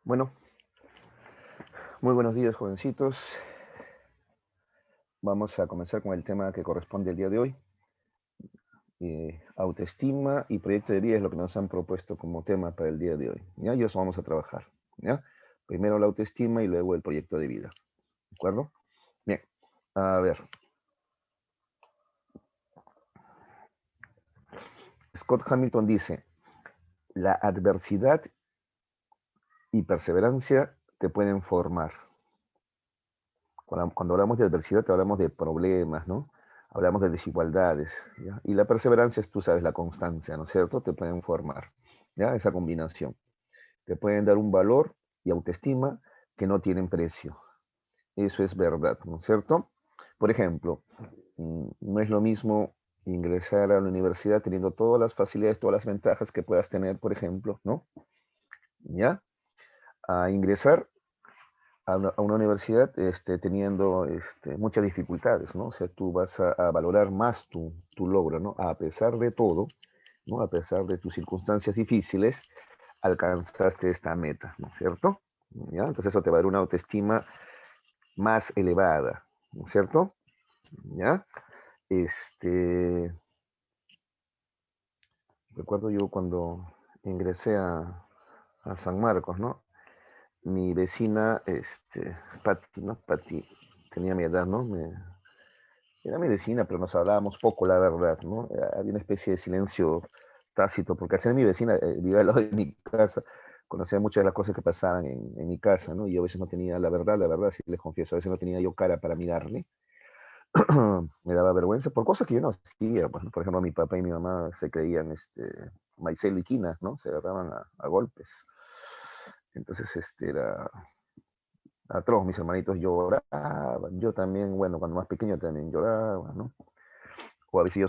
Bueno, muy buenos días, jovencitos. Vamos a comenzar con el tema que corresponde el día de hoy. Autoestima y proyecto de vida es lo que nos han propuesto como tema para el día de hoy. ¿Ya? Y eso vamos a trabajar. ¿Ya? Primero la autoestima y luego el proyecto de vida. ¿De acuerdo? Bien. A ver. Scott Hamilton dice, la adversidad y perseverancia te pueden formar. Cuando hablamos de adversidad, hablamos de problemas, ¿no? Hablamos de desigualdades, ¿ya? Y la perseverancia es, tú sabes, la constancia, ¿no es cierto? Te pueden formar, ¿ya? Esa combinación. Te pueden dar un valor y autoestima que no tienen precio. Eso es verdad, ¿no es cierto? Por ejemplo, no es lo mismo ingresar a la universidad teniendo todas las facilidades, todas las ventajas que puedas tener, por ejemplo, ¿no? ¿Ya? A ingresar a una universidad teniendo muchas dificultades, ¿no? O sea, tú vas a valorar más tu logro, ¿no? A pesar de todo, ¿no? A pesar de tus circunstancias difíciles, alcanzaste esta meta, ¿no es cierto? ¿Ya? Entonces eso te va a dar una autoestima más elevada, ¿no es cierto? ¿Ya? Este, recuerdo yo cuando ingresé a San Marcos, ¿no? Mi vecina, Patti, ¿no? Patti tenía mi edad, ¿no? Era mi vecina, pero nos hablábamos poco, la verdad, ¿no? Había una especie de silencio tácito, porque al ser mi vecina, vivía al lado de mi casa, conocía muchas de las cosas que pasaban en mi casa, ¿no? Y yo a veces no tenía, la verdad, sí les confieso, a veces no tenía yo cara para mirarle. Me daba vergüenza por cosas que yo no hacía. Pues, ¿no? Por ejemplo, mi papá y mi mamá se creían Maicelo y Quina, ¿no? Se agarraban a golpes. Entonces, era atroz, mis hermanitos lloraban, yo también, bueno, cuando más pequeño también lloraba, ¿no? O a veces yo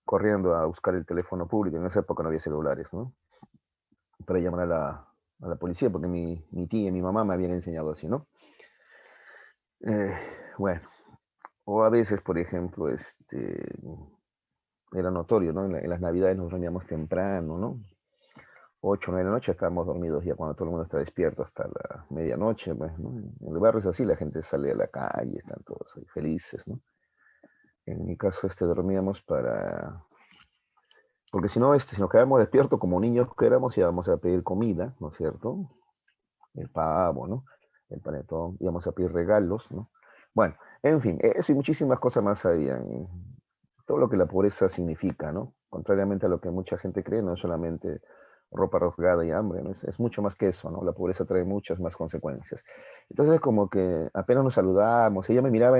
corriendo a buscar el teléfono público, en esa época no había celulares, ¿no? Para llamar a la policía, porque mi tía y mi mamá me habían enseñado así, ¿no? Eh, bueno, o a veces, por ejemplo, era notorio, ¿no? En las navidades nos reuníamos temprano, ¿no? 8 o 9 de la noche estábamos dormidos ya cuando todo el mundo está despierto hasta la medianoche, pues, ¿no? En el barrio es así, la gente sale a la calle, están todos ahí felices, ¿no? En mi caso, dormíamos porque si nos quedábamos despiertos como niños que éramos, íbamos a pedir comida, ¿no es cierto? El pavo, ¿no? El panetón, íbamos a pedir regalos, ¿no? Bueno, en fin, eso y muchísimas cosas más habían. Todo lo que la pobreza significa, ¿no? Contrariamente a lo que mucha gente cree, no es solamente ropa rasgada y hambre, ¿no? Es mucho más que eso, ¿no? La pobreza trae muchas más consecuencias. Entonces, como que apenas nos saludamos, ella me miraba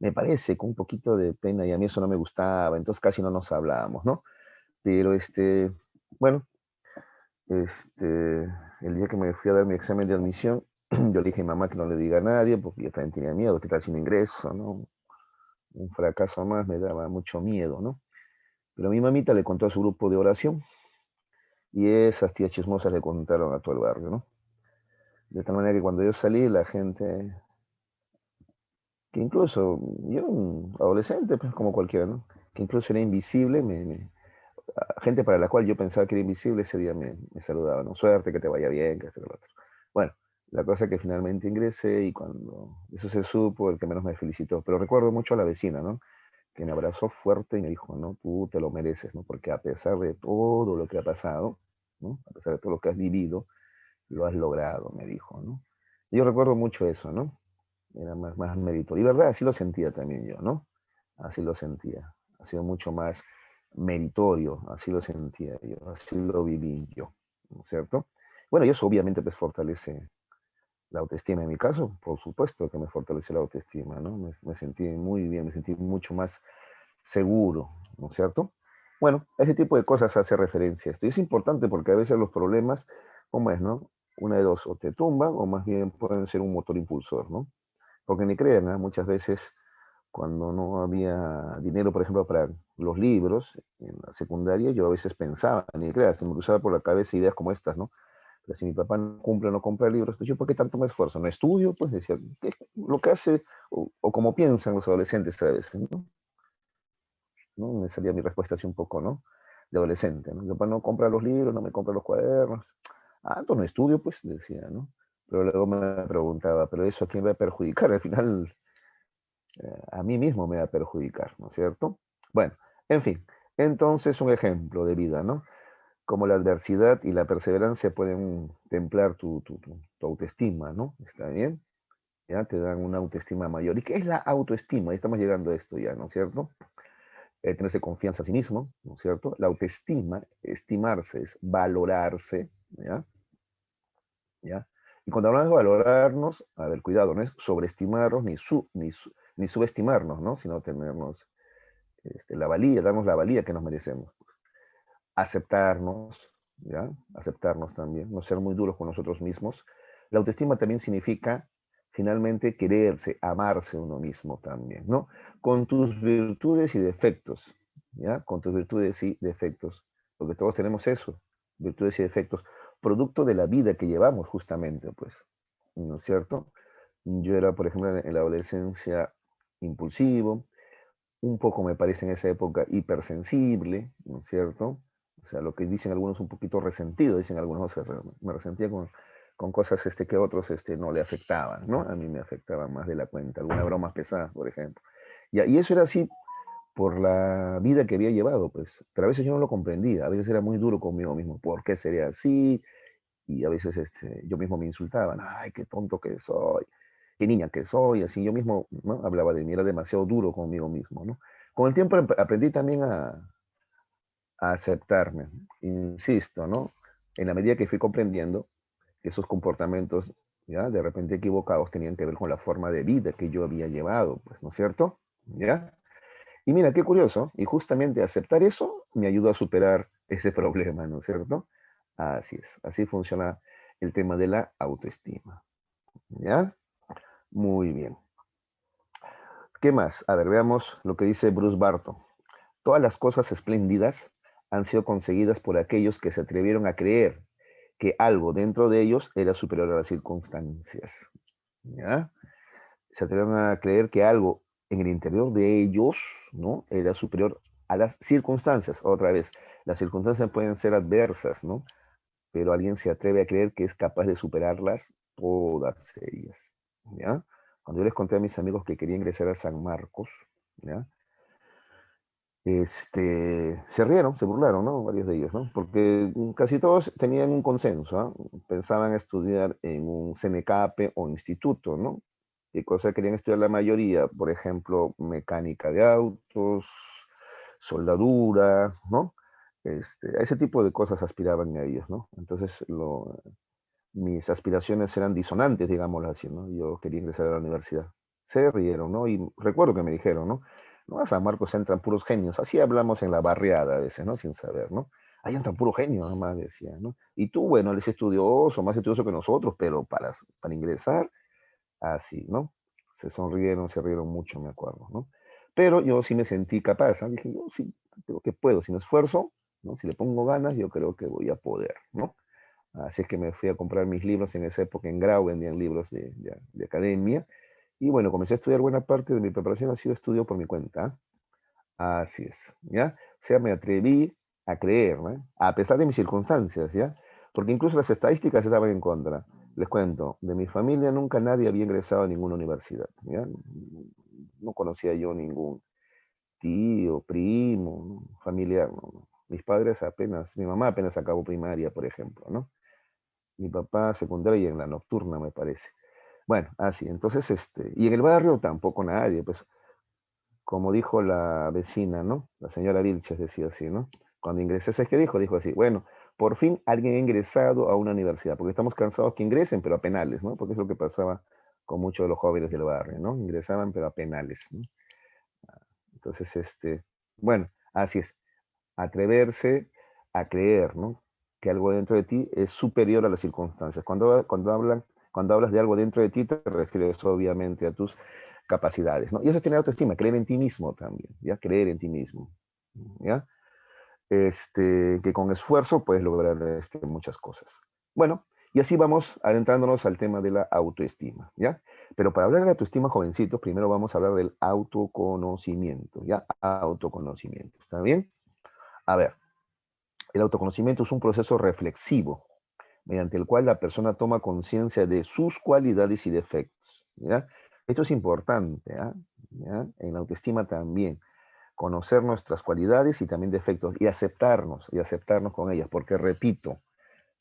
me parece, con un poquito de pena y a mí eso no me gustaba, entonces casi no nos hablábamos, ¿no? Pero bueno, el día que me fui a dar mi examen de admisión, yo le dije a mi mamá que no le diga a nadie, porque yo también tenía miedo, que tal si no ingreso, ¿no? Un fracaso más me daba mucho miedo, ¿no? Pero mi mamita le contó a su grupo de oración y esas tías chismosas le contaron a todo el barrio, ¿no? De tal manera que cuando yo salí, la gente, que incluso yo era un adolescente, pues como cualquiera, ¿no? Que incluso era invisible, gente para la cual yo pensaba que era invisible, ese día me saludaba, ¿no? Suerte, que te vaya bien, que esto, que lo otro. Bueno, la cosa es que finalmente ingresé y cuando eso se supo, el que menos me felicitó. Pero recuerdo mucho a la vecina, ¿no? Que me abrazó fuerte y me dijo, no, tú te lo mereces, ¿no? Porque a pesar de todo lo que ha pasado, ¿no? A pesar de todo lo que has vivido, lo has logrado, me dijo, ¿no? Y yo recuerdo mucho eso, ¿no? Era más mérito. Y verdad, así lo sentía también yo, ¿no? Así lo sentía. Ha sido mucho más meritorio, así lo sentía yo, así lo viví yo, ¿no es cierto? Bueno, y eso obviamente pues fortalece la autoestima. En mi caso, por supuesto que me fortaleció la autoestima, ¿no? Me sentí muy bien, me sentí mucho más seguro, ¿no es cierto? Bueno, a ese tipo de cosas hace referencia esto. Y es importante porque a veces los problemas, ¿cómo es, no? Una de dos, o te tumban o más bien pueden ser un motor impulsor, ¿no? Porque ni crean, ¿no? Muchas veces cuando no había dinero, por ejemplo, para los libros en la secundaria, yo a veces pensaba, ni creas, se me cruzaba por la cabeza ideas como estas, ¿no? Pero si mi papá no cumple o no compra libros, pues yo, ¿por qué tanto me esfuerzo? ¿No estudio? Pues decía, lo que hace, o como piensan los adolescentes a veces, ¿no? ¿No? Me salía mi respuesta así un poco, ¿no? De adolescente, ¿no? Mi papá no compra los libros, no me compra los cuadernos. no estudio, pues, decía, ¿no? Pero luego me preguntaba, ¿pero eso a quién va a perjudicar? Al final, a mí mismo me va a perjudicar, ¿no es cierto? Bueno, en fin, entonces un ejemplo de vida, ¿no? Como la adversidad y la perseverancia pueden templar tu autoestima, ¿no? ¿Está bien? Ya te dan una autoestima mayor. ¿Y qué es la autoestima? Ya estamos llegando a esto ya, ¿no es cierto? Tenerse confianza a sí mismo, ¿no es cierto? La autoestima, estimarse, es valorarse, ¿ya? ¿Ya? Y cuando hablamos de valorarnos, a ver, cuidado, no es sobreestimarnos ni subestimarnos, ¿no? Sino tenernos la valía, darnos la valía que nos merecemos. Aceptarnos, ¿ya? Aceptarnos también, no ser muy duros con nosotros mismos. La autoestima también significa finalmente quererse, amarse uno mismo también, ¿no? Con tus virtudes y defectos, ¿ya? Con tus virtudes y defectos, porque todos tenemos eso, virtudes y defectos, producto de la vida que llevamos justamente, pues, ¿no es cierto? Yo era, por ejemplo, en la adolescencia impulsivo, un poco me parece en esa época hipersensible, ¿no es cierto? O sea, lo que dicen algunos un poquito resentido, dicen algunos, o sea, me resentía con cosas que a otros no le afectaban, ¿no? A mí me afectaban más de la cuenta, alguna broma pesada, por ejemplo. Y eso era así por la vida que había llevado, pues, pero a veces yo no lo comprendía, a veces era muy duro conmigo mismo, ¿por qué sería así? Y a veces yo mismo me insultaba, ay, qué tonto que soy, qué niña que soy, así yo mismo, ¿no? Hablaba de mí, era demasiado duro conmigo mismo, ¿no? Con el tiempo aprendí también a aceptarme, insisto, ¿no? En la medida que fui comprendiendo que esos comportamientos, ¿ya? De repente equivocados tenían que ver con la forma de vida que yo había llevado, pues, ¿no es cierto? ¿Ya? Y mira, qué curioso, y justamente aceptar eso me ayudó a superar ese problema, ¿no es cierto? Así es, así funciona el tema de la autoestima, ¿ya? Muy bien. ¿Qué más? A ver, veamos lo que dice Bruce Barton. Todas las cosas espléndidas han sido conseguidas por aquellos que se atrevieron a creer que algo dentro de ellos era superior a las circunstancias, ¿ya? Se atrevieron a creer que algo en el interior de ellos, ¿no? Era superior a las circunstancias. Otra vez, las circunstancias pueden ser adversas, ¿no? Pero alguien se atreve a creer que es capaz de superarlas todas ellas, ¿ya? Cuando yo les conté a mis amigos que quería ingresar a San Marcos, ¿ya? Se rieron, se burlaron, ¿no? Varios de ellos, ¿no? Porque casi todos tenían un consenso, ¿ah? Pensaban estudiar en un CNCAPE o instituto, ¿no? ¿Qué cosa querían estudiar la mayoría? Por ejemplo, mecánica de autos, soldadura, ¿no? A ese tipo de cosas aspiraban a ellos, ¿no? Entonces, mis aspiraciones eran disonantes, digámoslo así, ¿no? Yo quería ingresar a la universidad. Se rieron, ¿no? Y recuerdo que me dijeron, ¿no? No, a San Marcos entran puros genios. Así hablamos en la barriada a veces, ¿no? Sin saber, ¿no? Ahí entran puros genios, nomás decía, ¿no? Y tú, bueno, eres estudioso, más estudioso que nosotros, pero para ingresar, así, ¿no? Se sonrieron, se rieron mucho, me acuerdo, ¿no? Pero yo sí me sentí capaz, ¿no? Dije, yo sí, creo que puedo, si me esfuerzo, ¿no? Si le pongo ganas, yo creo que voy a poder, ¿no? Así es que me fui a comprar mis libros. En esa época en Grau vendían libros de academia. Y bueno, comencé a estudiar. Buena parte de mi preparación ha sido estudio por mi cuenta. Así es, ¿ya? O sea, me atreví a creer, ¿no? A pesar de mis circunstancias, ¿ya? Porque incluso las estadísticas estaban en contra. Les cuento, de mi familia nunca nadie había ingresado a ninguna universidad, ¿ya? No conocía yo ningún tío, primo, ¿no? Familiar, ¿no? Mis padres apenas, mi mamá apenas acabó primaria, por ejemplo, ¿no? Mi papá secundaria y en la nocturna, me parece. Bueno, así, entonces, y en el barrio tampoco nadie, pues, como dijo la vecina, ¿no? La señora Vilches decía así, ¿no? Cuando ingresé, ¿sabes qué dijo? Dijo así, bueno, por fin alguien ha ingresado a una universidad, porque estamos cansados que ingresen, pero a penales, ¿no? Porque es lo que pasaba con muchos de los jóvenes del barrio, ¿no? Ingresaban, pero a penales, ¿no? Entonces, bueno, así es, atreverse a creer, ¿no? Que algo dentro de ti es superior a las circunstancias. Cuando hablas de algo dentro de ti, te refieres obviamente a tus capacidades, ¿no? Y eso es tener autoestima, creer en ti mismo también, ¿ya? Creer en ti mismo, ¿ya? Que con esfuerzo puedes lograr muchas cosas. Bueno, y así vamos adentrándonos al tema de la autoestima, ¿ya? Pero para hablar de la autoestima, jovencitos, primero vamos a hablar del autoconocimiento, ¿ya? Autoconocimiento, ¿está bien? A ver, el autoconocimiento es un proceso reflexivo mediante el cual la persona toma conciencia de sus cualidades y defectos. ¿Ya? Esto es importante, ¿ah? ¿Ya? En la autoestima también, conocer nuestras cualidades y también defectos y aceptarnos con ellas, porque repito,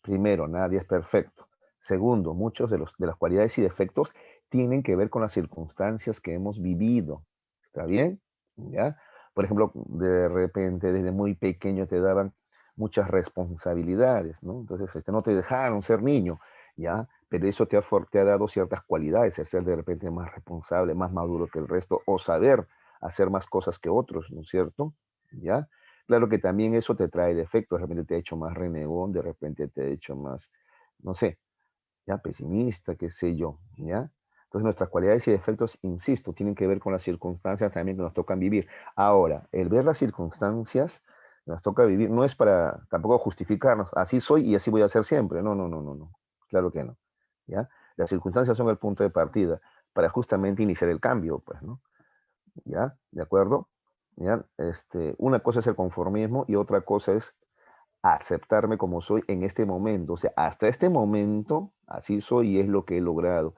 primero, nadie es perfecto. Segundo, muchos de las cualidades y defectos tienen que ver con las circunstancias que hemos vivido. ¿Está bien? ¿Ya? Por ejemplo, de repente desde muy pequeño te daban muchas responsabilidades, ¿no? Entonces, no te dejaron ser niño, ¿ya? Pero eso te ha dado ciertas cualidades, el ser de repente más responsable, más maduro que el resto, o saber hacer más cosas que otros, ¿no es cierto? ¿Ya? Claro que también eso te trae defectos, de repente te ha hecho más renegón, de repente te ha hecho más, no sé, ya pesimista, qué sé yo, ¿ya? Entonces nuestras cualidades y defectos, insisto, tienen que ver con las circunstancias también que nos tocan vivir. Ahora, el ver las circunstancias que nos toca vivir no es para tampoco justificarnos, así soy y así voy a ser siempre. No, no, no, no, no. Claro que no, ¿ya? Las circunstancias son el punto de partida para justamente iniciar el cambio, pues, ¿no? ¿Ya? ¿De acuerdo? ¿Ya? Una cosa es el conformismo y otra cosa es aceptarme como soy en este momento. O sea, hasta este momento, así soy y es lo que he logrado.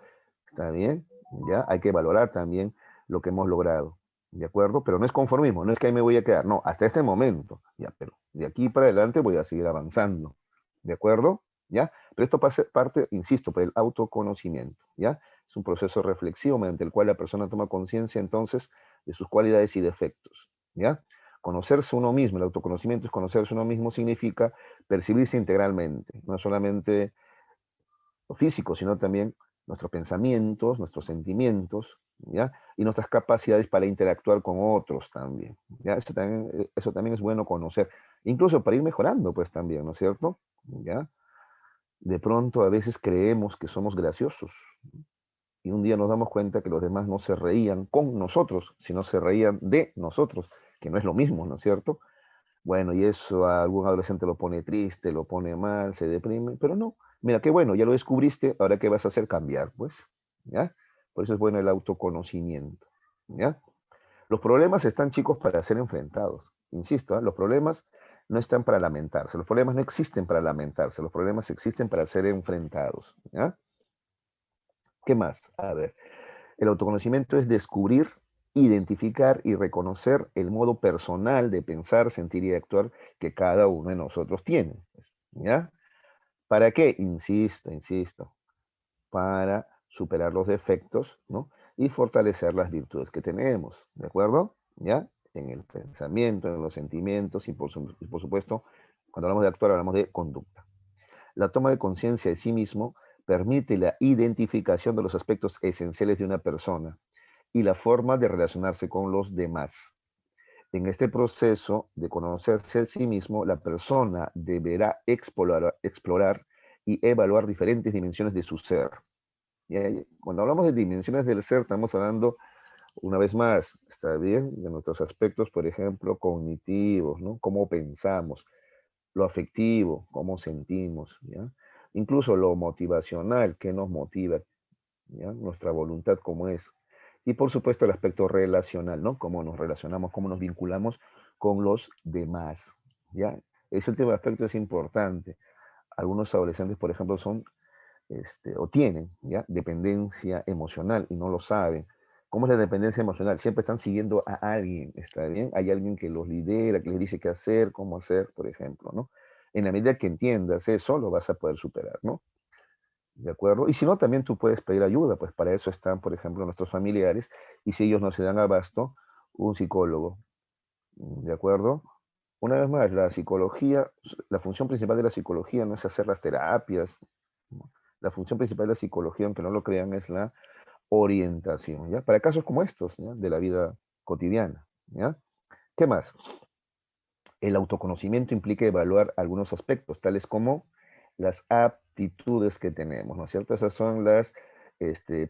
¿Está bien? ¿Ya? Hay que valorar también lo que hemos logrado. ¿De acuerdo? Pero no es conformismo, no es que ahí me voy a quedar. No, hasta este momento. Ya, pero de aquí para adelante voy a seguir avanzando. ¿De acuerdo? ¿Ya? Pero esto parte, insisto, por el autoconocimiento. ¿Ya? Es un proceso reflexivo mediante el cual la persona toma conciencia entonces de sus cualidades y defectos. ¿Ya? Conocerse uno mismo, el autoconocimiento es conocerse uno mismo, significa percibirse integralmente, no solamente lo físico, sino también nuestros pensamientos, nuestros sentimientos, ¿ya? Y nuestras capacidades para interactuar con otros también, ¿ya? Eso también es bueno conocer, incluso para ir mejorando, pues también, ¿no es cierto? ¿Ya? De pronto a veces creemos que somos graciosos y un día nos damos cuenta que los demás no se reían con nosotros, sino se reían de nosotros, que no es lo mismo, ¿no es cierto? Bueno, y eso a algún adolescente lo pone triste, lo pone mal, se deprime, pero no. Mira, qué bueno, ya lo descubriste, ahora qué vas a hacer cambiar, pues, ¿ya? Por eso es bueno el autoconocimiento, ¿ya? Los problemas están, chicos, para ser enfrentados. Insisto, ¿eh? Los problemas no están para lamentarse, los problemas no existen para lamentarse, los problemas existen para ser enfrentados, ¿ya? ¿Qué más? A ver, el autoconocimiento es descubrir, identificar y reconocer el modo personal de pensar, sentir y actuar que cada uno de nosotros tiene. ¿Ya? ¿Para qué? Insisto, para superar los defectos, ¿no? Y fortalecer las virtudes que tenemos, ¿de acuerdo? ¿Ya? En el pensamiento, en los sentimientos y por supuesto, cuando hablamos de actuar, hablamos de conducta. La toma de conciencia de sí mismo permite la identificación de los aspectos esenciales de una persona y la forma de relacionarse con los demás. En este proceso de conocerse a sí mismo, la persona deberá explorar y evaluar diferentes dimensiones de su ser. Y cuando hablamos de dimensiones del ser, estamos hablando, una vez más, está bien, de nuestros aspectos, por ejemplo, cognitivos, ¿no? Cómo pensamos, lo afectivo, cómo sentimos, ¿ya? Incluso lo motivacional, qué nos motiva, ¿ya? Nuestra voluntad cómo es. Y por supuesto el aspecto relacional, ¿no? Cómo nos relacionamos, cómo nos vinculamos con los demás, ¿ya? Ese último aspecto es importante. Algunos adolescentes, por ejemplo, o tienen, ¿ya? Dependencia emocional y no lo saben. ¿Cómo es la dependencia emocional? Siempre están siguiendo a alguien, ¿está bien? Hay alguien que los lidera, que les dice qué hacer, cómo hacer, por ejemplo, ¿no? En la medida que entiendas eso, lo vas a poder superar, ¿no? ¿De acuerdo? Y si no, también tú puedes pedir ayuda, pues para eso están, por ejemplo, nuestros familiares, y si ellos no se dan abasto, un psicólogo, ¿de acuerdo? Una vez más, la psicología, la función principal de la psicología no es hacer las terapias, ¿no? La función principal de la psicología, aunque no lo crean, es la orientación, ¿ya? Para casos como estos, ¿ya? De la vida cotidiana, ¿ya? ¿Qué más? El autoconocimiento implica evaluar algunos aspectos, tales como las aptitudes que tenemos, ¿no es cierto? Esas son las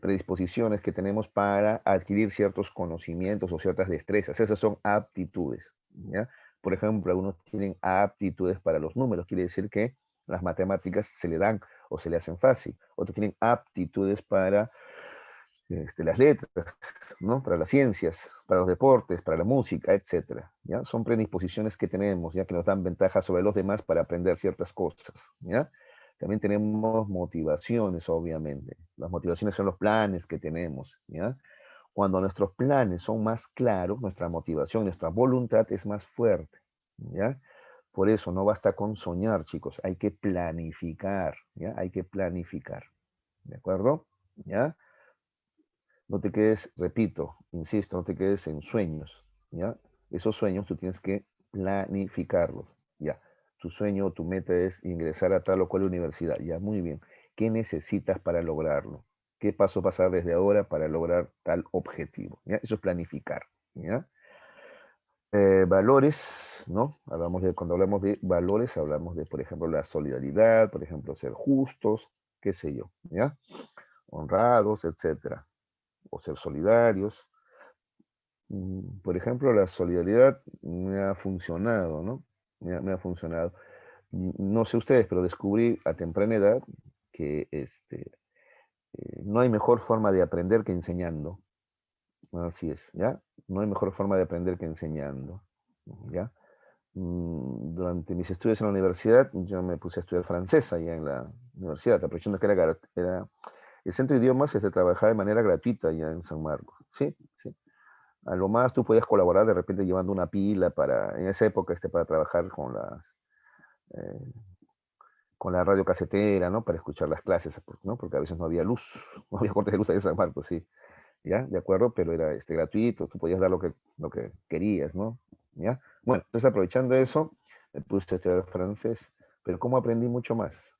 predisposiciones que tenemos para adquirir ciertos conocimientos o ciertas destrezas. Esas son aptitudes, ¿ya? Por ejemplo, algunos tienen aptitudes para los números, quiere decir que las matemáticas se le dan o se le hacen fácil. Otros tienen aptitudes para las letras, ¿no? Para las ciencias, para los deportes, para la música, etcétera, ¿ya? Son predisposiciones que tenemos, ya que nos dan ventaja sobre los demás para aprender ciertas cosas, ¿ya? También tenemos motivaciones, obviamente. Las motivaciones son los planes que tenemos, ¿ya? Cuando nuestros planes son más claros, nuestra motivación, nuestra voluntad es más fuerte, ¿ya? Por eso no basta con soñar, chicos, hay que planificar, ¿ya? Hay que planificar, ¿de acuerdo? ¿Ya? No te quedes, repito, insisto, no te quedes en sueños, ¿ya? Esos sueños tú tienes que planificarlos, ¿ya? Tu sueño, tu meta es ingresar a tal o cual universidad, ya, muy bien. ¿Qué necesitas para lograrlo? ¿Qué paso pasar desde ahora para lograr tal objetivo? ¿Ya? Eso es planificar, ¿ya? Valores, ¿no? Cuando hablamos de valores, hablamos de, por ejemplo, la solidaridad, por ejemplo, ser justos, qué sé yo, ¿ya? Honrados, etcétera, o ser solidarios. Por ejemplo, la solidaridad me ha funcionado, ¿no? Me ha funcionado. No sé ustedes, pero descubrí a temprana edad que no hay mejor forma de aprender que enseñando. Así es, ¿ya? No hay mejor forma de aprender que enseñando, ¿ya? Durante mis estudios en la universidad, yo me puse a estudiar francés allá en la universidad, aprovechando que el centro de idiomas se trabajaba de manera gratuita allá en San Marcos, ¿sí? Sí. A lo más tú podías colaborar de repente llevando una pila en esa época, para trabajar eh, con la radio casetera, ¿no? Para escuchar las clases, ¿no? Porque a veces no había luz, no había cortes de luz ahí en San Marcos, sí. ¿Ya? De acuerdo, pero era gratuito, tú podías dar lo que querías, ¿no? ¿Ya? Bueno, entonces aprovechando eso, me puse a estudiar francés, pero ¿cómo aprendí mucho más?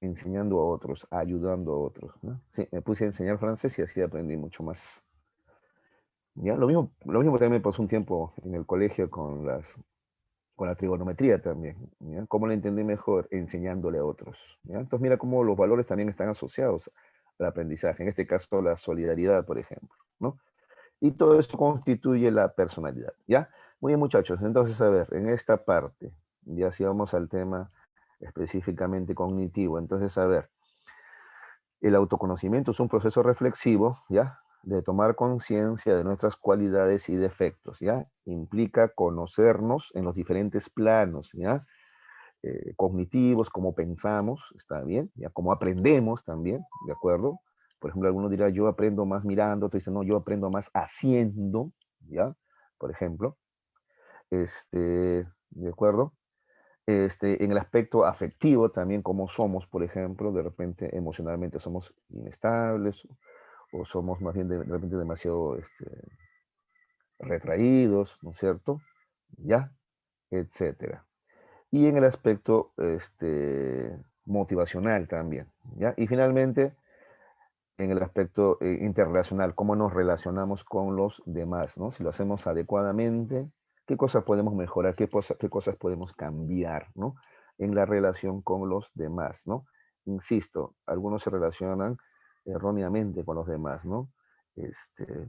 Enseñando a otros, ayudando a otros, ¿no? Sí, me puse a enseñar francés y así aprendí mucho más. ¿Ya? Lo mismo también me pasó un tiempo en el colegio con la trigonometría también, ¿ya? ¿Cómo la entendí mejor? Enseñándole a otros, ¿ya? Entonces mira cómo los valores también están asociados al aprendizaje, en este caso la solidaridad, por ejemplo, ¿no? Y todo esto constituye la personalidad, ¿ya? Muy bien, muchachos, entonces, a ver, en esta parte, ya si vamos al tema específicamente cognitivo, entonces, a ver, el autoconocimiento es un proceso reflexivo, ¿ya? De tomar conciencia de nuestras cualidades y defectos, ¿ya? Implica conocernos en los diferentes planos, ¿ya? Cognitivos, cómo pensamos, está bien, ¿ya? Cómo aprendemos también, ¿de acuerdo? Por ejemplo, alguno dirá, yo aprendo más mirando, otro dice, no, yo aprendo más haciendo, ¿ya? Por ejemplo, ¿de acuerdo? En el aspecto afectivo también, cómo somos, por ejemplo, de repente emocionalmente somos inestables o somos más bien de repente demasiado retraídos, ¿no es cierto? ¿Ya? Etcétera. Y en el aspecto motivacional también, ¿ya? Y finalmente, en el aspecto interrelacional, cómo nos relacionamos con los demás, ¿no? Si lo hacemos adecuadamente, qué cosas podemos mejorar, qué cosas podemos cambiar, ¿no? En la relación con los demás, ¿no? Insisto, algunos se relacionan erróneamente con los demás, ¿no?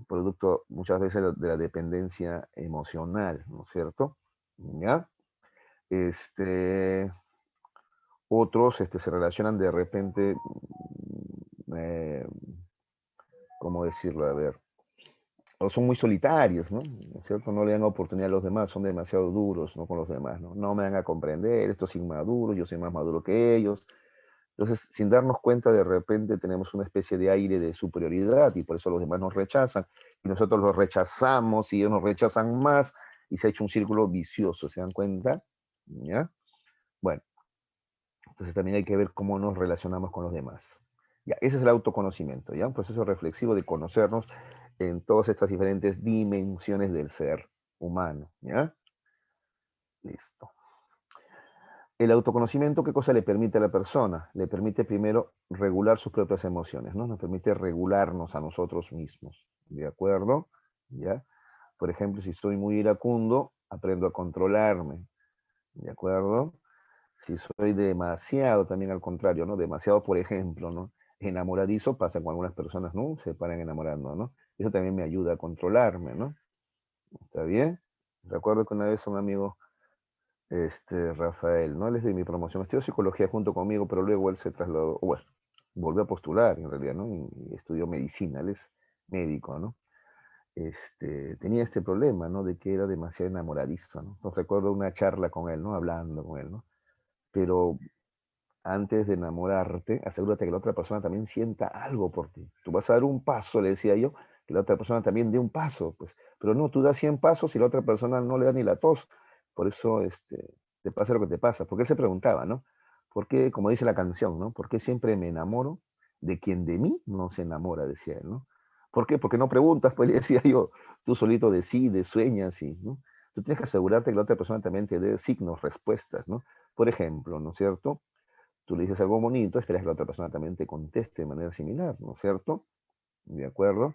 Producto muchas veces de la dependencia emocional, ¿no es cierto? ¿Ya? Este, Otros se relacionan de repente, ¿cómo decirlo? A ver, o son muy solitarios, ¿no? ¿No es cierto? No le dan oportunidad a los demás, son demasiado duros, ¿no? Con los demás, ¿no? No me van a comprender, estos inmaduros, yo soy más maduro que ellos. Entonces, sin darnos cuenta, de repente tenemos una especie de aire de superioridad y por eso los demás nos rechazan y nosotros los rechazamos y ellos nos rechazan más y se ha hecho un círculo vicioso, ¿se dan cuenta? ¿Ya? Bueno, entonces también hay que ver cómo nos relacionamos con los demás. Ya, ese es el autoconocimiento, ¿ya? Un proceso reflexivo de conocernos en todas estas diferentes dimensiones del ser humano, ¿ya? Listo. El autoconocimiento, ¿qué cosa le permite a la persona? Le permite primero regular sus propias emociones, ¿no? Nos permite regularnos a nosotros mismos, ¿de acuerdo? ¿Ya? Por ejemplo, si soy muy iracundo, aprendo a controlarme, ¿de acuerdo? Si soy demasiado, también al contrario, ¿no? Demasiado, por ejemplo, ¿no? Enamoradizo, pasa con algunas personas, ¿no? Se paran enamorando, ¿no? Eso también me ayuda a controlarme, ¿no? ¿Está bien? Recuerdo que una vez un amigo, Rafael, ¿no? Él es de mi promoción, estudió psicología junto conmigo, pero luego él se trasladó, o bueno, volvió a postular en realidad, ¿no? Y estudió medicina, él es médico, ¿no? Tenía este problema, ¿no? De que era demasiado enamoradizo, ¿no? Entonces recuerdo una charla con él, ¿no? Hablando con él, ¿no? Pero antes de enamorarte, asegúrate que la otra persona también sienta algo por ti. Tú vas a dar un paso, le decía yo, que la otra persona también dé un paso, pues. Pero no, tú das 100 pasos y la otra persona no le da ni la tos. Por eso te pasa lo que te pasa. Porque él se preguntaba, ¿no? ¿Por qué, como dice la canción, ¿no? ¿Por qué siempre me enamoro de quien de mí no se enamora? Decía él, ¿no? ¿Por qué? Porque no preguntas, pues le decía yo, tú solito decides, sueñas y, ¿no? Tú tienes que asegurarte que la otra persona también te dé signos, respuestas, ¿no? Por ejemplo, ¿no es cierto? Tú le dices algo bonito, esperas que la otra persona también te conteste de manera similar, ¿no es cierto? ¿De acuerdo?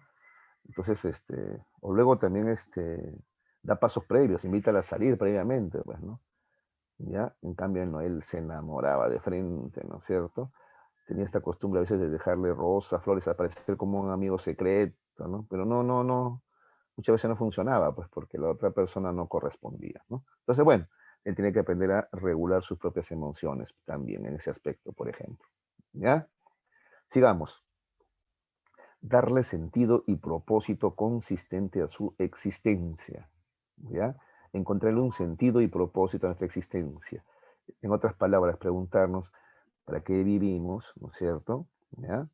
Entonces, o luego también, da pasos previos, invítala a salir previamente, pues, ¿no? ¿Ya? En cambio, no, él se enamoraba de frente, ¿no es cierto? Tenía esta costumbre a veces de dejarle rosas, flores, a parecer como un amigo secreto, ¿no? Pero no, muchas veces no funcionaba, pues, porque la otra persona no correspondía, ¿no? Entonces, bueno, él tiene que aprender a regular sus propias emociones también en ese aspecto, por ejemplo. ¿Ya? Sigamos. Darle sentido y propósito consistente a su existencia. ¿Ya? Encontrarle un sentido y propósito a nuestra existencia. En otras palabras, preguntarnos para qué vivimos, ¿no es cierto? ¿Ya?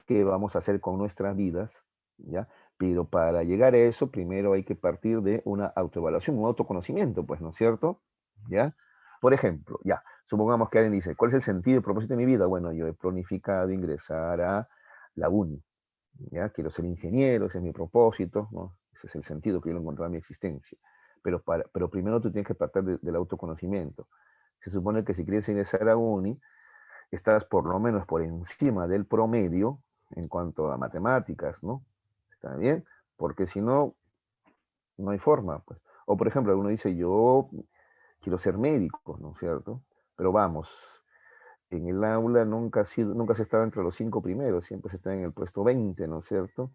¿Qué vamos a hacer con nuestras vidas? ¿Ya? Pero para llegar a eso, primero hay que partir de una autoevaluación, un autoconocimiento, pues, ¿no es cierto? ¿Ya? Por ejemplo, ya, supongamos que alguien dice, ¿cuál es el sentido y propósito de mi vida? Bueno, yo he planificado ingresar a la uni, ¿ya? Quiero ser ingeniero, ese es mi propósito, ¿no? Ese es el sentido que yo lo encontré en mi existencia. Pero primero tú tienes que partir del autoconocimiento. Se supone que si quieres ingresar a uni, estás por lo menos por encima del promedio en cuanto a matemáticas, ¿no? ¿Está bien? Porque si no, no hay forma, pues. O por ejemplo, uno dice, yo quiero ser médico, ¿no es cierto? Pero vamos, en el aula nunca se estaba entre los 5 primeros, siempre se está en el puesto 20, ¿no es cierto?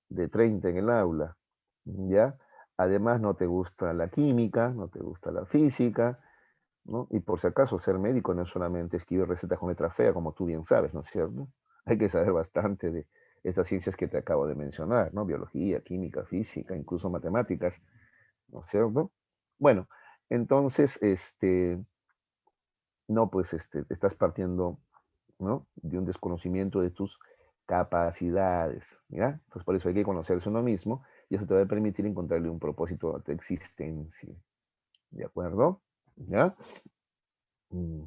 De 30 en el aula, ¿ya? Además no te gusta la química, no te gusta la física, ¿no? Y por si acaso, ser médico no es solamente escribir recetas con letra fea, como tú bien sabes, ¿no es cierto? Hay que saber bastante de estas ciencias que te acabo de mencionar, ¿no? Biología, química, física, incluso matemáticas, ¿no es cierto? Bueno, entonces, no, pues, estás partiendo, ¿no? De un desconocimiento de tus capacidades, ¿ya? Entonces, por eso hay que conocerse uno mismo y eso te va a permitir encontrarle un propósito a tu existencia, ¿de acuerdo? ¿Ya? Mm,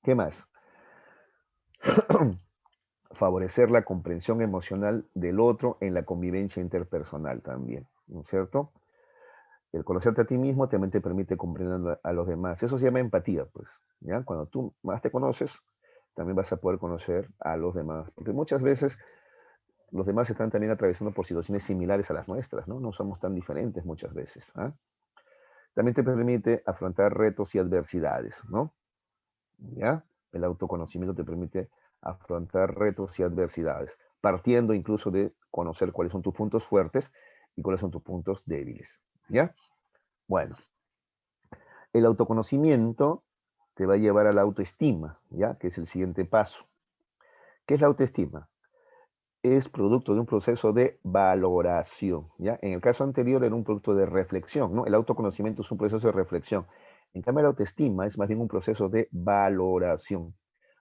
¿Qué más? Favorecer la comprensión emocional del otro en la convivencia interpersonal también, ¿no es cierto? El conocerte a ti mismo también te permite comprender a los demás. Eso se llama empatía, pues, ¿ya? Cuando tú más te conoces, también vas a poder conocer a los demás. Porque muchas veces los demás están también atravesando por situaciones similares a las nuestras, ¿no? No somos tan diferentes muchas veces, ¿ah? También te permite afrontar retos y adversidades, ¿no? ¿Ya? El autoconocimiento te permite afrontar retos y adversidades, partiendo incluso de conocer cuáles son tus puntos fuertes y cuáles son tus puntos débiles, ¿ya? Bueno, el autoconocimiento te va a llevar a la autoestima, ¿ya? Que es el siguiente paso. ¿Qué es la autoestima? Es producto de un proceso de valoración, ¿ya? En el caso anterior era un producto de reflexión, ¿no? El autoconocimiento es un proceso de reflexión. En cambio, la autoestima es más bien un proceso de valoración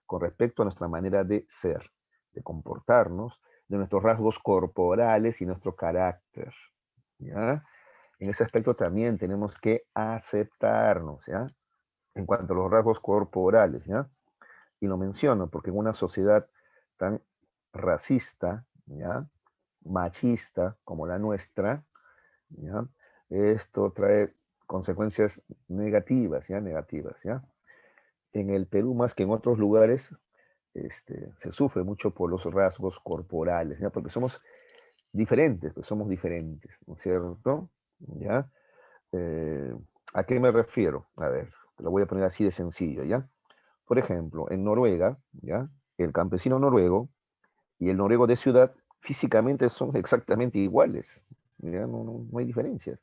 con respecto a nuestra manera de ser, de comportarnos, de nuestros rasgos corporales y nuestro carácter, ¿ya? En ese aspecto también tenemos que aceptarnos, ¿ya? En cuanto a los rasgos corporales, ¿ya? Y lo menciono porque en una sociedad tan racista, ¿ya? Machista como la nuestra, ¿ya? Esto trae consecuencias negativas, ¿ya? Negativas, ¿ya? En el Perú, más que en otros lugares, se sufre mucho por los rasgos corporales, ¿ya? Porque somos diferentes, pues somos diferentes, ¿no es cierto? ¿Ya? Eh, ¿A qué me refiero? A ver, te lo voy a poner así de sencillo, ¿ya? Por ejemplo, en Noruega, ¿ya? El campesino noruego y el noruego de ciudad físicamente son exactamente iguales, ¿ya? No hay diferencias.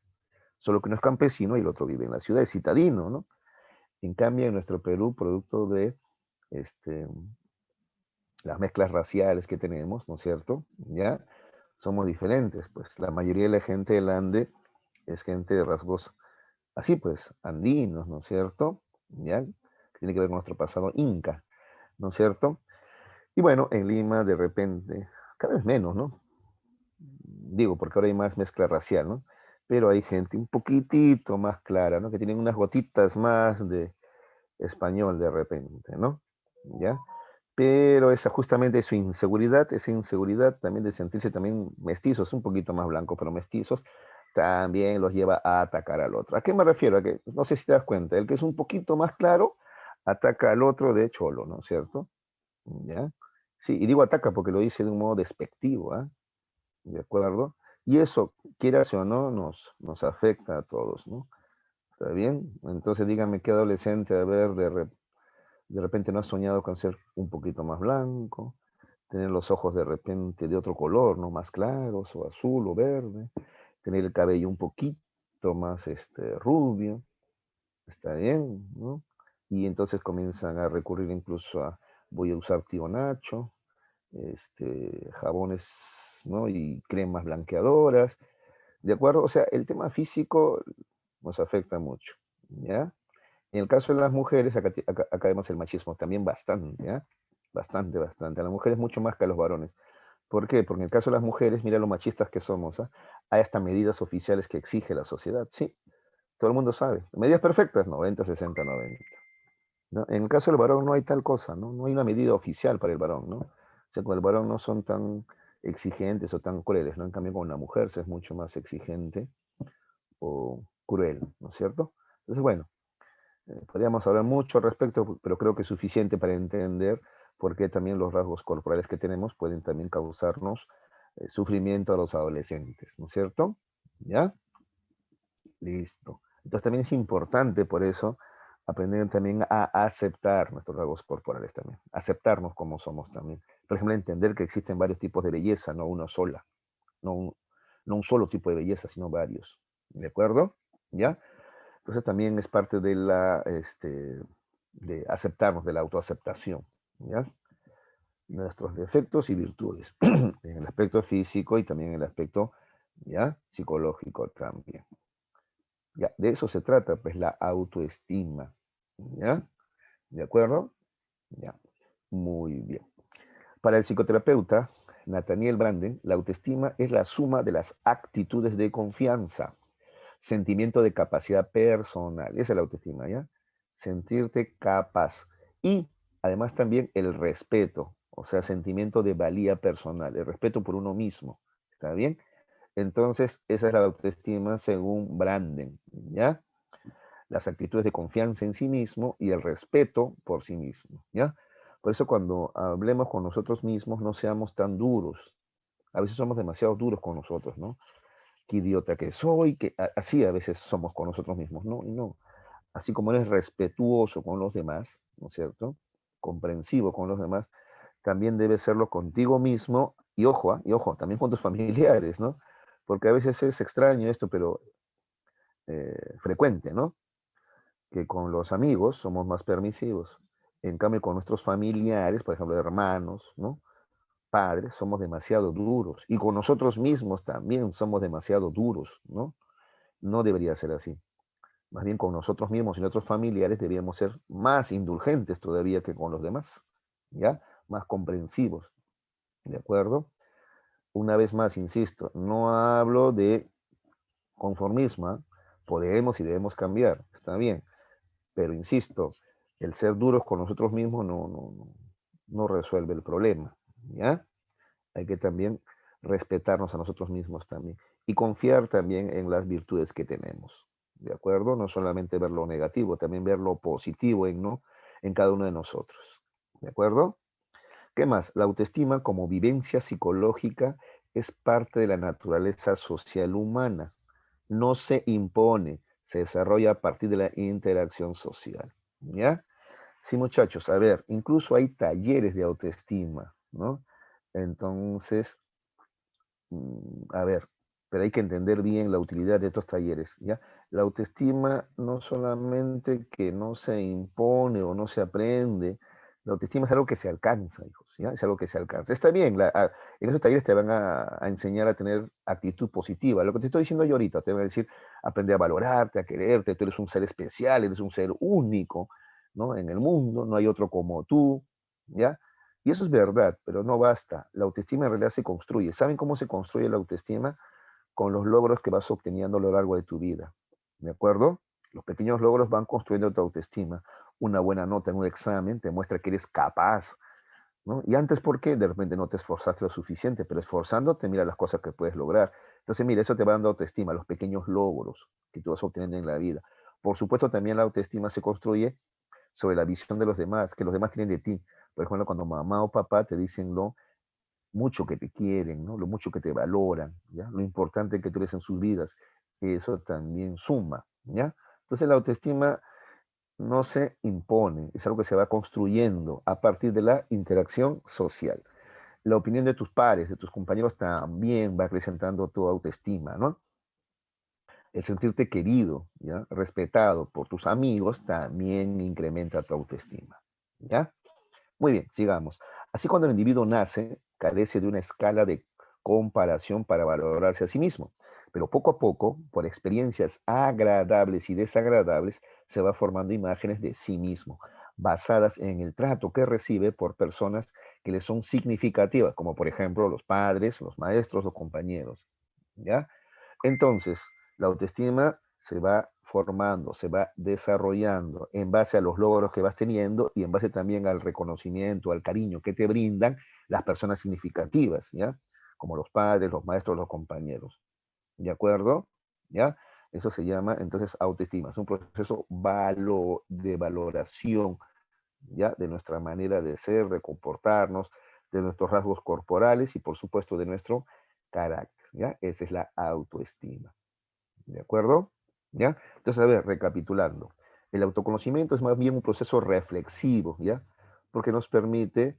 Solo que uno es campesino y el otro vive en la ciudad, es citadino, ¿no? En cambio, en nuestro Perú, producto de este, las mezclas raciales que tenemos, ¿no es cierto? ¿Ya? Somos diferentes, pues la mayoría de la gente del Ande es gente de rasgos así, pues, andinos, ¿no es cierto? ¿Ya? Que tiene que ver con nuestro pasado inca. ¿no es cierto? Y bueno, en Lima de repente, cada vez menos, ¿no? Digo, porque ahora hay más mezcla racial, ¿no? Pero hay gente un poquitito más clara, ¿no? Que tienen unas gotitas más de español de repente, ¿no? ¿Ya? Pero esa justamente su inseguridad, esa inseguridad también de sentirse también mestizos, un poquito más blancos, pero mestizos, también los lleva a atacar al otro. ¿A qué me refiero? A que, no sé si te das cuenta, el que es un poquito más claro, ataca al otro de cholo, ¿no es cierto? ¿Ya? Sí, y digo ataca porque lo dice de un modo despectivo, ¿ah? ¿De acuerdo? Y eso, quieras o no, nos afecta a todos, ¿no? ¿Está bien? Entonces dígame qué adolescente, a ver, de repente no has soñado con ser un poquito más blanco, tener los ojos de repente de otro color, ¿no? Más claros, o azul o verde, tener el cabello un poquito más rubio, está bien, ¿no? Y entonces comienzan a recurrir incluso a, voy a usar tío Nacho, jabones, ¿no? Y cremas blanqueadoras, ¿de acuerdo? O sea, el tema físico nos afecta mucho, ¿ya? En el caso de las mujeres, acá vemos el machismo también bastante, ¿ya? Bastante, bastante. A las mujeres mucho más que a los varones. ¿Por qué? Porque en el caso de las mujeres, mira lo machistas que somos, ¿ah? Hay hasta medidas oficiales que exige la sociedad. Sí, todo el mundo sabe. Medidas perfectas, 90, 60, 90. ¿No? En el caso del varón no hay tal cosa, ¿no? No hay una medida oficial para el varón, ¿no? O sea, con el varón no son tan exigentes o tan crueles, ¿no? En cambio, con la mujer se es mucho más exigente o cruel, ¿no es cierto? Entonces, bueno, podríamos hablar mucho al respecto, pero creo que es suficiente para entender por qué también los rasgos corporales que tenemos pueden también causarnos sufrimiento a los adolescentes, ¿no es cierto? ¿Ya? Listo. Entonces también es importante por eso aprender también a aceptar nuestros rasgos corporales también, aceptarnos como somos también. Por ejemplo, entender que existen varios tipos de belleza, no una sola, no un, no un solo tipo de belleza, sino varios. ¿De acuerdo? ¿Ya? Entonces también es parte de de aceptarnos, de la autoaceptación, ¿ya? Nuestros defectos y virtudes, en el aspecto físico y también en el aspecto, ¿ya? Psicológico también. Ya, de eso se trata, pues, la autoestima, ¿ya? ¿De acuerdo? Ya, muy bien. Para el psicoterapeuta Nathaniel Branden, la autoestima es la suma de las actitudes de confianza, sentimiento de capacidad personal, esa es la autoestima, ¿ya? Sentirte capaz. Y además también el respeto, o sea, sentimiento de valía personal, el respeto por uno mismo, ¿está bien? Entonces, esa es la autoestima según Branden, ¿ya? Las actitudes de confianza en sí mismo y el respeto por sí mismo, ¿ya? Por eso cuando hablemos con nosotros mismos, no seamos tan duros. A veces somos demasiado duros con nosotros, ¿no? Qué idiota que soy, que así a veces somos con nosotros mismos, ¿no? Y no. Así como eres respetuoso con los demás, ¿no es cierto? Comprensivo con los demás, también debes serlo contigo mismo y ojo, también con tus familiares, ¿no? Porque a veces es extraño esto, pero frecuente, ¿no? Que con los amigos somos más permisivos. En cambio, con nuestros familiares, por ejemplo, hermanos, ¿no? Padres, somos demasiado duros. Y con nosotros mismos también somos demasiado duros, ¿no? No debería ser así. Más bien con nosotros mismos y nuestros familiares deberíamos ser más indulgentes todavía que con los demás, ¿ya? Más comprensivos, ¿de acuerdo? Una vez más, insisto, no hablo de conformismo, ¿eh? Podemos y debemos cambiar, está bien, pero insisto, el ser duros con nosotros mismos no resuelve el problema, ¿ya? Hay que también respetarnos a nosotros mismos también y confiar también en las virtudes que tenemos, ¿de acuerdo? No solamente ver lo negativo, también ver lo positivo en, ¿no? En cada uno de nosotros, ¿de acuerdo? ¿Qué más? La autoestima como vivencia psicológica es parte de la naturaleza social humana. No se impone, se desarrolla a partir de la interacción social, ¿ya? Sí, muchachos, a ver, incluso hay talleres de autoestima, ¿no? Entonces, a ver, pero hay que entender bien la utilidad de estos talleres, ¿ya? La autoestima no solamente que no se impone o no se aprende, la autoestima es algo que se alcanza, hijos, ¿ya? Es algo que se alcanza. Está bien, en esos talleres te van a enseñar a tener actitud positiva. Lo que te estoy diciendo yo ahorita, te van a decir, aprende a valorarte, a quererte, tú eres un ser especial, eres un ser único, ¿no? En el mundo, no hay otro como tú, ¿ya? Y eso es verdad, pero no basta. La autoestima en realidad se construye. ¿Saben cómo se construye la autoestima? Con los logros que vas obteniendo a lo largo de tu vida, ¿de acuerdo? Los pequeños logros van construyendo tu autoestima. Una buena nota en un examen te muestra que eres capaz, ¿no? Y antes, ¿por qué? De repente no te esforzaste lo suficiente, pero esforzándote, mira las cosas que puedes lograr. Entonces, mira, eso te va dando autoestima, los pequeños logros que tú vas obteniendo en la vida. Por supuesto, también la autoestima se construye sobre la visión de los demás, que los demás tienen de ti. Por ejemplo, cuando mamá o papá te dicen lo mucho que te quieren, ¿no? Lo mucho que te valoran, ¿ya? Lo importante que tú eres en sus vidas, eso también suma, ¿ya? Entonces la autoestima no se impone, es algo que se va construyendo a partir de la interacción social. La opinión de tus pares, de tus compañeros también va acrecentando tu autoestima, ¿no? El sentirte querido, ¿ya? Respetado por tus amigos también incrementa tu autoestima, ¿ya? Muy bien, sigamos. Así cuando el individuo nace, carece de una escala de comparación para valorarse a sí mismo, pero poco a poco, por experiencias agradables y desagradables, se va formando imágenes de sí mismo, basadas en el trato que recibe por personas que le son significativas, como por ejemplo los padres, los maestros o compañeros. ¿Ya? Entonces, la autoestima se va formando, se va desarrollando en base a los logros que vas teniendo y en base también al reconocimiento, al cariño que te brindan las personas significativas, ¿ya? Como los padres, los maestros, los compañeros. ¿De acuerdo? ¿Ya? Eso se llama entonces autoestima. Es un proceso de valoración, ¿ya? De nuestra manera de ser, de comportarnos, de nuestros rasgos corporales y por supuesto de nuestro carácter, ¿ya? Esa es la autoestima. ¿De acuerdo? ¿Ya? Entonces, a ver, recapitulando. El autoconocimiento es más bien un proceso reflexivo, ¿ya? Porque nos permite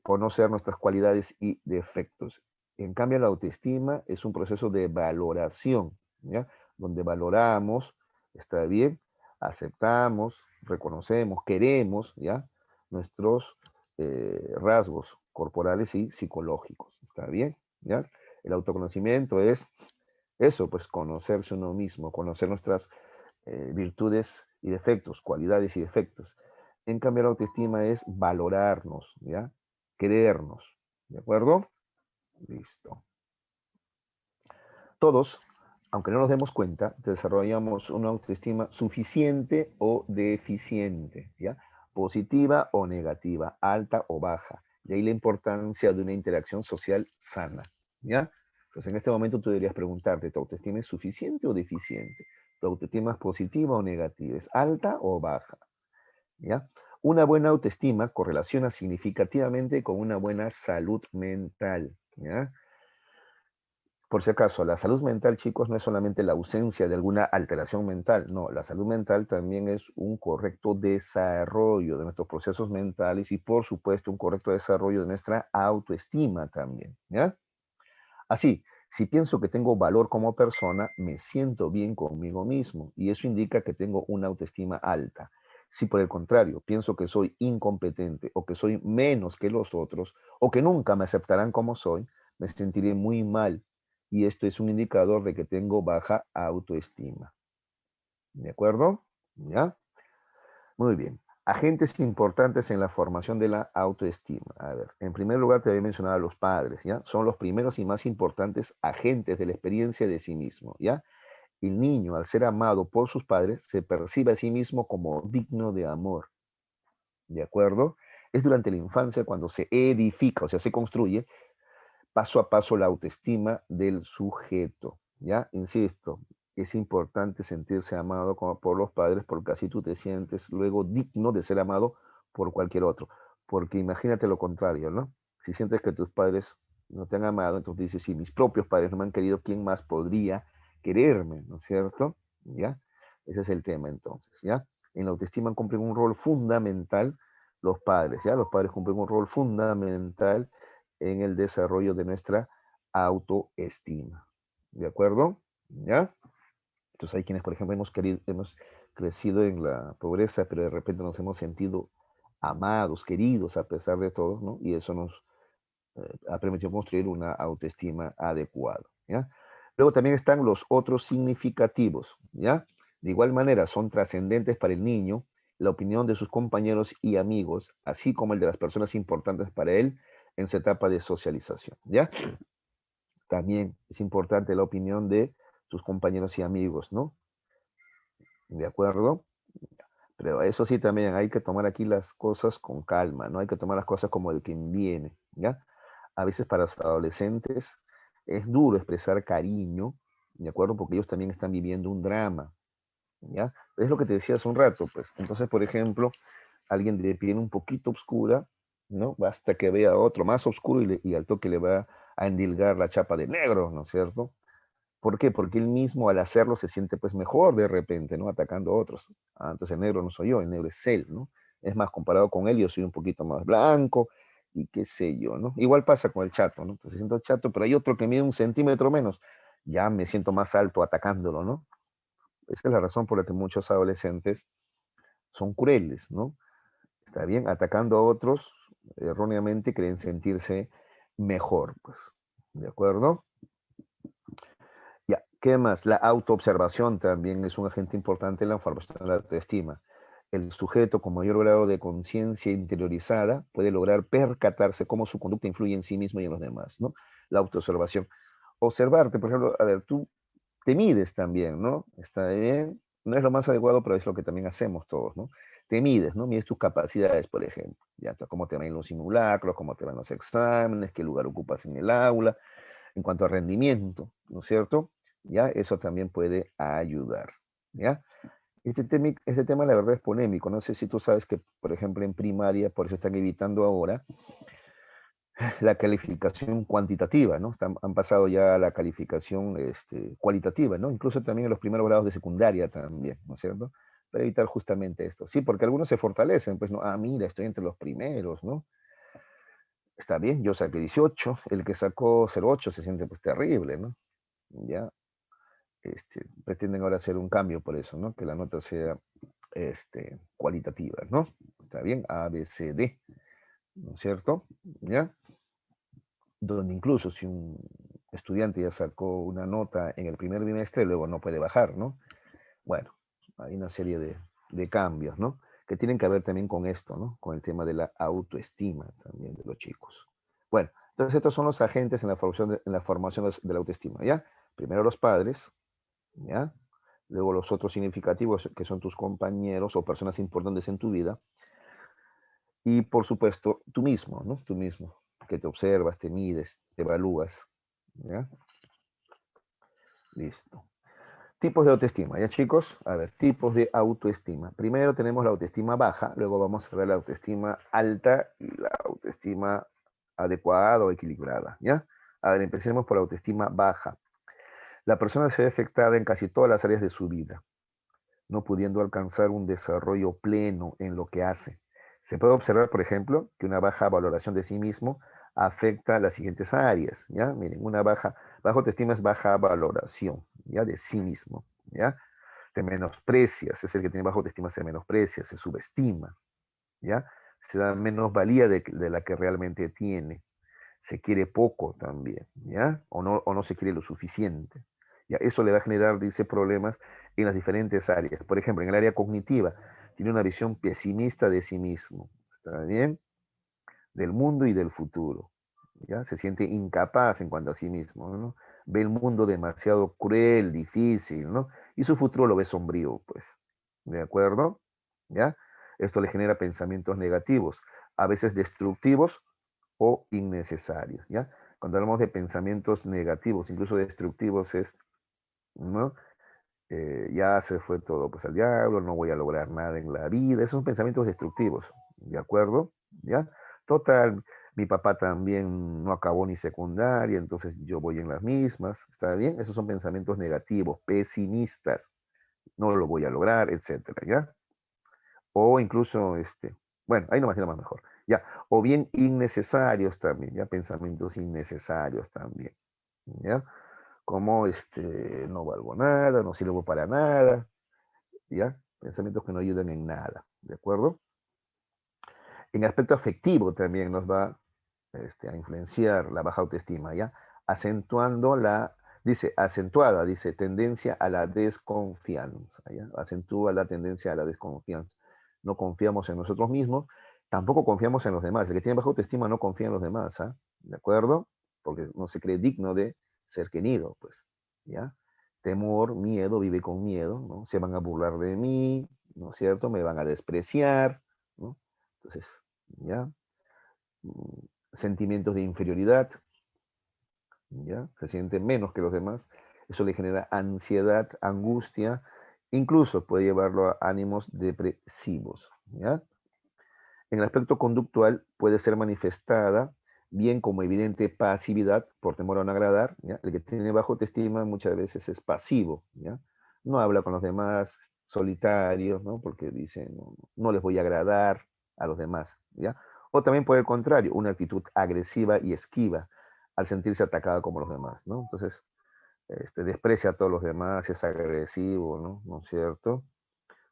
conocer nuestras cualidades y defectos. En cambio, la autoestima es un proceso de valoración, ¿ya? Donde valoramos, está bien, aceptamos, reconocemos, queremos, ¿ya? Nuestros rasgos corporales y psicológicos, ¿está bien? ¿Ya? El autoconocimiento es eso, pues conocerse uno mismo, conocer nuestras virtudes y defectos, cualidades y defectos. En cambio, la autoestima es valorarnos, ¿ya? Querernos, ¿de acuerdo? Listo. Todos, aunque no nos demos cuenta, desarrollamos una autoestima suficiente o deficiente, ¿ya? Positiva o negativa, alta o baja. De ahí la importancia de una interacción social sana, ¿ya? Entonces, en este momento tú deberías preguntarte, ¿tu autoestima es suficiente o deficiente? ¿Tu autoestima es positiva o negativa? ¿Es alta o baja? ¿Ya? Una buena autoestima correlaciona significativamente con una buena salud mental, ¿ya? Por si acaso, la salud mental, chicos, no es solamente la ausencia de alguna alteración mental, no, la salud mental también es un correcto desarrollo de nuestros procesos mentales y, por supuesto, un correcto desarrollo de nuestra autoestima también, ¿ya? Así, si pienso que tengo valor como persona, me siento bien conmigo mismo y eso indica que tengo una autoestima alta. Si por el contrario pienso que soy incompetente o que soy menos que los otros o que nunca me aceptarán como soy, me sentiré muy mal y esto es un indicador de que tengo baja autoestima. ¿De acuerdo? ¿Ya? Muy bien. Agentes importantes en la formación de la autoestima. A ver, en primer lugar te había mencionado a los padres, ¿ya? Son los primeros y más importantes agentes de la experiencia de sí mismo, ¿ya? El niño, al ser amado por sus padres, se percibe a sí mismo como digno de amor, ¿de acuerdo? Es durante la infancia cuando se edifica, o sea, se construye paso a paso la autoestima del sujeto, ¿ya? Insisto, es importante sentirse amado como por los padres porque así tú te sientes luego digno de ser amado por cualquier otro. Porque imagínate lo contrario, ¿no? Si sientes que tus padres no te han amado, entonces dices, si mis propios padres no me han querido, ¿quién más podría quererme? ¿No es cierto? ¿Ya? Ese es el tema entonces, ¿ya? En la autoestima cumplen un rol fundamental los padres, ¿ya? Los padres cumplen un rol fundamental en el desarrollo de nuestra autoestima. ¿De acuerdo? ¿Ya? Entonces hay quienes, por ejemplo, hemos crecido en la pobreza, pero de repente nos hemos sentido amados, queridos a pesar de todo, ¿no? Y eso nos ha permitido construir una autoestima adecuada, ¿ya? Luego también están los otros significativos, ¿ya? De igual manera, son trascendentes para el niño la opinión de sus compañeros y amigos, así como el de las personas importantes para él en su etapa de socialización, ¿ya? También es importante la opinión de sus compañeros y amigos, ¿no? ¿De acuerdo? Pero eso sí, también hay que tomar aquí las cosas con calma, no hay que tomar las cosas como el que viene, ¿ya? A veces para los adolescentes es duro expresar cariño, ¿de acuerdo? Porque ellos también están viviendo un drama, ¿ya? Es lo que te decía hace un rato, pues. Entonces, por ejemplo, alguien de piel un poquito oscura, ¿no? Basta que vea a otro más oscuro y al toque le va a endilgar la chapa de negro, ¿no es cierto? ¿Por qué? Porque él mismo al hacerlo se siente pues mejor de repente, ¿no? Atacando a otros. Ah, entonces el negro no soy yo, el negro es él, ¿no? Es más, comparado con él, yo soy un poquito más blanco y qué sé yo, ¿no? Igual pasa con el chato, ¿no? Entonces siento chato, pero hay otro que mide un centímetro menos, ya me siento más alto atacándolo, ¿no? Esa es la razón por la que muchos adolescentes son crueles, ¿no? Está bien, atacando a otros erróneamente creen sentirse mejor, pues, ¿de acuerdo? Ya, ¿qué más? La autoobservación también es un agente importante en la formación de la autoestima. El sujeto con mayor grado de conciencia interiorizada puede lograr percatarse cómo su conducta influye en sí mismo y en los demás, ¿no? La autoobservación. Observarte, por ejemplo, a ver, tú te mides también, ¿no? Está bien, no es lo más adecuado, pero es lo que también hacemos todos, ¿no? Te mides, ¿no? Mides tus capacidades, por ejemplo, ya, cómo te van en los simulacros, cómo te van los exámenes, qué lugar ocupas en el aula, en cuanto a rendimiento, ¿no es cierto? ¿Ya? Eso también puede ayudar, ¿ya? Este tema la verdad es polémico. No sé si tú sabes que, por ejemplo, en primaria, por eso están evitando ahora la calificación cuantitativa, ¿no? Han pasado ya a la calificación cualitativa, ¿no? Incluso también en los primeros grados de secundaria también, ¿no es cierto? Para evitar justamente esto. Sí, porque algunos se fortalecen, pues, ¿no? Ah, mira, estoy entre los primeros, ¿no? Está bien, yo saqué 18, el que sacó 08 se siente pues terrible, ¿no? Ya, pretenden ahora hacer un cambio por eso, ¿no? Que la nota sea cualitativa, ¿no? Está bien, A, B, C, D, ¿no es cierto? ¿Ya? Donde incluso si un estudiante ya sacó una nota en el primer bimestre, luego no puede bajar, ¿no? Bueno, hay una serie de cambios, ¿no? Que tienen que ver también con esto, ¿no? Con el tema de la autoestima también de los chicos. Bueno, entonces estos son los agentes en la formación de la autoestima, ¿ya? Primero los padres, ¿ya? Luego los otros significativos que son tus compañeros o personas importantes en tu vida. Y por supuesto, tú mismo, ¿no? Tú mismo, que te observas, te mides, te evalúas, ¿ya? Listo. Tipos de autoestima, ¿ya chicos? A ver, tipos de autoestima. Primero tenemos la autoestima baja, luego vamos a ver la autoestima alta y la autoestima adecuada o equilibrada, ¿ya? A ver, empecemos por la autoestima baja. La persona se ve afectada en casi todas las áreas de su vida, no pudiendo alcanzar un desarrollo pleno en lo que hace. Se puede observar, por ejemplo, que una baja valoración de sí mismo afecta las siguientes áreas, ¿ya? Miren, baja autoestima es baja valoración, ¿ya? De sí mismo, ¿ya? Te menosprecias, es el que tiene baja autoestima, se menosprecia, se subestima, ¿ya? Se da menos valía de la que realmente tiene, se quiere poco también, ¿ya? O no se quiere lo suficiente. ¿Ya? Eso le va a generar, dice, problemas en las diferentes áreas. Por ejemplo, en el área cognitiva, tiene una visión pesimista de sí mismo, ¿está bien? Del mundo y del futuro, ¿ya? Se siente incapaz en cuanto a sí mismo, ¿no? Ve el mundo demasiado cruel, difícil, ¿no? Y su futuro lo ve sombrío, pues, ¿de acuerdo? ¿Ya? Esto le genera pensamientos negativos, a veces destructivos o innecesarios, ¿ya? Cuando hablamos de pensamientos negativos, incluso destructivos, ¿no? Ya se fue todo pues al diablo, no voy a lograr nada en la vida, esos son pensamientos destructivos, ¿de acuerdo? ¿Ya? Total, mi papá también no acabó ni secundaria, entonces yo voy en las mismas, ¿está bien? Esos son pensamientos negativos, pesimistas, no lo voy a lograr, etcétera, ¿ya? O incluso, bueno, ahí no me más mejor, ya, o bien innecesarios también, ya, pensamientos innecesarios también, ya, como, no valgo nada, no sirvo para nada, ya, pensamientos que no ayudan en nada, ¿de acuerdo? En aspecto afectivo también nos va, a influenciar la baja autoestima, ya, acentuando acentuada, dice, tendencia a la desconfianza, ya, acentúa la tendencia a la desconfianza. no confiamos en nosotros mismos, tampoco confiamos en los demás. El que tiene baja autoestima no confía en los demás, ¿ah? ¿De acuerdo? Porque no se cree digno de ser querido, pues, ¿ya? Temor, miedo, vive con miedo, ¿no? Se van a burlar de mí, ¿no es cierto? Me van a despreciar, ¿no? Entonces, ¿ya? Mm, Sentimientos de inferioridad, ¿ya? Se siente menos que los demás. Eso le genera ansiedad, angustia, incluso puede llevarlo a ánimos depresivos, ¿ya? En el aspecto conductual puede ser manifestada bien como evidente pasividad por temor a no agradar, ¿ya? El que tiene bajo autoestima muchas veces es pasivo, ¿ya? No habla con los demás, solitarios, ¿no? Porque dice, no, no les voy a agradar a los demás, ¿ya? O también por el contrario, una actitud agresiva y esquiva al sentirse atacada como los demás, ¿no? Entonces, desprecia a todos los demás, es agresivo, ¿no? ¿No es cierto?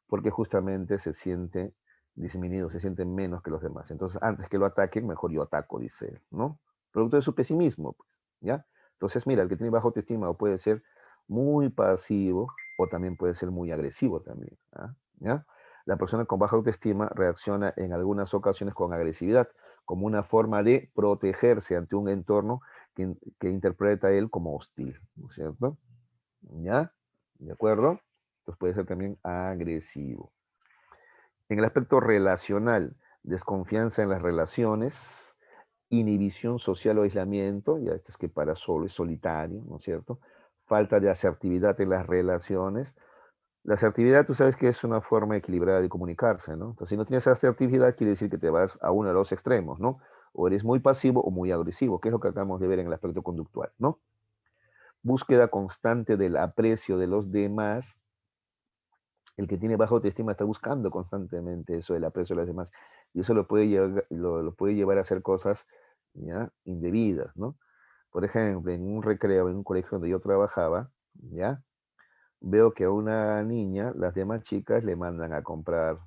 Porque justamente se siente disminuido, se siente menos que los demás. Entonces, antes que lo ataquen, mejor yo ataco, dice él, ¿no? Producto de su pesimismo, pues, ¿ya? Entonces, mira, el que tiene bajo autoestima puede ser muy pasivo o también puede ser muy agresivo también, ¿ah? ¿Ya? La persona con baja autoestima reacciona en algunas ocasiones con agresividad, como una forma de protegerse ante un entorno que interpreta él como hostil, ¿no es cierto? ¿Ya? ¿De acuerdo? Entonces puede ser también agresivo. En el aspecto relacional, desconfianza en las relaciones, inhibición social o aislamiento, ya este es que para solo es solitario, ¿no es cierto? Falta de asertividad en las relaciones. La asertividad, tú sabes que es una forma equilibrada de comunicarse, ¿no? Entonces, si no tienes asertividad, quiere decir que te vas a uno de los extremos, ¿no? O eres muy pasivo o muy agresivo, que es lo que acabamos de ver en el aspecto conductual, ¿no? Búsqueda constante del aprecio de los demás. El que tiene baja autoestima está buscando constantemente eso del aprecio de los demás y eso lo puede llevar a hacer cosas, ¿ya? Indebidas, ¿no? Por ejemplo, en un recreo, en un colegio donde yo trabajaba, ¿ya? Veo que a una niña, las demás chicas le mandan a comprar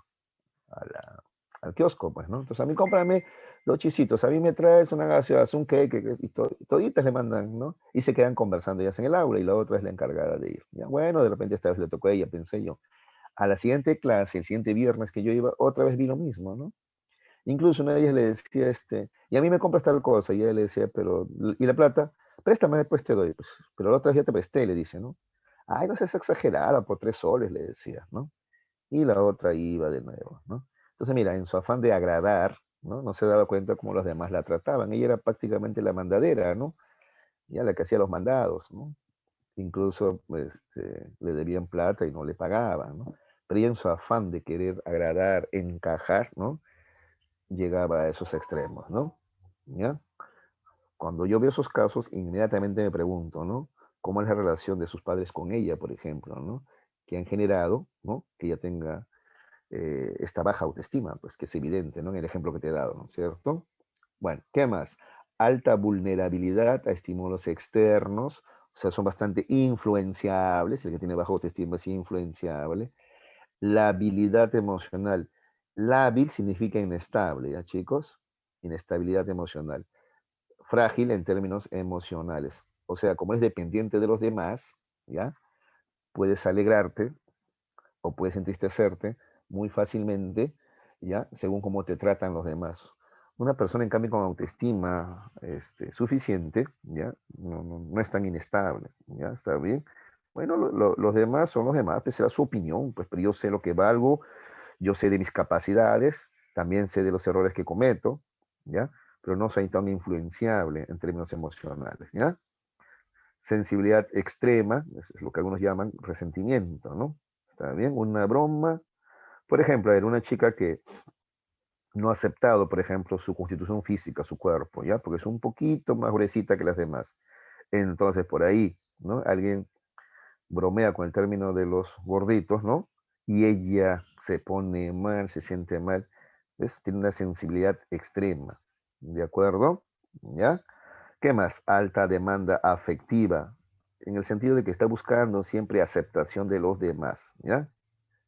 a al kiosco, pues, ¿no? Entonces a mí cómprame dos chisitos, a mí me traes una gaseosa, un cake, y toditas le mandan, ¿no? Y se quedan conversando ellas en el aula y la otra es la encargada de ir. Ya, bueno, de repente esta vez le tocó a ella, pensé yo. A la siguiente clase, el siguiente viernes que yo iba, otra vez vi lo mismo, ¿no? Incluso una de ellas le decía, y a mí me compras tal cosa, y ella le decía, pero, ¿y la plata? Préstame, después te doy, pues, pero la otra vez ya te presté, le dice, ¿no? Ay, no seas exagerada, por 3 soles, le decía, ¿no? Y la otra iba de nuevo, ¿no? Entonces, mira, en su afán de agradar, ¿no? No se daba cuenta cómo los demás la trataban. Ella era prácticamente la mandadera, ¿no? Ya la que hacía los mandados, ¿no? Incluso le debían plata y no le pagaban, ¿no? Pero ella en su afán de querer agradar, encajar, ¿no? Llegaba a esos extremos, ¿no? ¿Ya? Cuando yo veo esos casos, inmediatamente me pregunto, ¿no? ¿Cómo es la relación de sus padres con ella, por ejemplo, ¿no? Que han generado, ¿no? Que ella tenga esta baja autoestima, pues que es evidente, ¿no? En el ejemplo que te he dado, ¿no es cierto? Bueno, ¿qué más? Alta vulnerabilidad a estímulos externos, o sea, son bastante influenciables, el que tiene baja autoestima es influenciable. La habilidad emocional. Lábil significa inestable, ¿ya chicos? Inestabilidad emocional. Frágil en términos emocionales. O sea, como es dependiente de los demás, ¿ya? Puedes alegrarte o puedes entristecerte muy fácilmente, ¿ya? Según cómo te tratan los demás. Una persona, en cambio, con autoestima suficiente, ¿ya? No es tan inestable, ¿ya? ¿Está bien? Bueno, los demás son los demás, pues será su opinión, pues, pero yo sé lo que valgo, yo sé de mis capacidades, también sé de los errores que cometo, ¿ya? Pero no soy tan influenciable en términos emocionales, ¿ya? Sensibilidad extrema, es lo que algunos llaman resentimiento, ¿no? ¿Está bien? Una broma. Por ejemplo, era una chica que no ha aceptado, por ejemplo, su constitución física, su cuerpo, ¿ya? Porque es un poquito más gruesita que las demás. Entonces, por ahí, ¿no? Alguien bromea con el término de los gorditos, ¿no? Y ella se pone mal, se siente mal. Tiene una sensibilidad extrema, ¿de acuerdo? ¿Ya? ¿Qué más? Alta demanda afectiva, en el sentido de que está buscando siempre aceptación de los demás, ¿ya?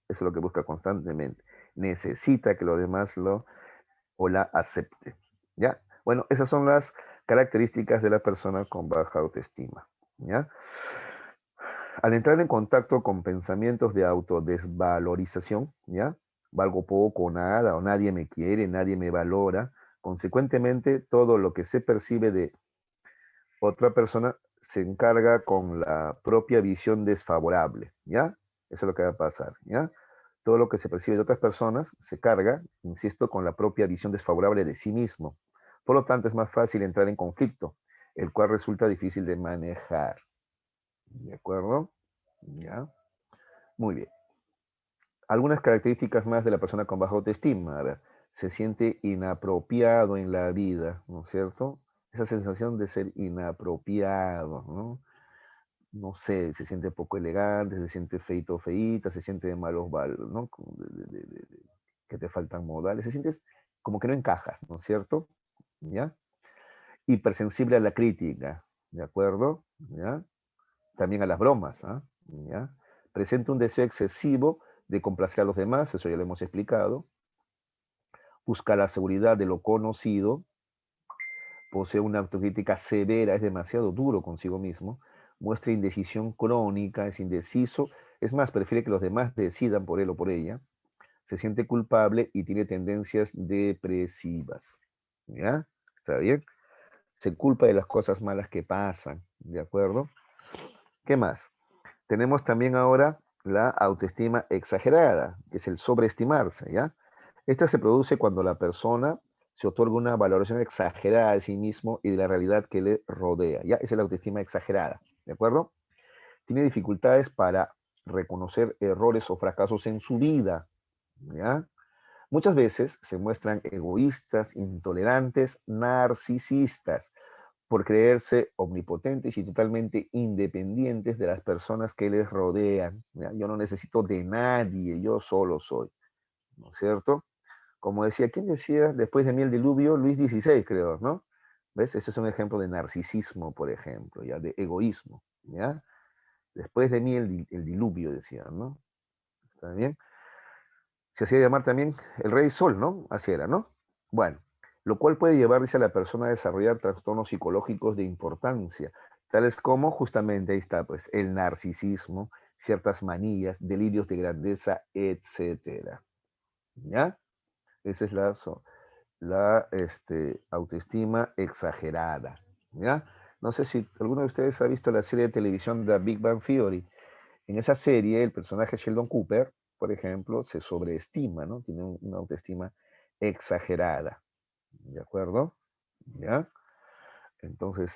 Eso es lo que busca constantemente. Necesita que los demás lo o la acepten, ¿ya? Bueno, esas son las características de la persona con baja autoestima, ¿ya? Al entrar en contacto con pensamientos de autodesvalorización, ¿ya? valgo poco o nada, o nadie me quiere, nadie me valora. Consecuentemente, todo lo que se percibe de otra persona se encarga con la propia visión desfavorable, ¿ya? Eso es lo que va a pasar, ¿ya? Todo lo que se percibe de otras personas se carga, insisto, con la propia visión desfavorable de sí mismo. Por lo tanto, es más fácil entrar en conflicto, el cual resulta difícil de manejar. ¿De acuerdo? ¿Ya? Muy bien. Algunas características más de la persona con baja autoestima. A ver, se siente inapropiado en la vida, ¿no es cierto? Esa sensación de ser inapropiado, ¿no? No sé, se siente poco elegante, se siente feito o feíta, se siente de malos valores, ¿no? Que te faltan modales, se siente como que no encajas, ¿no es cierto? ¿Ya? Hipersensible a la crítica, ¿de acuerdo? ¿Ya? También a las bromas, ¿ah? ¿Ya? Presenta un deseo excesivo de complacer a los demás, eso ya lo hemos explicado. Busca la seguridad de lo conocido, posee una autocrítica severa, es demasiado duro consigo mismo, muestra indecisión crónica, es indeciso, es más, prefiere que los demás decidan por él o por ella, se siente culpable y tiene tendencias depresivas. ¿Ya? ¿Está bien? Se culpa de las cosas malas que pasan, ¿de acuerdo? ¿Qué más? Tenemos también ahora la autoestima exagerada, que es el sobreestimarse, ¿ya? Esta se produce cuando la persona se otorga una valoración exagerada de sí mismo y de la realidad que le rodea, ¿ya? Esa es la autoestima exagerada, ¿de acuerdo? Tiene dificultades para reconocer errores o fracasos en su vida, ¿ya? Muchas veces se muestran egoístas, intolerantes, narcisistas, por creerse omnipotentes y totalmente independientes de las personas que les rodean. ¿Ya? Yo no necesito de nadie, yo solo soy, ¿no es cierto? Como decía, ¿quién decía después de mí el diluvio? Luis XVI, creo, ¿no? ¿Ves? Ese es un ejemplo de narcisismo, por ejemplo, ¿ya? De egoísmo, ¿ya? Después de mí el diluvio, decía, ¿no? ¿Está bien? Se hacía llamar también el rey sol, ¿no? Así era, ¿no? Bueno, lo cual puede llevar, dice, a la persona a desarrollar trastornos psicológicos de importancia, tales como justamente ahí está, pues, el narcisismo, ciertas manías, delirios de grandeza, etcétera. ¿Ya? Esa es la autoestima exagerada. ¿Ya? No sé si alguno de ustedes ha visto la serie de televisión The Big Bang Theory. En esa serie, el personaje Sheldon Cooper, por ejemplo, se sobreestima, ¿no? Tiene una autoestima exagerada, ¿de acuerdo? ¿Ya? Entonces,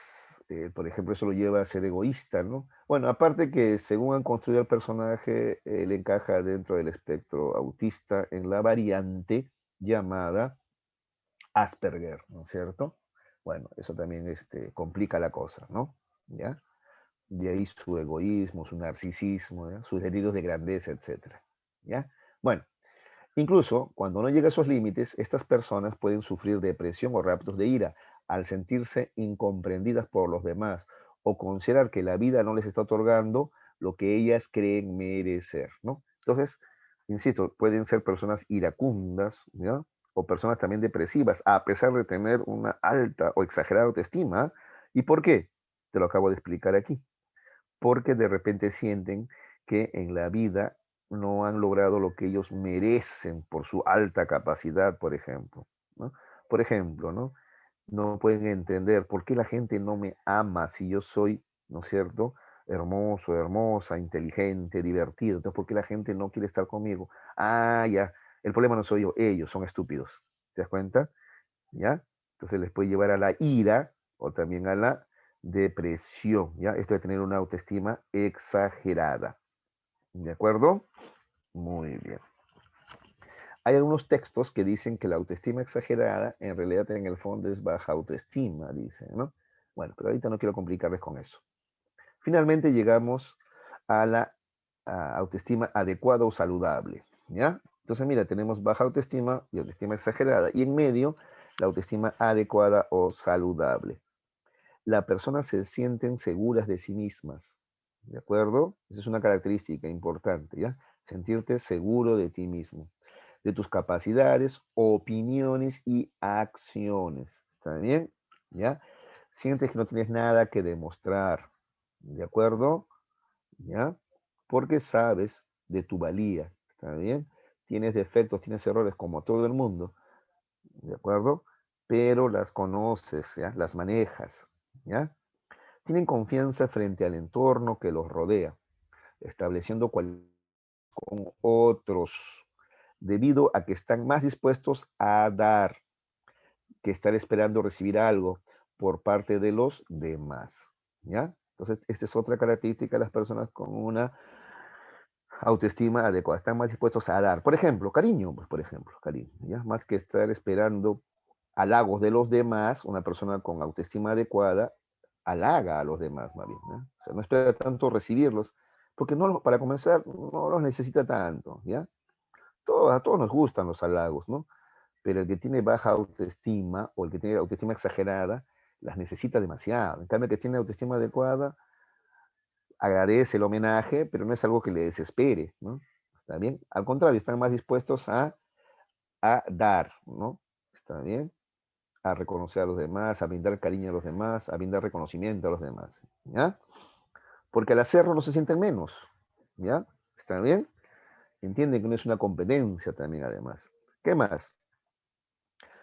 por ejemplo, eso lo lleva a ser egoísta, ¿no? Bueno, aparte que según han construido el personaje, él encaja dentro del espectro autista en la variante llamada Asperger, ¿no es cierto? Bueno, eso también complica la cosa, ¿no? ¿Ya? De ahí su egoísmo, su narcisismo, ¿ya? Sus delirios de grandeza, etcétera. ¿Ya? Bueno, incluso cuando no llega a esos límites, estas personas pueden sufrir depresión o raptos de ira al sentirse incomprendidas por los demás o considerar que la vida no les está otorgando lo que ellas creen merecer, ¿no? Entonces, insisto, pueden ser personas iracundas, ¿ya? O personas también depresivas, a pesar de tener una alta o exagerada autoestima. ¿Y por qué? Te lo acabo de explicar aquí. Porque de repente sienten que en la vida no han logrado lo que ellos merecen por su alta capacidad, por ejemplo, ¿no? Por ejemplo, ¿no? No pueden entender por qué la gente no me ama si yo soy, ¿no es cierto? Hermoso, hermosa, inteligente, divertido. Entonces, ¿por qué la gente no quiere estar conmigo? Ah, ya, el problema no soy yo, ellos son estúpidos. ¿Te das cuenta? ¿Ya? Entonces les puede llevar a la ira o también a la depresión, ¿ya? Esto de tener una autoestima exagerada, ¿de acuerdo? Muy bien. Hay algunos textos que dicen que la autoestima exagerada en realidad en el fondo es baja autoestima, dicen, ¿no? Bueno, pero ahorita no quiero complicarles con eso. Finalmente llegamos a la autoestima adecuada o saludable, ¿ya? Entonces, mira, tenemos baja autoestima y autoestima exagerada, y en medio, la autoestima adecuada o saludable. Las personas se sienten seguras de sí mismas, ¿de acuerdo? Esa es una característica importante, ¿ya? Sentirte seguro de ti mismo, de tus capacidades, opiniones y acciones, ¿está bien? ¿Ya? Sientes que no tienes nada que demostrar, ¿de acuerdo? ¿Ya? Porque sabes de tu valía, ¿está bien? tienes defectos, tienes errores como todo el mundo, ¿de acuerdo? Pero las conoces, ¿ya? Las manejas, ¿ya? Tienen confianza frente al entorno que los rodea, estableciendo con otros, debido a que están más dispuestos a dar que estar esperando recibir algo por parte de los demás, ¿ya? Entonces, esta es otra característica de las personas con una autoestima adecuada. Están más dispuestos a dar. Por ejemplo, cariño, pues, por ejemplo, cariño, ¿ya? Más que estar esperando halagos de los demás, una persona con autoestima adecuada halaga a los demás, más bien, ¿no? O sea, no espera tanto recibirlos, porque no, para comenzar, no los necesita tanto, ¿ya? A todos nos gustan los halagos, ¿no? Pero el que tiene baja autoestima o el que tiene autoestima exagerada, las necesita demasiado. En cambio, el que tiene autoestima adecuada, agradece el homenaje, pero no es algo que le desespere, ¿no? ¿Está bien? Al contrario, están más dispuestos a dar, ¿no? ¿Está bien? A reconocer a los demás, a brindar cariño a los demás, a brindar reconocimiento a los demás, ¿ya? Porque al hacerlo no se sienten menos, ¿ya? ¿Está bien? Entienden que no es una competencia también, además. ¿Qué más?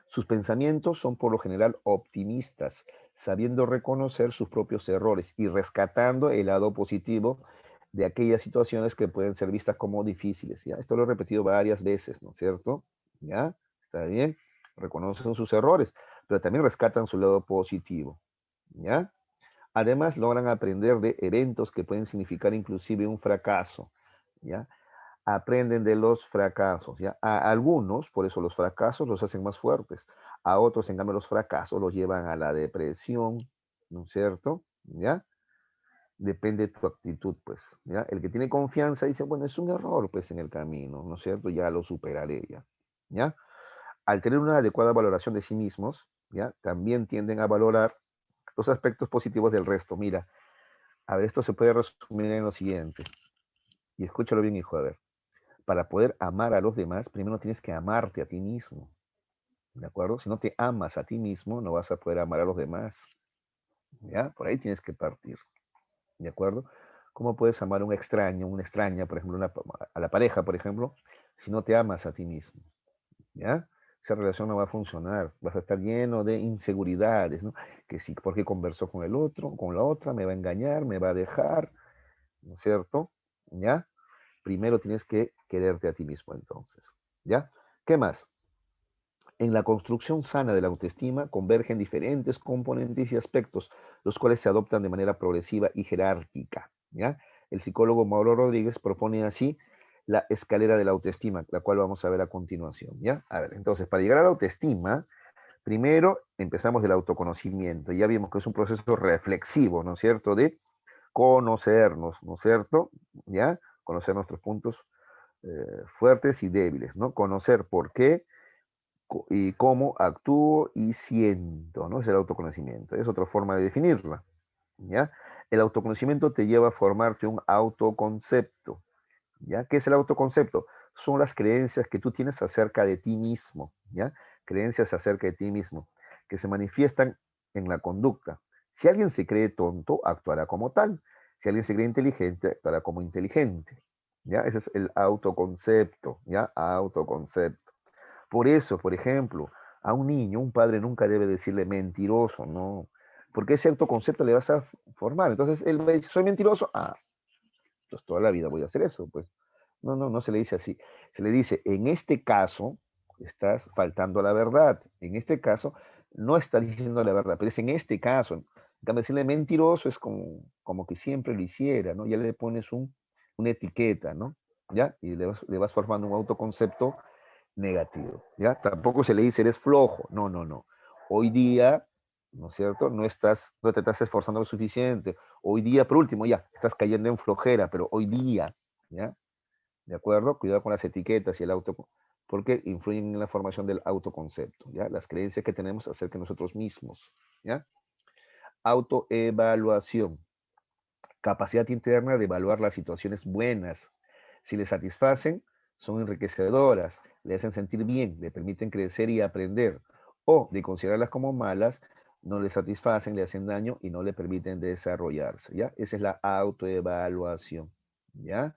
Sus pensamientos son por lo general optimistas, sabiendo reconocer sus propios errores y rescatando el lado positivo de aquellas situaciones que pueden ser vistas como difíciles. ¿Ya? Esto lo he repetido varias veces, ¿no es cierto? ¿Ya? ¿Está bien? Reconocen sus errores, pero también rescatan su lado positivo. ¿Ya? Además, logran aprender de eventos que pueden significar inclusive un fracaso. ¿Ya? Aprenden de los fracasos, ¿ya? A algunos, por eso los fracasos los hacen más fuertes. A otros, en cambio, los fracasos los llevan a la depresión, ¿no es cierto? ¿Ya? Depende de tu actitud, pues, ¿ya? El que tiene confianza dice, bueno, es un error, pues, en el camino, ¿no es cierto? Ya lo superaré, ya, ¿ya? Al tener una adecuada valoración de sí mismos, ¿ya? También tienden a valorar los aspectos positivos del resto. Mira, a ver, esto se puede resumir en lo siguiente, y escúchalo bien, hijo, a ver. Para poder amar a los demás, primero tienes que amarte a ti mismo, ¿de acuerdo? Si no te amas a ti mismo, no vas a poder amar a los demás, ¿ya? Por ahí tienes que partir, ¿de acuerdo? ¿Cómo puedes amar a un extraño, una extraña, por ejemplo, a la pareja, por ejemplo, si no te amas a ti mismo, ¿ya? Esa relación no va a funcionar, vas a estar lleno de inseguridades, ¿no? Que si, porque conversó con el otro, con la otra, me va a engañar, me va a dejar, ¿no es cierto? ¿Ya? Primero tienes que quererte a ti mismo entonces, ¿ya? ¿Qué más? En la construcción sana de la autoestima convergen diferentes componentes y aspectos, los cuales se adoptan de manera progresiva y jerárquica, ¿ya? El psicólogo Mauro Rodríguez propone así la escalera de la autoestima, la cual vamos a ver a continuación, ¿ya? A ver, entonces, para llegar a la autoestima, primero empezamos del autoconocimiento. Ya vimos que es un proceso reflexivo, ¿no es cierto? De conocernos, ¿no es cierto? ¿Ya? Conocer nuestros puntos fuertes y débiles, ¿no? Conocer por qué y cómo actúo y siento, ¿no? Es el autoconocimiento. Es otra forma de definirla, ¿ya? El autoconocimiento te lleva a formarte un autoconcepto, ¿ya? ¿Qué es el autoconcepto? Son las creencias que tú tienes acerca de ti mismo, ¿ya? Creencias acerca de ti mismo, que se manifiestan en la conducta. Si alguien se cree tonto, actuará como tal. Si alguien se cree inteligente, actuará como inteligente, ¿ya? Ese es el autoconcepto, ¿ya? Autoconcepto. Por eso, por ejemplo, a un niño, un padre nunca debe decirle mentiroso, ¿no? Porque ese autoconcepto le vas a formar. Entonces él va a decir, soy mentiroso. Ah, pues toda la vida voy a hacer eso, pues. No, no, no se le dice así. Se le dice, en este caso, estás faltando a la verdad. En este caso, no estás diciendo la verdad, pero es en este caso. En cambio, decirle mentiroso es como que siempre lo hiciera, ¿no? Ya le pones una etiqueta, ¿no? ¿Ya? Y le vas formando un autoconcepto negativo, ¿ya? Tampoco se le dice eres flojo, no, no, no. Hoy día, ¿no es cierto? No te estás esforzando lo suficiente. Hoy día, por último, ya, estás cayendo en flojera, pero hoy día, ¿ya? ¿De acuerdo? Cuidado con las etiquetas y el auto, porque influyen en la formación del autoconcepto, ¿ya? Las creencias que tenemos acerca de nosotros mismos, ¿ya? Autoevaluación, capacidad interna de evaluar las situaciones buenas. Si le satisfacen, son enriquecedoras, le hacen sentir bien, le permiten crecer y aprender. O de considerarlas como malas, no le satisfacen, le hacen daño y no le permiten desarrollarse. ¿Ya? Esa es la autoevaluación. ¿Ya?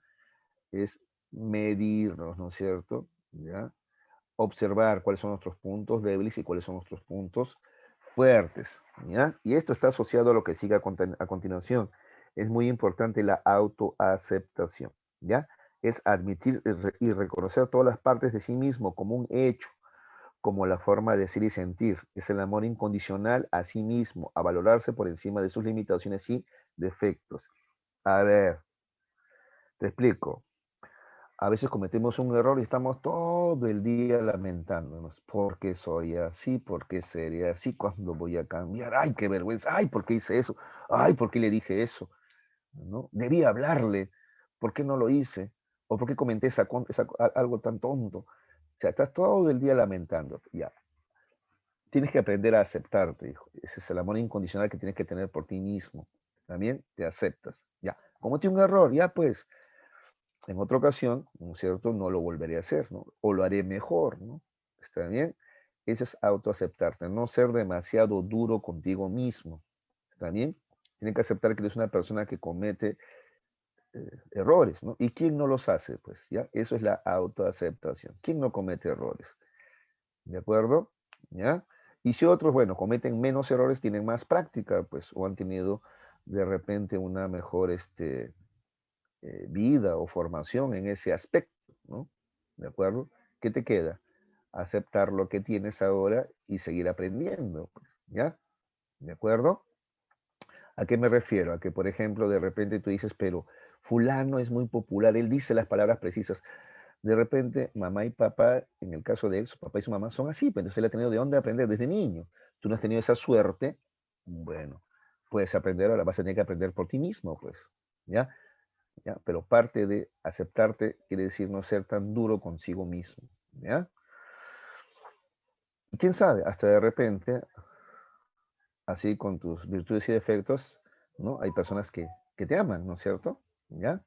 Es medirnos, ¿no es cierto? ¿ya? Observar cuáles son nuestros puntos débiles y cuáles son nuestros puntos fuertes, ¿ya? Y esto está asociado a lo que sigue a continuación. Es muy importante la autoaceptación, ¿ya? Es admitir y reconocer todas las partes de sí mismo como un hecho, como la forma de ser y sentir. Es el amor incondicional a sí mismo, a valorarse por encima de sus limitaciones y defectos. A ver, te explico. A veces cometemos un error y estamos todo el día lamentándonos. ¿Por qué soy así? ¿Por qué seré así? ¿Cuándo voy a cambiar? ¡Ay, qué vergüenza! ¡Ay, por qué hice eso! ¡Ay, por qué le dije eso! ¿No? Debía hablarle. ¿Por qué no lo hice? ¿O por qué comenté algo tan tonto? O sea, estás todo el día lamentándote. Ya. Tienes que aprender a aceptarte, hijo. Ese es el amor incondicional que tienes que tener por ti mismo. También te aceptas. Ya. Cometí un error, ya pues en otra ocasión, ¿no es cierto? No lo volveré a hacer, ¿no? O lo haré mejor, ¿no? ¿Está bien? Eso es autoaceptarte, no ser demasiado duro contigo mismo. ¿Está bien? Tienes que aceptar que eres una persona que comete errores, ¿no? ¿Y quién no los hace? Pues, ¿ya? Eso es la autoaceptación. ¿Quién no comete errores? ¿De acuerdo? ¿Ya? Y si otros, bueno, cometen menos errores, tienen más práctica, pues, o han tenido de repente una mejor, vida o formación en ese aspecto, ¿no? ¿De acuerdo? ¿Qué te queda? Aceptar lo que tienes ahora y seguir aprendiendo, pues, ¿ya? ¿De acuerdo? ¿A qué me refiero? A que, por ejemplo, de repente tú dices, pero fulano es muy popular, él dice las palabras precisas. De repente, mamá y papá, en el caso de él, su papá y su mamá son así, pero entonces él ha tenido de dónde aprender desde niño. Tú no has tenido esa suerte, bueno, puedes aprender, ahora vas a tener que aprender por ti mismo, pues, ¿ya? ¿Ya? Pero parte de aceptarte quiere decir no ser tan duro consigo mismo, ¿ya? Y quién sabe, hasta de repente, así con tus virtudes y defectos, ¿no? Hay personas que te aman, ¿no es cierto? ¿Ya?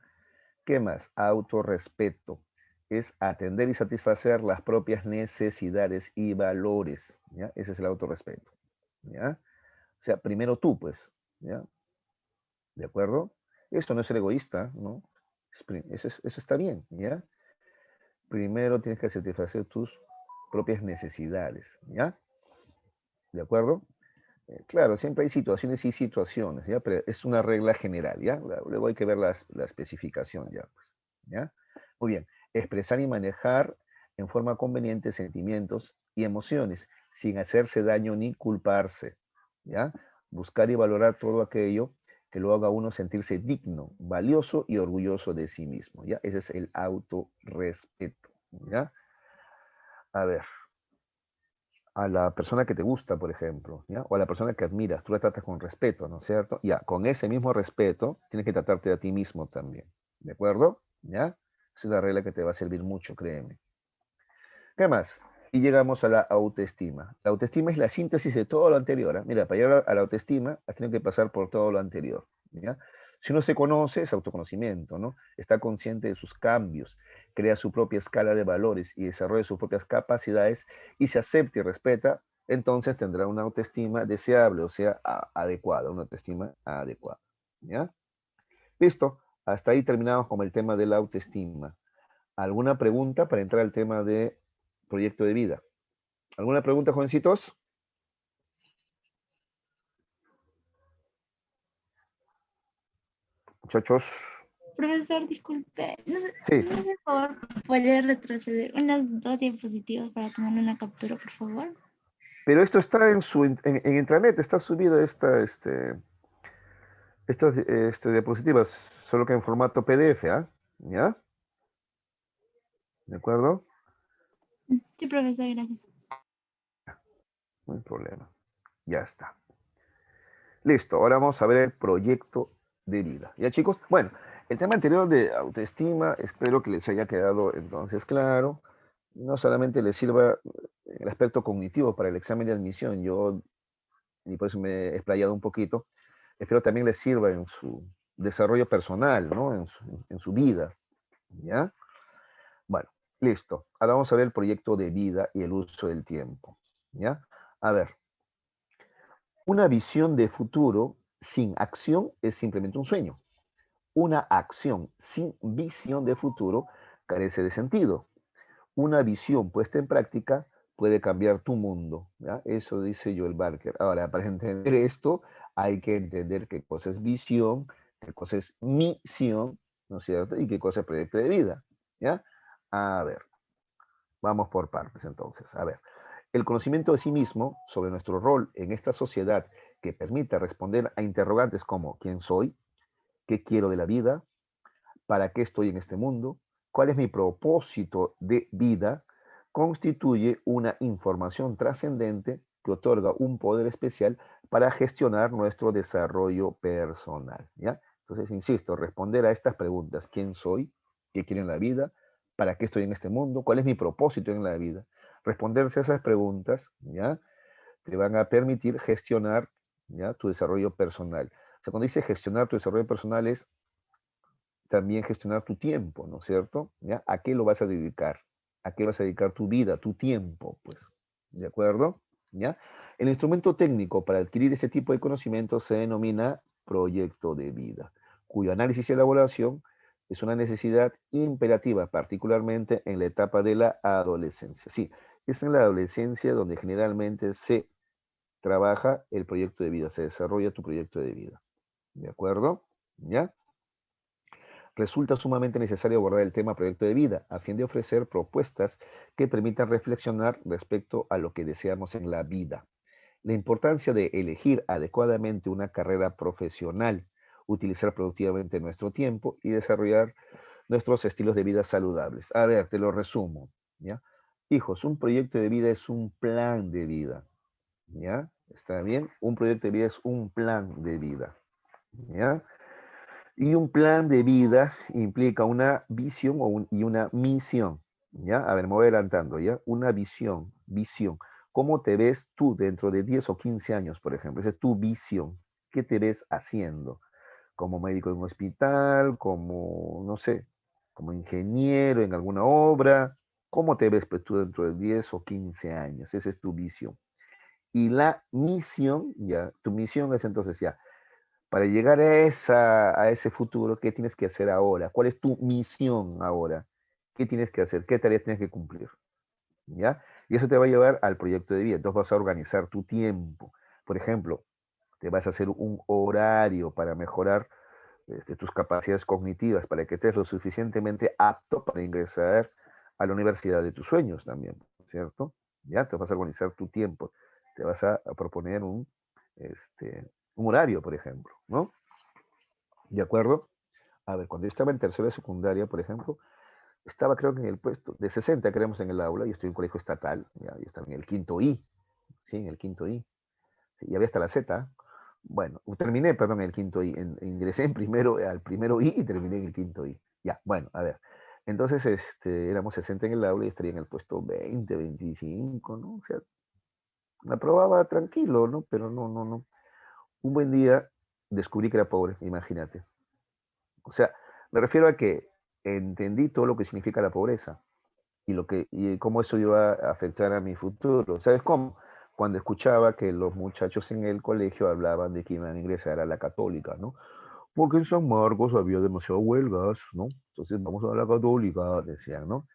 ¿Qué más? Autorrespeto. Es atender y satisfacer las propias necesidades y valores, ¿ya? Ese es el autorrespeto, ¿ya? O sea, primero tú, pues, ¿ya? ¿De acuerdo? Esto no es ser egoísta, ¿no? Eso está bien, ¿ya? Primero tienes que satisfacer tus propias necesidades, ¿ya? ¿De acuerdo? Claro, siempre hay situaciones y situaciones, ¿ya? Pero es una regla general, ¿ya? Luego hay que ver la especificación, ¿ya? Pues, ¿ya? Muy bien. Expresar y manejar en forma conveniente sentimientos y emociones, sin hacerse daño ni culparse, ¿ya? Buscar y valorar todo aquello que lo haga a uno sentirse digno, valioso y orgulloso de sí mismo, ¿ya? Ese es el autorrespeto, ¿ya? A ver, a la persona que te gusta, por ejemplo, ¿ya? O a la persona que admiras, tú la tratas con respeto, ¿no es cierto? Ya, con ese mismo respeto, tienes que tratarte a ti mismo también, ¿de acuerdo? ¿Ya? Esa es la regla que te va a servir mucho, créeme. ¿Qué más? Y llegamos a la autoestima. La autoestima es la síntesis de todo lo anterior, ¿ah? Mira, para llegar a la autoestima, has tenido que pasar por todo lo anterior, ¿ya? Si uno se conoce, es autoconocimiento, ¿no? Está consciente de sus cambios, crea su propia escala de valores y desarrolla sus propias capacidades y se acepta y respeta, entonces tendrá una autoestima deseable, o sea, adecuada, una autoestima adecuada, ¿ya? Listo, hasta ahí terminamos con el tema de la autoestima. ¿Alguna pregunta para entrar al tema de proyecto de vida? ¿Alguna pregunta, jovencitos? Muchachos. Profesor, disculpe, Sí, no sé, por favor, ¿puede retroceder unas dos diapositivas para tomar una captura, por favor? pero esto está en intranet, está subida estas diapositivas, solo que en formato PDF, ¿ah? ¿Ya? ¿De acuerdo? Sí, profesor, gracias. No hay problema. Ya está. Listo, ahora vamos a ver el proyecto de vida. ¿Ya, chicos? Bueno, el tema anterior de autoestima, espero que les haya quedado entonces claro. No solamente les sirva el aspecto cognitivo para el examen de admisión, yo, y por eso me he explayado un poquito, espero también les sirva en su desarrollo personal, ¿no? En su vida, ¿ya? Bueno, listo. Ahora vamos a ver el proyecto de vida y el uso del tiempo, ¿ya? A ver, una visión de futuro sin acción es simplemente un sueño. Una acción sin visión de futuro carece de sentido. Una visión puesta en práctica puede cambiar tu mundo, ¿ya? Eso dice Joel Barker. Ahora, para entender esto, hay que entender qué cosa es visión, qué cosa es misión, ¿no es cierto? Y qué cosa es proyecto de vida, ¿ya? A ver, vamos por partes entonces. A ver, el conocimiento de sí mismo sobre nuestro rol en esta sociedad que permita responder a interrogantes como ¿quién soy? ¿Qué quiero de la vida? ¿Para qué estoy en este mundo? ¿Cuál es mi propósito de vida? Constituye una información trascendente que otorga un poder especial para gestionar nuestro desarrollo personal, ¿ya? Entonces, insisto, responder a estas preguntas: ¿quién soy? ¿Qué quiero en la vida? ¿Para qué estoy en este mundo? ¿Cuál es mi propósito en la vida? Responderse a esas preguntas, ¿ya? Te van a permitir gestionar, ¿ya?, tu desarrollo personal. O sea, cuando dice gestionar tu desarrollo personal es también gestionar tu tiempo, ¿no es cierto? ¿Ya? ¿A qué lo vas a dedicar? ¿A qué vas a dedicar tu vida, tu tiempo? Pues, ¿de acuerdo? ¿Ya? El instrumento técnico para adquirir este tipo de conocimiento se denomina proyecto de vida, cuyo análisis y elaboración es una necesidad imperativa, particularmente en la etapa de la adolescencia. Sí, es en la adolescencia donde generalmente se trabaja el proyecto de vida, se desarrolla tu proyecto de vida. ¿De acuerdo? ¿Ya? Resulta sumamente necesario abordar el tema proyecto de vida a fin de ofrecer propuestas que permitan reflexionar respecto a lo que deseamos en la vida. La importancia de elegir adecuadamente una carrera profesional, utilizar productivamente nuestro tiempo y desarrollar nuestros estilos de vida saludables. A ver, te lo resumo, ¿ya? Hijos, un proyecto de vida es un plan de vida, ¿ya? ¿Está bien? Un proyecto de vida es un plan de vida, ¿ya? Y un plan de vida implica una visión y una misión, ¿ya? A ver, me voy adelantando, ¿ya? Una visión. ¿Cómo te ves tú dentro de 10 o 15 años, por ejemplo? Esa es tu visión. ¿Qué te ves haciendo? Como médico en un hospital, como, no sé, como ingeniero en alguna obra. ¿Cómo te ves, pues, tú dentro de 10 o 15 años? Esa es tu visión. Y la misión, ya, tu misión es entonces ya, para llegar a ese futuro, ¿qué tienes que hacer ahora? ¿Cuál es tu misión ahora? ¿Qué tienes que hacer? ¿Qué tareas tienes que cumplir? ¿Ya? Y eso te va a llevar al proyecto de vida. Entonces vas a organizar tu tiempo. Por ejemplo, te vas a hacer un horario para mejorar tus capacidades cognitivas, para que estés lo suficientemente apto para ingresar a la universidad de tus sueños también, ¿cierto? Ya te vas a organizar tu tiempo. Te vas a proponer un horario, por ejemplo, ¿no? ¿De acuerdo? A ver, cuando yo estaba en tercero de secundaria, por ejemplo, estaba creo que en el puesto de 60 creemos en el aula, yo estoy en un colegio estatal, ya, yo estaba en el quinto I, sí, en el quinto I, sí, ya había hasta la Z. Bueno, terminé, perdón, en el quinto I, ingresé en primero, al primero I y terminé en el quinto I. Ya, bueno, a ver. Entonces, éramos 60 en el aula y estaría en el puesto 20, 25, ¿no? O sea, me aprobaba tranquilo, ¿no? Pero no, no, no. Un buen día descubrí que era pobre, imagínate. O sea, me refiero a que entendí todo lo que significa la pobreza y cómo eso iba a afectar a mi futuro. ¿Sabes cómo? Cuando escuchaba que los muchachos en el colegio hablaban de que iban a ingresar a la católica, ¿no? Porque en San Marcos había demasiadas huelgas, ¿no? Entonces vamos a la católica, decían, ¿no?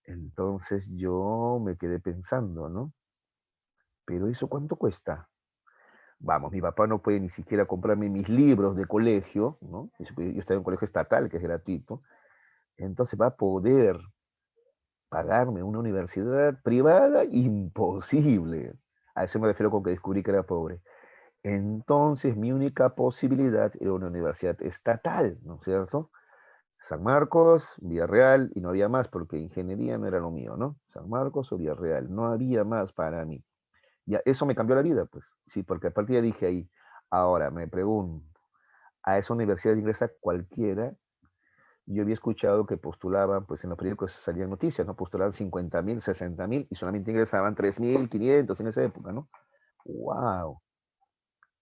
Entonces yo me quedé pensando, ¿no? Pero ¿eso cuánto cuesta? Vamos, mi papá no puede ni siquiera comprarme mis libros de colegio, ¿no? Yo estaba en un colegio estatal que es gratuito. Entonces va a poder pagarme una universidad privada, imposible. A eso me refiero con que descubrí que era pobre. Entonces mi única posibilidad era una universidad estatal, ¿no es cierto? San Marcos, Villarreal, y no había más porque ingeniería no era lo mío, ¿no? San Marcos o Villarreal, no había más para mí. Ya, eso me cambió la vida, pues, sí, porque a partir de ahí dije ahí, ahora me pregunto, a esa universidad ingresa cualquiera. Yo había escuchado que postulaban, pues en los periódicos salían noticias, ¿no? Postulaban 50.000, 60.000 y solamente ingresaban 3.500 en esa época, ¿no? ¡Wow!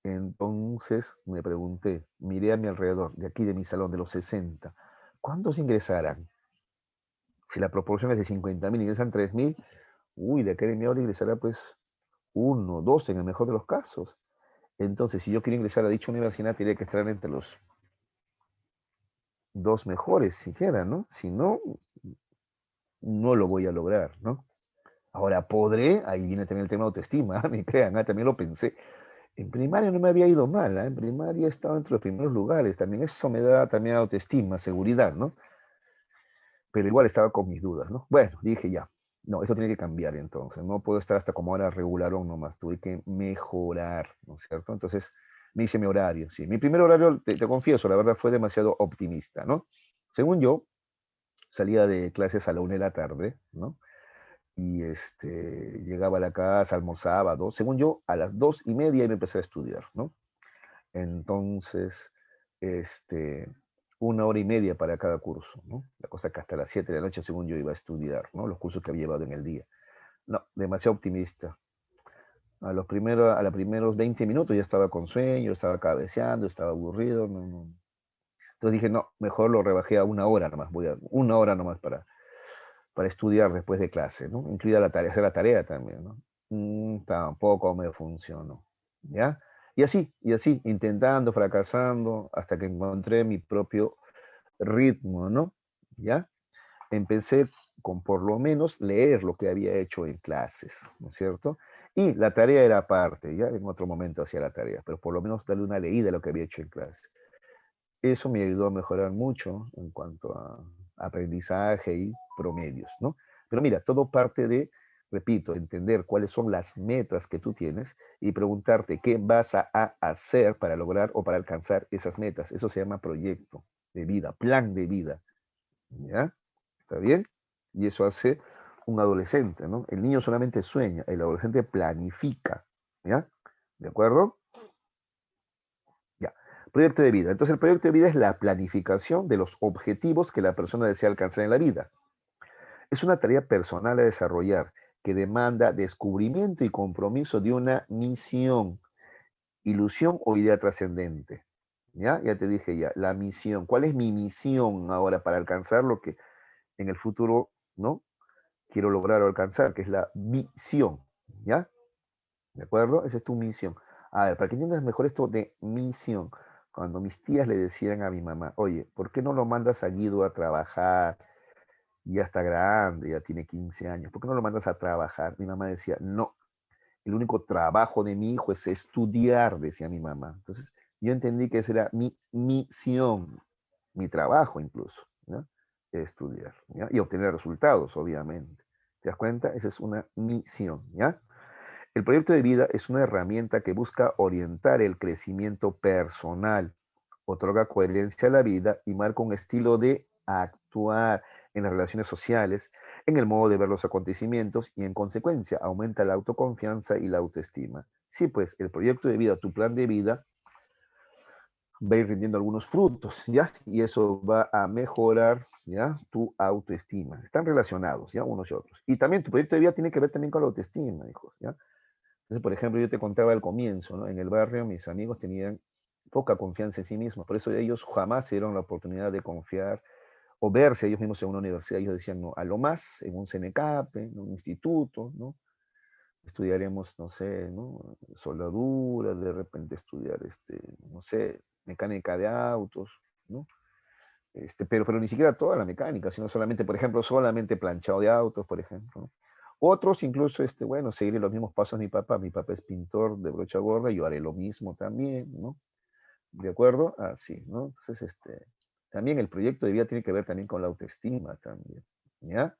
Entonces me pregunté, miré a mi alrededor, de aquí de mi salón, de los 60, ¿cuántos ingresarán? Si la proporción es de 50.000, ingresan 3.000, uy, de acá de mi hora ingresará pues uno, dos en el mejor de los casos. Entonces, si yo quiero ingresar a dicha universidad, tendría que estar entre los dos mejores siquiera, ¿no? Si no, no lo voy a lograr, ¿no? Ahora, ¿podré? Ahí viene también el tema de autoestima, me crean, también lo pensé. En primaria no me había ido mal, en primaria he estado entre los primeros lugares, también eso me da también autoestima, seguridad, ¿no? Pero igual estaba con mis dudas, ¿no? Bueno, dije ya, no, eso tiene que cambiar entonces, no puedo estar hasta como ahora regularón nomás, tuve que mejorar, ¿no es cierto? Entonces me hice mi horario, sí. Mi primer horario, te confieso, la verdad fue demasiado optimista, ¿no? Según yo, salía de clases a la 1 de la tarde, ¿no? Y llegaba a la casa, almorzaba, según yo, a las 2:30 me empecé a estudiar, ¿no? Entonces, este, 1 hora y media para cada curso, ¿no? La cosa que hasta las 7 de la noche, según yo, iba a estudiar, ¿no? Los cursos que había llevado en el día. No, demasiado optimista. A los primeros 20 minutos ya estaba con sueño, estaba cabeceando, estaba aburrido, no, no. Entonces dije, no, mejor lo rebajé a 1 hora nomás, voy a 1 hora nomás para estudiar después de clase, ¿no? Incluida la tarea, hacer la tarea también, ¿no? Tampoco me funcionó, ¿ya? Y así, intentando, fracasando, hasta que encontré mi propio ritmo, ¿no? ¿Ya? Empecé con por lo menos leer lo que había hecho en clases, ¿no es cierto? Y la tarea era aparte, ya en otro momento hacía la tarea, pero por lo menos darle una leída a lo que había hecho en clase. Eso me ayudó a mejorar mucho en cuanto a aprendizaje y promedios, ¿no? Pero mira, todo parte de, repito, entender cuáles son las metas que tú tienes y preguntarte qué vas a hacer para lograr o para alcanzar esas metas. Eso se llama proyecto de vida, plan de vida, ¿ya? ¿Está bien? Y eso hace un adolescente, ¿no? El niño solamente sueña, el adolescente planifica, ¿ya? ¿De acuerdo? Ya. Proyecto de vida. Entonces, el proyecto de vida es la planificación de los objetivos que la persona desea alcanzar en la vida. Es una tarea personal a desarrollar que demanda descubrimiento y compromiso de una misión, ilusión o idea trascendente. ¿Ya? Ya te dije ya, la misión. ¿Cuál es mi misión ahora para alcanzar lo que en el futuro, ¿no? Quiero lograr o alcanzar, que es la misión. ¿Ya? ¿De acuerdo? Esa es tu misión. A ver, para que entiendas mejor esto de misión. Cuando mis tías le decían a mi mamá, oye, ¿por qué no lo mandas a Guido a trabajar? Ya está grande, ya tiene 15 años. ¿Por qué no lo mandas a trabajar? Mi mamá decía, no, el único trabajo de mi hijo es estudiar, decía mi mamá. Entonces, yo entendí que esa era mi misión, mi trabajo incluso, ¿ya? Estudiar, ¿ya? Y obtener resultados, obviamente. ¿Te das cuenta? Esa es una misión, ¿ya? El proyecto de vida es una herramienta que busca orientar el crecimiento personal, otorga coherencia a la vida y marca un estilo de actuar en las relaciones sociales, en el modo de ver los acontecimientos y en consecuencia aumenta la autoconfianza y la autoestima. Sí, pues el proyecto de vida, tu plan de vida, va a ir rindiendo algunos frutos, ¿ya? Y eso va a mejorar, ¿ya? Tu autoestima. Están relacionados, ¿ya? Unos y otros. Y también tu proyecto de vida tiene que ver también con la autoestima, hijos, ¿ya? Entonces, por ejemplo, yo te contaba al comienzo, ¿no? En el barrio mis amigos tenían poca confianza en sí mismos, por eso ellos jamás se dieron la oportunidad de confiar o verse ellos mismos en una universidad. Ellos decían, no, a lo más en un CNCAP, en un instituto, ¿no? Estudiaremos, no sé, ¿no? Soldadura, de repente estudiar, no sé, mecánica de autos, ¿no? Pero ni siquiera toda la mecánica, sino solamente, por ejemplo, solamente planchado de autos, por ejemplo, ¿no? Otros incluso, bueno, seguiré los mismos pasos de mi papá. Mi papá es pintor de brocha gorda, yo haré lo mismo también, ¿no? ¿De acuerdo? Así, ¿no? Entonces, también el proyecto de vida tiene que ver también con la autoestima también, ¿ya?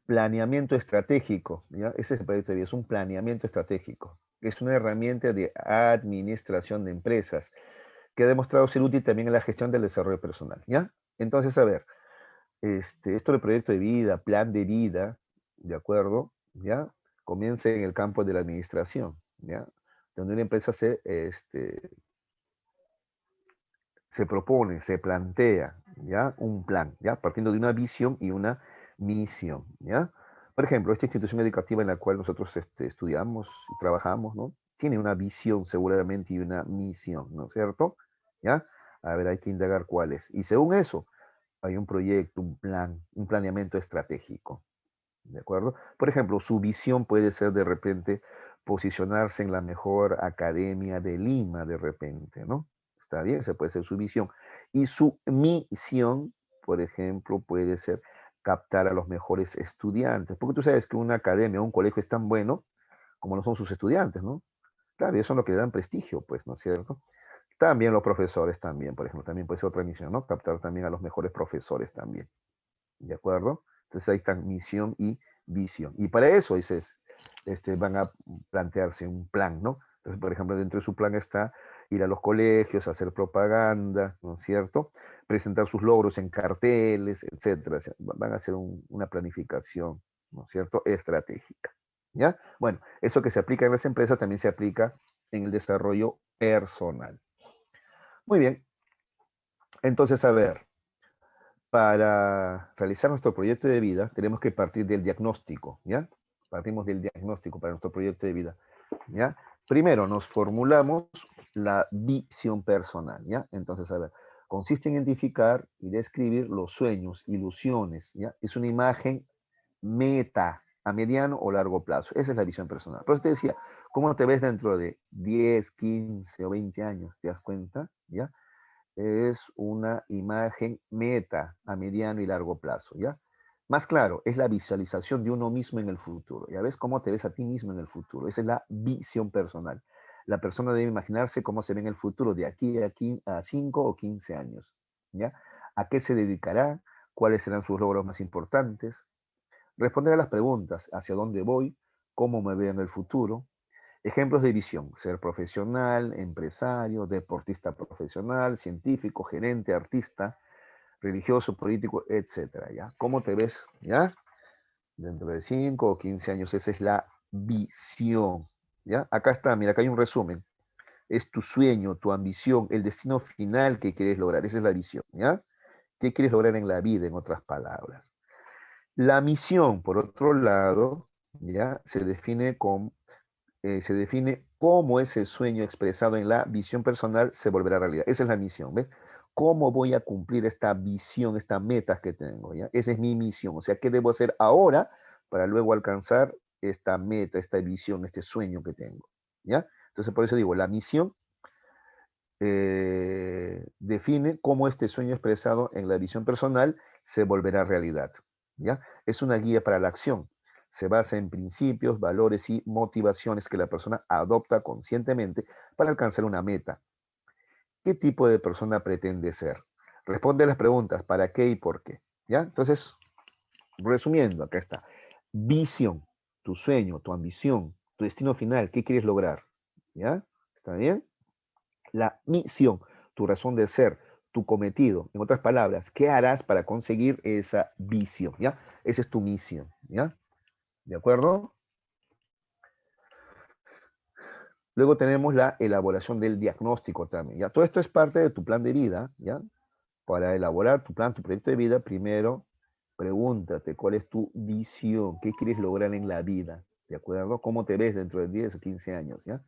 Planeamiento estratégico, ¿ya? Ese es el proyecto de vida, es un planeamiento estratégico. Es una herramienta de administración de empresas que ha demostrado ser útil también en la gestión del desarrollo personal, ¿ya? Entonces, a ver, esto del proyecto de vida, plan de vida, ¿de acuerdo? ¿Ya? Comienza en el campo de la administración, ¿ya? Donde una empresa se propone, se plantea, ¿ya? Un plan, ¿ya? Partiendo de una visión y una misión, ¿ya? Por ejemplo, esta institución educativa en la cual nosotros estudiamos y trabajamos, ¿no? Tiene una visión seguramente y una misión, ¿no es cierto? ¿Ya? A ver, hay que indagar cuál es. Y según eso, hay un proyecto, un plan, un planeamiento estratégico, ¿de acuerdo? Por ejemplo, su visión puede ser de repente posicionarse en la mejor academia de Lima, de repente, ¿no? Está bien, esa puede ser su visión. Y su misión, por ejemplo, puede ser captar a los mejores estudiantes, porque tú sabes que una academia o un colegio es tan bueno como lo son sus estudiantes, ¿no? Claro, y eso es lo que le dan prestigio, pues, ¿no es cierto? También los profesores también, por ejemplo, también puede ser otra misión, ¿no? Captar también a los mejores profesores también, ¿de acuerdo? Entonces ahí están misión y visión. Y para eso, dices, van a plantearse un plan, ¿no? Entonces, por ejemplo, dentro de su plan está ir a los colegios, hacer propaganda, ¿no es cierto? Presentar sus logros en carteles, etcétera. O sea, van a hacer una planificación, ¿no es cierto? Estratégica, ¿ya? Bueno, eso que se aplica en las empresas también se aplica en el desarrollo personal. Muy bien, entonces, a ver, para realizar nuestro proyecto de vida tenemos que partir del diagnóstico, ¿ya? Partimos del diagnóstico para nuestro proyecto de vida, ¿ya? Primero nos formulamos la visión personal, ¿ya? Entonces, a ver, consiste en identificar y describir los sueños, ilusiones, ¿ya? Es una imagen meta a mediano o largo plazo. Esa es la visión personal. Por eso te decía, ¿cómo te ves dentro de 10, 15 o 20 años? ¿Te das cuenta? ¿Ya? Es una imagen meta a mediano y largo plazo, ¿ya? Más claro, es la visualización de uno mismo en el futuro. ¿Ya ves cómo te ves a ti mismo en el futuro? Esa es la visión personal. La persona debe imaginarse cómo se ve en el futuro de aquí a 5 o 15 años, ¿ya? ¿A qué se dedicará? ¿Cuáles serán sus logros más importantes? Responder a las preguntas, ¿hacia dónde voy? ¿Cómo me veo en el futuro? Ejemplos de visión: ser profesional, empresario, deportista profesional, científico, gerente, artista, religioso, político, etcétera, ¿ya? ¿Cómo te ves, ya? Dentro de 5 o 15 años, esa es la visión, ¿ya? Acá está, mira, acá hay un resumen. Es tu sueño, tu ambición, el destino final que quieres lograr. Esa es la visión, ¿ya? ¿Qué quieres lograr en la vida, en otras palabras? La misión, por otro lado, ¿ya? Se define cómo ese sueño expresado en la visión personal se volverá realidad. Esa es la misión, ¿ves? ¿Cómo voy a cumplir esta visión, esta meta que tengo? ¿Ya? Esa es mi misión. O sea, ¿qué debo hacer ahora para luego alcanzar esta meta, esta visión, este sueño que tengo? ¿Ya? Entonces, por eso digo, la misión define cómo este sueño expresado en la visión personal se volverá realidad. ¿Ya? Es una guía para la acción. Se basa en principios, valores y motivaciones que la persona adopta conscientemente para alcanzar una meta. ¿Qué tipo de persona pretende ser? Responde a las preguntas ¿para qué y por qué? ¿Ya? Entonces, resumiendo, acá está. Visión, tu sueño, tu ambición, tu destino final, ¿qué quieres lograr? ¿Ya? ¿Está bien? La misión, tu razón de ser, tu cometido. En otras palabras, ¿qué harás para conseguir esa visión? ¿Ya? Esa es tu misión, ¿ya? ¿De acuerdo? Luego tenemos la elaboración del diagnóstico también, ¿ya? Todo esto es parte de tu plan de vida, ¿ya? Para elaborar tu plan, tu proyecto de vida, primero pregúntate cuál es tu visión, qué quieres lograr en la vida, ¿de acuerdo? ¿Cómo te ves dentro de 10 o 15 años, ¿ya?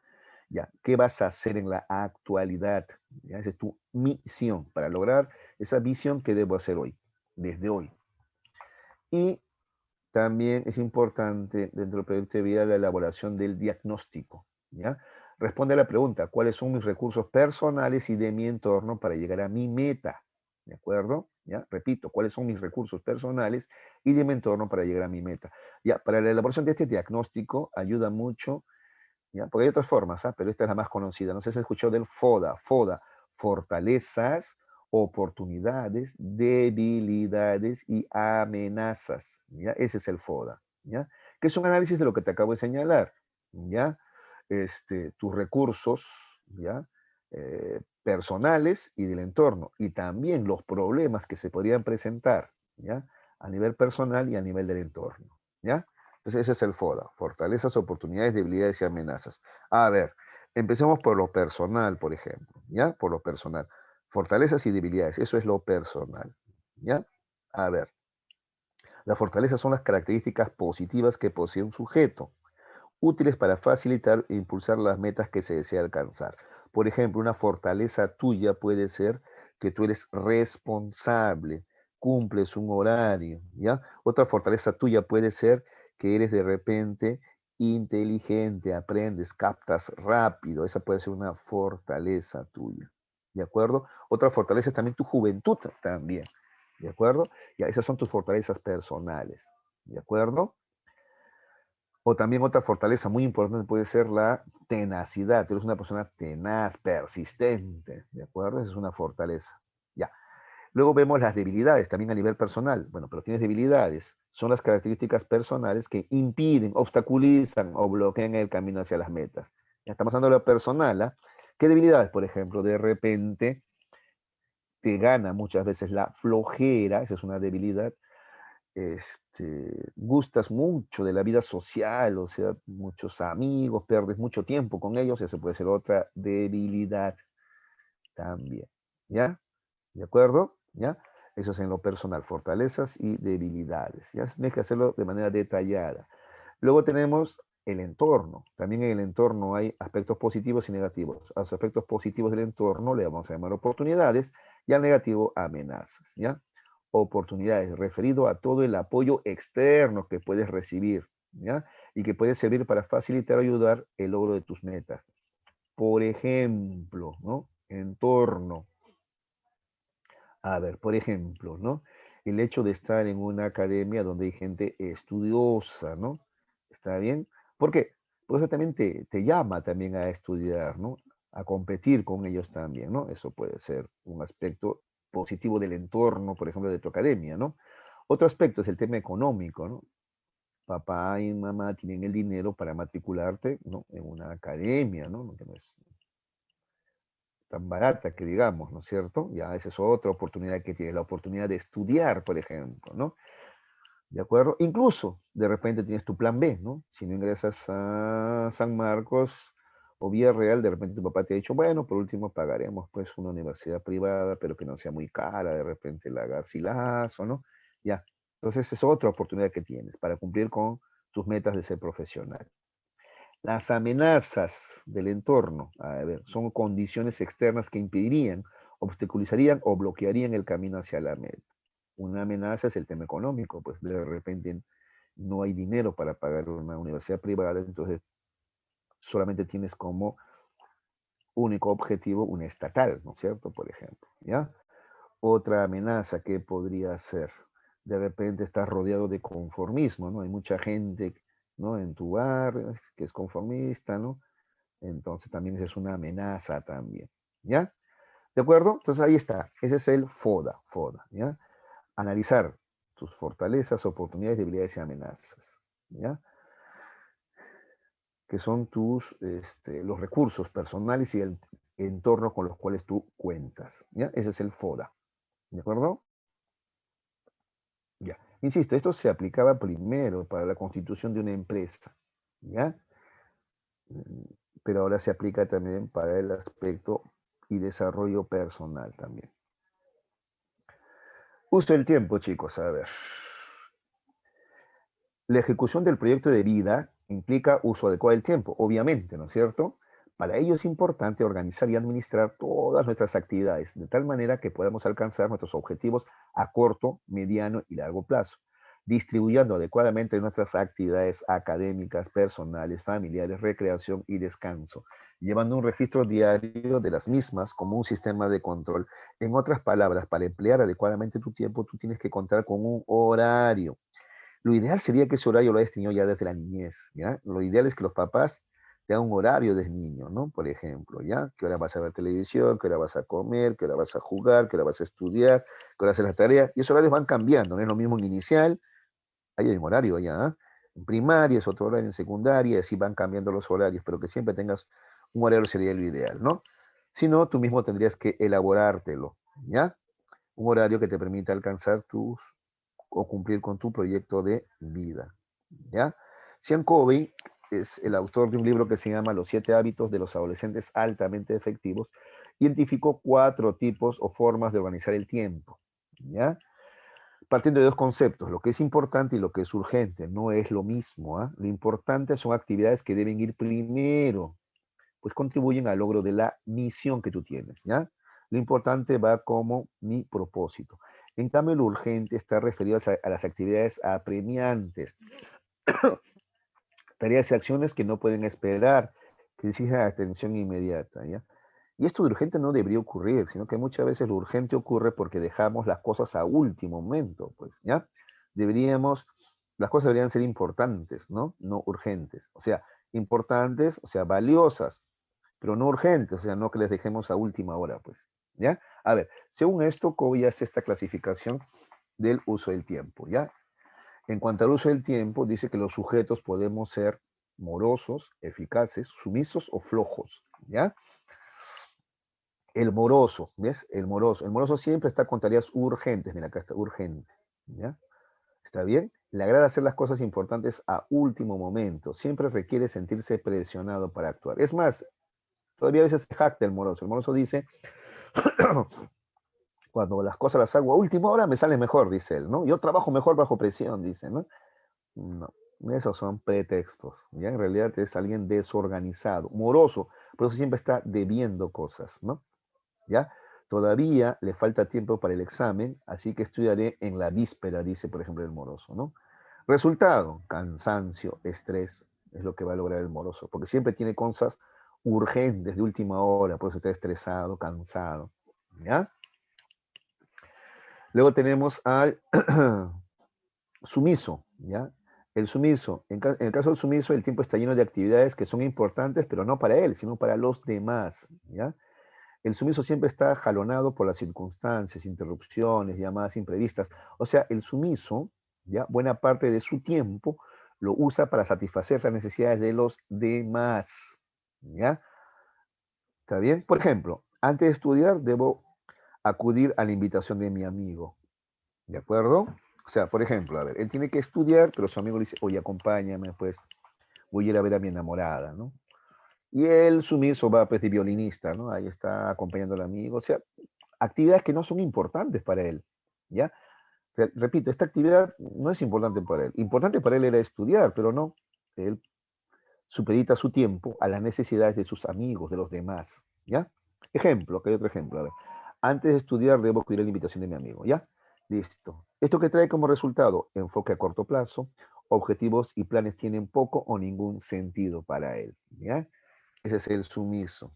Ya, ¿qué vas a hacer en la actualidad? ¿Ya? Esa es tu misión para lograr esa visión que debo hacer hoy, desde hoy. Y también es importante dentro del proyecto de vida la elaboración del diagnóstico, ¿ya? Responde a la pregunta, ¿cuáles son mis recursos personales y de mi entorno para llegar a mi meta? ¿De acuerdo? ¿Ya? Repito, ¿cuáles son mis recursos personales y de mi entorno para llegar a mi meta? Ya, para la elaboración de este diagnóstico ayuda mucho. ¿Ya? Porque hay otras formas, ¿ah? Pero esta es la más conocida. No sé si has escuchado del FODA. FODA, fortalezas, oportunidades, debilidades y amenazas. ¿Ya? Ese es el FODA. ¿Ya? Que es un análisis de lo que te acabo de señalar. ¿Ya? Tus recursos, ¿ya? Personales y del entorno. Y también los problemas que se podrían presentar, ¿ya? A nivel personal y a nivel del entorno. ¿Ya? Entonces ese es el FODA, fortalezas, oportunidades, debilidades y amenazas. A ver, empecemos por lo personal, por ejemplo, ¿ya? Por lo personal. Fortalezas y debilidades, eso es lo personal, ¿ya? A ver, las fortalezas son las características positivas que posee un sujeto, útiles para facilitar e impulsar las metas que se desea alcanzar. Por ejemplo, una fortaleza tuya puede ser que tú eres responsable, cumples un horario, ¿ya? Otra fortaleza tuya puede ser que eres de repente inteligente, aprendes, captas rápido. Esa puede ser una fortaleza tuya, ¿de acuerdo? Otra fortaleza es también tu juventud también, ¿De acuerdo? Ya, esas son tus fortalezas personales. ¿De acuerdo? O también otra fortaleza muy importante puede ser la tenacidad. Tú eres una persona tenaz, persistente. ¿De acuerdo? Esa es una fortaleza. Ya. Luego vemos las debilidades, también a nivel personal. Bueno, pero tienes debilidades. Son las características personales que impiden, obstaculizan o bloquean el camino hacia las metas. Ya estamos hablando de lo personal. ¿Ah? ¿Qué debilidades? Por ejemplo, de repente te gana muchas veces la flojera, esa es una debilidad. Gustas mucho de la vida social, o sea, muchos amigos, pierdes mucho tiempo con ellos, eso puede ser otra debilidad también. ¿Ya? ¿De acuerdo? ¿Ya? Eso es en lo personal, fortalezas y debilidades. Ya tienes que hacerlo de manera detallada. Luego tenemos el entorno. También en el entorno hay aspectos positivos y negativos. A los aspectos positivos del entorno le vamos a llamar oportunidades y al negativo amenazas. ¿Ya? Oportunidades, referido a todo el apoyo externo que puedes recibir, ¿ya? Y que puede servir para facilitar o ayudar el logro de tus metas. Por ejemplo, ¿no? Entorno. A ver, por ejemplo, ¿no? El hecho de estar en una academia donde hay gente estudiosa, ¿no? ¿Está bien? ¿Por qué? Porque eso también te llama también a estudiar, ¿no? A competir con ellos también, ¿no? Eso puede ser un aspecto positivo del entorno, por ejemplo, de tu academia, ¿no? Otro aspecto es el tema económico, ¿no? Papá y mamá tienen el dinero para matricularte, ¿no? En una academia, ¿no? Que no es tan barata que digamos, ¿no es cierto? Ya esa es otra oportunidad que tienes, la oportunidad de estudiar, por ejemplo, ¿no? ¿De acuerdo? Incluso, de repente tienes tu plan B, ¿no? Si no ingresas a San Marcos o Villarreal, de repente tu papá te ha dicho, bueno, por último pagaremos pues una universidad privada, pero que no sea muy cara, de repente la Garcilaso, ¿no? Ya. Entonces es otra oportunidad que tienes para cumplir con tus metas de ser profesional. Las amenazas del entorno, a ver, son condiciones externas que impedirían, obstaculizarían o bloquearían el camino hacia la meta. Una amenaza es el tema económico, pues de repente no hay dinero para pagar una universidad privada, entonces solamente tienes como único objetivo una estatal, ¿no es cierto? Por ejemplo, ¿ya? Otra amenaza que podría ser, de repente estás rodeado de conformismo, ¿no? Hay mucha gente, ¿no? En tu barrio que es conformista, ¿no? Entonces también es una amenaza también, ¿ya? ¿De acuerdo? Entonces ahí está, ese es el FODA, ¿ya? Analizar tus fortalezas, oportunidades, debilidades y amenazas, ¿ya? Que son los recursos personales y el entorno con los cuales tú cuentas, ¿ya? Ese es el FODA, ¿de acuerdo? Ya. Insisto, esto se aplicaba primero para la constitución de una empresa, ¿ya? Mm, Pero ahora se aplica también para el aspecto y desarrollo personal también. Uso del tiempo, chicos, a ver. La ejecución del proyecto de vida implica uso adecuado del tiempo, obviamente, ¿no es cierto? Para ello es importante organizar y administrar todas nuestras actividades de tal manera que podamos alcanzar nuestros objetivos a corto, mediano y largo plazo, distribuyendo adecuadamente nuestras actividades académicas, personales, familiares, recreación y descanso, llevando un registro diario de las mismas como un sistema de control. En otras palabras, para emplear adecuadamente tu tiempo, tú tienes que contar con un horario. Lo ideal sería que ese horario lo hayas tenido ya desde la niñez, ¿ya? Lo ideal es que los papás te dan un horario desde niño, ¿no? Por ejemplo, ¿ya? ¿Qué hora vas a ver televisión? ¿Qué hora vas a comer? ¿Qué hora vas a jugar? ¿Qué hora vas a estudiar? ¿Qué hora hacer las tareas? Y esos horarios van cambiando, no es lo mismo en inicial, ahí hay un horario ya, ¿ah? En primaria es otro horario, en secundaria, así van cambiando los horarios, pero que siempre tengas un horario sería lo ideal, ¿no? Si no, tú mismo tendrías que elaborártelo, ¿ya? Un horario que te permita alcanzar tus o cumplir con tu proyecto de vida. ¿Ya? Sean Covey es el autor de un libro que se llama Los 7 hábitos de los adolescentes altamente efectivos. Identificó 4 tipos o formas de organizar el tiempo. ¿Ya? Partiendo de 2 conceptos, lo que es importante y lo que es urgente. No es lo mismo. ¿eh? Lo importante son actividades que deben ir primero, pues contribuyen al logro de la misión que tú tienes, ¿ya? Lo importante va como mi propósito. En cambio, lo urgente está referido a las actividades apremiantes, tareas y acciones que no pueden esperar, que exigen atención inmediata, ¿ya? Y esto de urgente no debería ocurrir, sino que muchas veces lo urgente ocurre porque dejamos las cosas a último momento, pues, ¿ya? Deberíamos, las cosas deberían ser importantes, ¿no? No urgentes. O sea, importantes, o sea, valiosas, pero no urgentes, o sea, no que les dejemos a última hora, pues, ¿ya? A ver, según esto, Covey hace esta clasificación del uso del tiempo, ¿ya? En cuanto al uso del tiempo, dice que los sujetos podemos ser morosos, eficaces, sumisos o flojos, ¿ya? El moroso, ¿ves? El moroso. El moroso siempre está con tareas urgentes. Mira, acá está, urgente, ¿ya? ¿Está bien? Le agrada hacer las cosas importantes a último momento. Siempre requiere sentirse presionado para actuar. Es más, todavía a veces se jacta el moroso. El moroso dice, cuando las cosas las hago a última hora me sale mejor, dice él, ¿no? Yo trabajo mejor bajo presión, dice, ¿no? No, esos son pretextos, ¿ya? En realidad es alguien desorganizado, moroso, por eso siempre está debiendo cosas, ¿no? ¿Ya? Todavía le falta tiempo para el examen, así que estudiaré en la víspera, dice, por ejemplo, el moroso, ¿no? Resultado, cansancio, estrés, es lo que va a lograr el moroso, porque siempre tiene cosas urgentes de última hora, por eso está estresado, cansado, ¿ya? Luego tenemos al sumiso, ¿ya? El sumiso, en el caso del sumiso, el tiempo está lleno de actividades que son importantes, pero no para él, sino para los demás, ¿ya? El sumiso siempre está jalonado por las circunstancias, interrupciones, llamadas imprevistas. O sea, el sumiso, ya buena parte de su tiempo lo usa para satisfacer las necesidades de los demás, ¿ya? ¿Está bien? Por ejemplo, antes de estudiar debo acudir a la invitación de mi amigo, ¿de acuerdo? O sea, por ejemplo, a ver, él tiene que estudiar, pero su amigo le dice, oye, acompáñame, pues voy a ir a ver a mi enamorada, ¿no? Y él sumiso va pues de violinista, ¿no? Ahí está acompañando al amigo. O sea, actividades que no son importantes para él, ¿ya? Repito, esta actividad no es importante para él. Importante para él era estudiar, pero no. Él supedita su tiempo a las necesidades de sus amigos, de los demás, ¿ya? Ejemplo, acá hay otro ejemplo. A ver, antes de estudiar debo acudir a la invitación de mi amigo, ¿ya? Listo. Esto que trae como resultado, enfoque a corto plazo, objetivos y planes tienen poco o ningún sentido para él, ¿ya? Ese es el sumiso.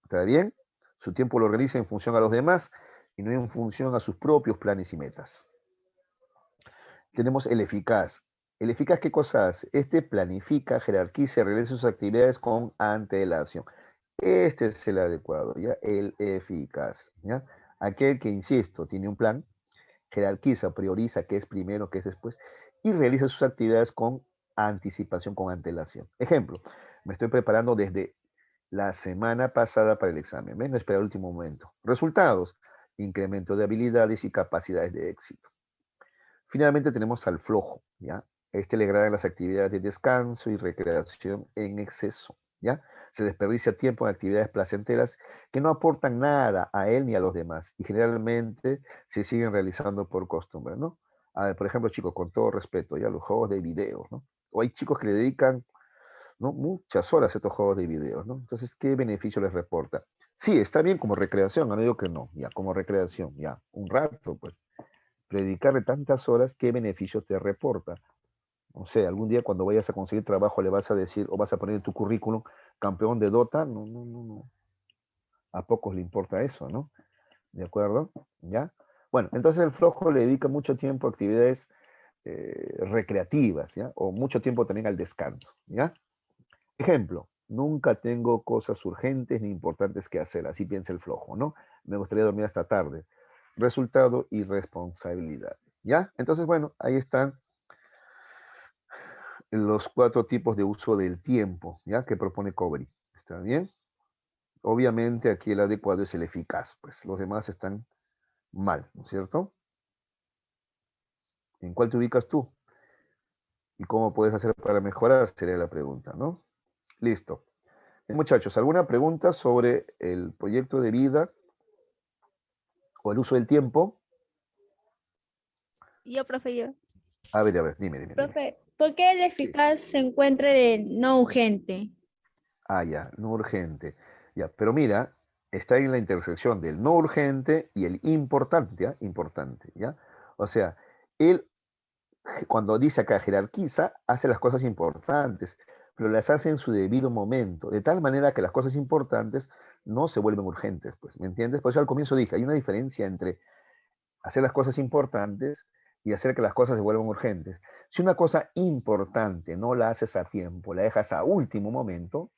¿Está bien? Su tiempo lo organiza en función a los demás y no en función a sus propios planes y metas. Tenemos el eficaz. ¿El eficaz qué cosa hace? Este planifica, jerarquiza y realiza sus actividades con antelación. Este es el adecuado, ¿ya? El eficaz, ¿ya? Aquel que, insisto, tiene un plan, jerarquiza, prioriza qué es primero, qué es después, y realiza sus actividades con anticipación, con antelación. Ejemplo, me estoy preparando desde la semana pasada para el examen. ¿Ven? No esperar el último momento. Resultados, incremento de habilidades y capacidades de éxito. Finalmente tenemos al flojo, ¿ya? Este le agradan las actividades de descanso y recreación en exceso, ¿ya? Se desperdicia tiempo en actividades placenteras que no aportan nada a él ni a los demás y generalmente se siguen realizando por costumbre, ¿no? A ver, por ejemplo, chicos, con todo respeto, ya los juegos de video, ¿no? O hay chicos que le dedican, ¿no? Muchas horas a estos juegos de video, ¿no? Entonces, ¿qué beneficio les reporta? Sí, está bien como recreación, no digo que no, ya, como recreación, ya, un rato, pues, dedicarle tantas horas, ¿qué beneficio te reporta? No sé, algún día cuando vayas a conseguir trabajo le vas a decir o vas a poner en tu currículum campeón de Dota, no, no, no, no. A pocos le importa eso, ¿no? ¿De acuerdo? ¿Ya? Bueno, entonces el flojo le dedica mucho tiempo a actividades recreativas, ¿ya? O mucho tiempo también al descanso, ¿ya? Ejemplo, nunca tengo cosas urgentes ni importantes que hacer, así piensa el flojo, ¿no? Me gustaría dormir hasta tarde. Resultado, irresponsabilidad, ¿ya? Entonces, bueno, ahí están los 4 tipos de uso del tiempo, ¿ya? Que propone Cobry. ¿Está bien? Obviamente aquí el adecuado es el eficaz, pues los demás están mal, ¿no es cierto? ¿En cuál te ubicas tú? ¿Y cómo puedes hacer para mejorar? Sería la pregunta, ¿no? Listo. Muchachos, ¿alguna pregunta sobre el proyecto de vida o el uso del tiempo? Yo, profe, yo. A ver, dime. Profe, ¿por qué el Sí. eficaz se encuentra en el no urgente? Ah, ya, no urgente. Ya, pero mira, está en la intersección del no urgente y el importante, ¿ya? Importante, ¿ya? O sea, él, cuando dice acá jerarquiza, hace las cosas importantes, pero las hace en su debido momento, de tal manera que las cosas importantes no se vuelven urgentes, pues, ¿me entiendes? Por eso al comienzo dije, hay una diferencia entre hacer las cosas importantes y hacer que las cosas se vuelvan urgentes. Si una cosa importante no la haces a tiempo, la dejas a último momento,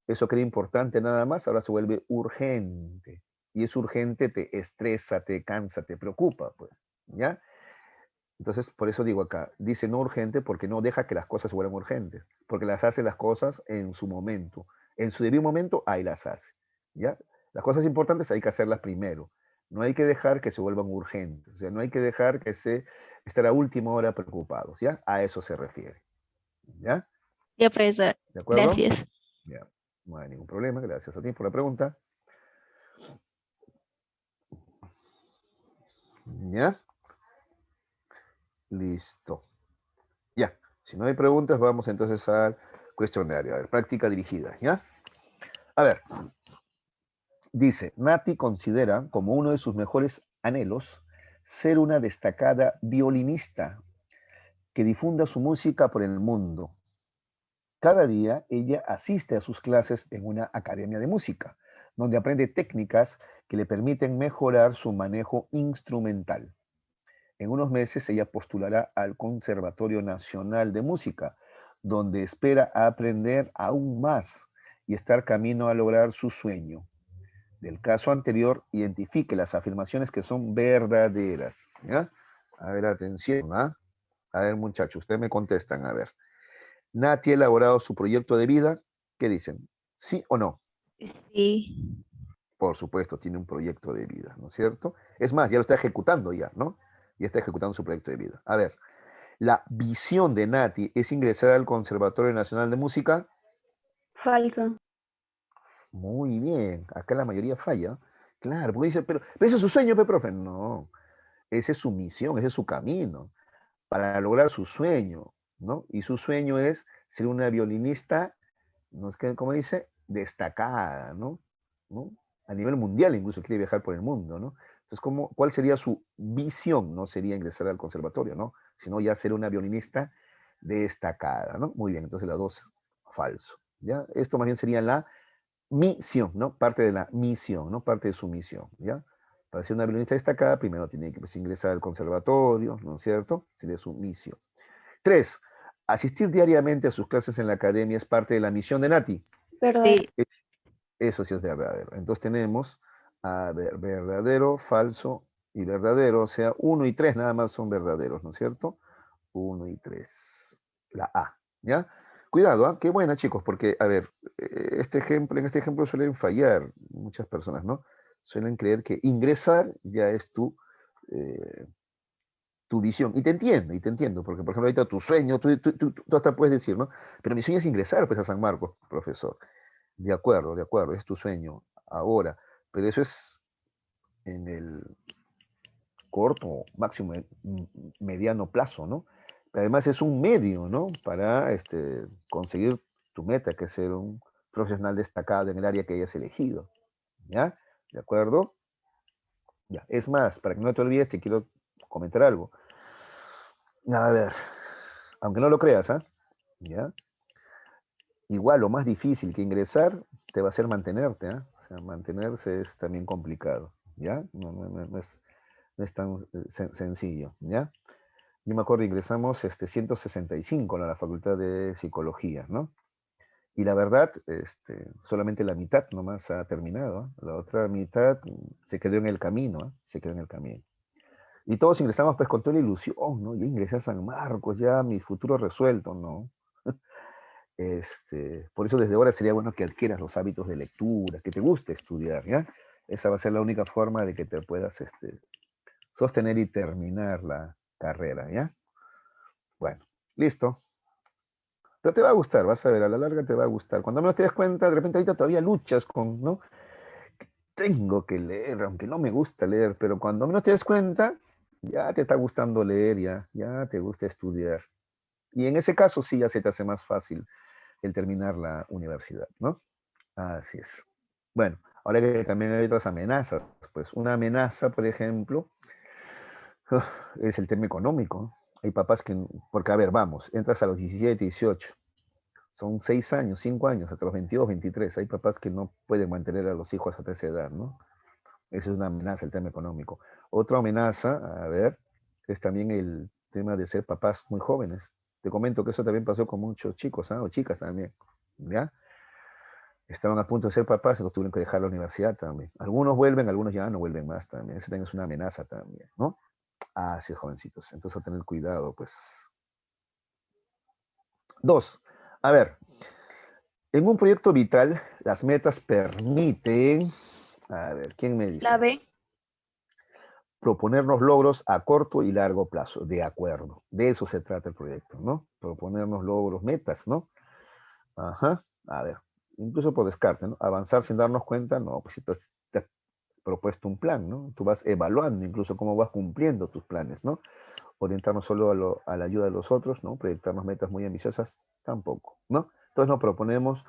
eso que era importante nada más, ahora se vuelve urgente. Y es urgente, te estresa, te cansa, te preocupa, pues, ¿ya? Entonces, por eso digo acá, dice no urgente porque no deja que las cosas se vuelvan urgentes, porque las hace las cosas en su momento. En su debido momento, ahí las hace, ¿ya? Las cosas importantes hay que hacerlas primero. No hay que dejar que se vuelvan urgentes, o sea, no hay que dejar que se estar a última hora preocupados, ¿ya? A eso se refiere, ¿ya? Ya, profesor. ¿De acuerdo? Gracias. Ya, no hay ningún problema, gracias a ti por la pregunta. ¿Ya? Listo. Ya, si no hay preguntas, vamos entonces al cuestionario. A ver, práctica dirigida, ¿ya? A ver, dice, Nati considera como uno de sus mejores anhelos ser una destacada violinista que difunda su música por el mundo. Cada día ella asiste a sus clases en una academia de música, donde aprende técnicas que le permiten mejorar su manejo instrumental. En unos meses ella postulará al Conservatorio Nacional de Música, donde espera aprender aún más y estar camino a lograr su sueño. Del caso anterior, identifique las afirmaciones que son verdaderas. ¿Ya? A ver, atención. ¿Ah? A ver, muchachos, ustedes me contestan. A ver. Nati ha elaborado su proyecto de vida. ¿Qué dicen? ¿Sí o no? Sí. Por supuesto, tiene un proyecto de vida, ¿no es cierto? Es más, ya lo está ejecutando ya, ¿no? Ya está ejecutando su proyecto de vida. A ver, la visión de Nati es ingresar al Conservatorio Nacional de Música. Falso. Muy bien, acá la mayoría falla. Claro, porque dice, pero ese es su sueño, profe. No, esa es su misión, ese es su camino para lograr su sueño, ¿no? Y su sueño es ser una violinista, ¿no es que, como dice? Destacada, ¿no? ¿No? A nivel mundial incluso quiere viajar por el mundo, ¿no? Entonces, ¿cuál sería su visión? No sería ingresar al conservatorio, ¿no? Sino ya ser una violinista destacada, ¿no? Muy bien, entonces la dos, falso, ¿ya? Esto más bien sería la misión, ¿no? Parte de la misión, ¿no? Parte de su misión, ¿ya? Para ser una violinista destacada, primero tiene que pues, ingresar al conservatorio, ¿no es cierto? Sería su misión. 3. Asistir diariamente a sus clases en la academia es parte de la misión de Nati. Verdad. Sí. Eso sí es verdadero. Entonces tenemos, a ver, verdadero, falso y verdadero. O sea, 1 y 3 nada más son verdaderos, ¿no es cierto? 1 y 3. La A, ¿ya? Cuidado, ¿ah? Qué buena, chicos, porque, a ver, en este ejemplo suelen fallar muchas personas, ¿no? Suelen creer que ingresar ya es eh, tu visión. Y te entiendo, porque, por ejemplo, ahorita tu sueño, tú hasta puedes decir, ¿no? Pero mi sueño es ingresar, pues, a San Marcos, profesor. De acuerdo, es tu sueño ahora, pero eso es en el corto, máximo, mediano plazo, ¿no? Además es un medio, ¿no? Para conseguir tu meta, que es ser un profesional destacado en el área que hayas elegido, ¿ya? ¿De acuerdo? Ya, es más, para que no te olvides, te quiero comentar algo. A ver, aunque no lo creas, ¿ah? ¿Ya? Igual, lo más difícil que ingresar te va a ser mantenerte, ¿ah? O sea, mantenerse es también complicado, ¿ya? No es tan sencillo, ¿ya? Yo me acuerdo, ingresamos 165 a la Facultad de Psicología, ¿no? Y la verdad, solamente la mitad nomás ha terminado, ¿ah? La otra mitad se quedó en el camino, ¿ah? Se quedó en el camino. Y todos ingresamos pues con toda la ilusión, ¿no? Ya ingresé a San Marcos, ya mi futuro resuelto, ¿no? Por eso desde ahora sería bueno que adquieras los hábitos de lectura, que te guste estudiar, ¿ya? Esa va a ser la única forma de que te puedas sostener y terminar la carrera, ¿ya? Bueno, listo. Pero te va a gustar, vas a ver, a la larga te va a gustar. Cuando menos te das cuenta, de repente ahorita todavía luchas con, ¿no? Tengo que leer, aunque no me gusta leer, pero cuando menos te das cuenta, ya te está gustando leer, ya te gusta estudiar. Y en ese caso sí ya se te hace más fácil el terminar la universidad, ¿no? Así es. Bueno, ahora que también hay otras amenazas, pues una amenaza, por ejemplo, es el tema económico. Hay papás que, porque a ver, vamos, entras a los 17, 18, Son 6 años, 5 años, hasta los 22, 23. Hay papás que no pueden mantener a los hijos hasta esa edad, ¿no? Esa es una amenaza, el tema económico. Otra amenaza, a ver, es también el tema de ser papás muy jóvenes. Te comento que eso también pasó con muchos chicos, ¿ah? O chicas también, ¿ya? Estaban a punto de ser papás y los tuvieron que dejar la universidad también. Algunos vuelven, algunos ya no vuelven más también. Esa también es una amenaza también, ¿no? Ah, sí, jovencitos. Entonces, a tener cuidado, pues. Dos, a ver, en un proyecto vital, las metas permiten, a ver, ¿quién me La dice? B. Proponernos logros a corto y largo plazo, de acuerdo. De eso se trata el proyecto, ¿no? Proponernos logros, metas, ¿no? Ajá, a ver, incluso por descarte, ¿no? Avanzar sin darnos cuenta, no, pues si te has propuesto un plan, ¿no? Tú vas evaluando incluso cómo vas cumpliendo tus planes, ¿no? Orientarnos solo a la ayuda de los otros, ¿no? Proyectarnos metas muy ambiciosas, tampoco, ¿no? Entonces nos proponemos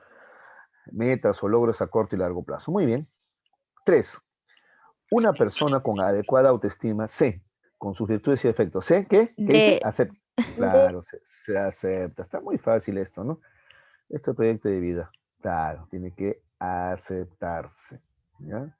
metas o logros a corto y largo plazo. Muy bien. 3. Una persona con adecuada autoestima, C, con sus virtudes y defectos. C, ¿qué? ¿Qué dice? De, Acepta. Claro, se acepta. Está muy fácil esto, ¿no? Este proyecto de vida. Claro, tiene que aceptarse. ¿Ya?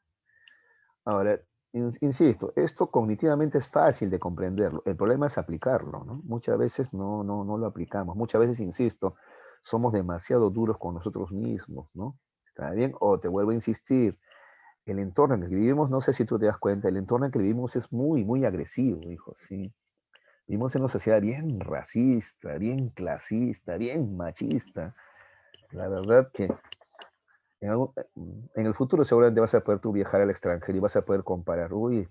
Ahora, insisto, esto cognitivamente es fácil de comprenderlo. El problema es aplicarlo, ¿no? Muchas veces no lo aplicamos. Muchas veces, insisto, somos demasiado duros con nosotros mismos, ¿no? ¿Está bien? O te vuelvo a insistir, el entorno en el que vivimos, no sé si tú te das cuenta, el entorno en el que vivimos es muy, muy agresivo, hijo, sí. Vivimos en una sociedad bien racista, bien clasista, bien machista. La verdad que en el futuro seguramente vas a poder tú viajar al extranjero y vas a poder comparar, uy,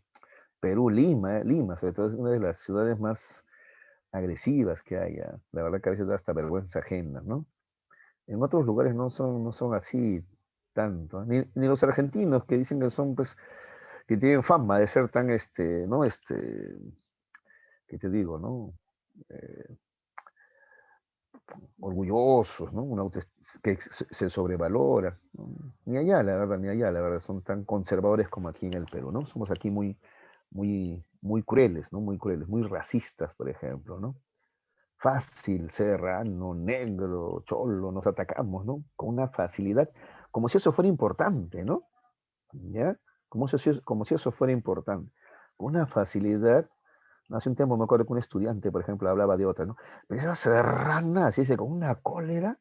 Perú, Lima, Lima, sobre todo es una de las ciudades más agresivas que hay. La verdad que a veces da hasta vergüenza ajena, ¿no? En otros lugares no son así tanto. Ni los argentinos que dicen que son, pues, que tienen fama de ser tan, ¿no? ¿Qué te digo, no? Eh, orgullosos, ¿no? Que se sobrevalora, ¿no? Ni allá, la verdad, ni allá, la verdad, son tan conservadores como aquí en el Perú, ¿no? Somos aquí muy crueles, ¿no? Muy crueles, muy racistas, por ejemplo, ¿no? Fácil, serrano, negro, cholo, nos atacamos, ¿no? Con una facilidad, como si eso fuera importante, ¿no? ¿Ya? Como si eso fuera importante. Con una facilidad. Hace un tiempo me acuerdo que un estudiante, por ejemplo, hablaba de otra, ¿no? Pero esa serrana, así dice, con una cólera,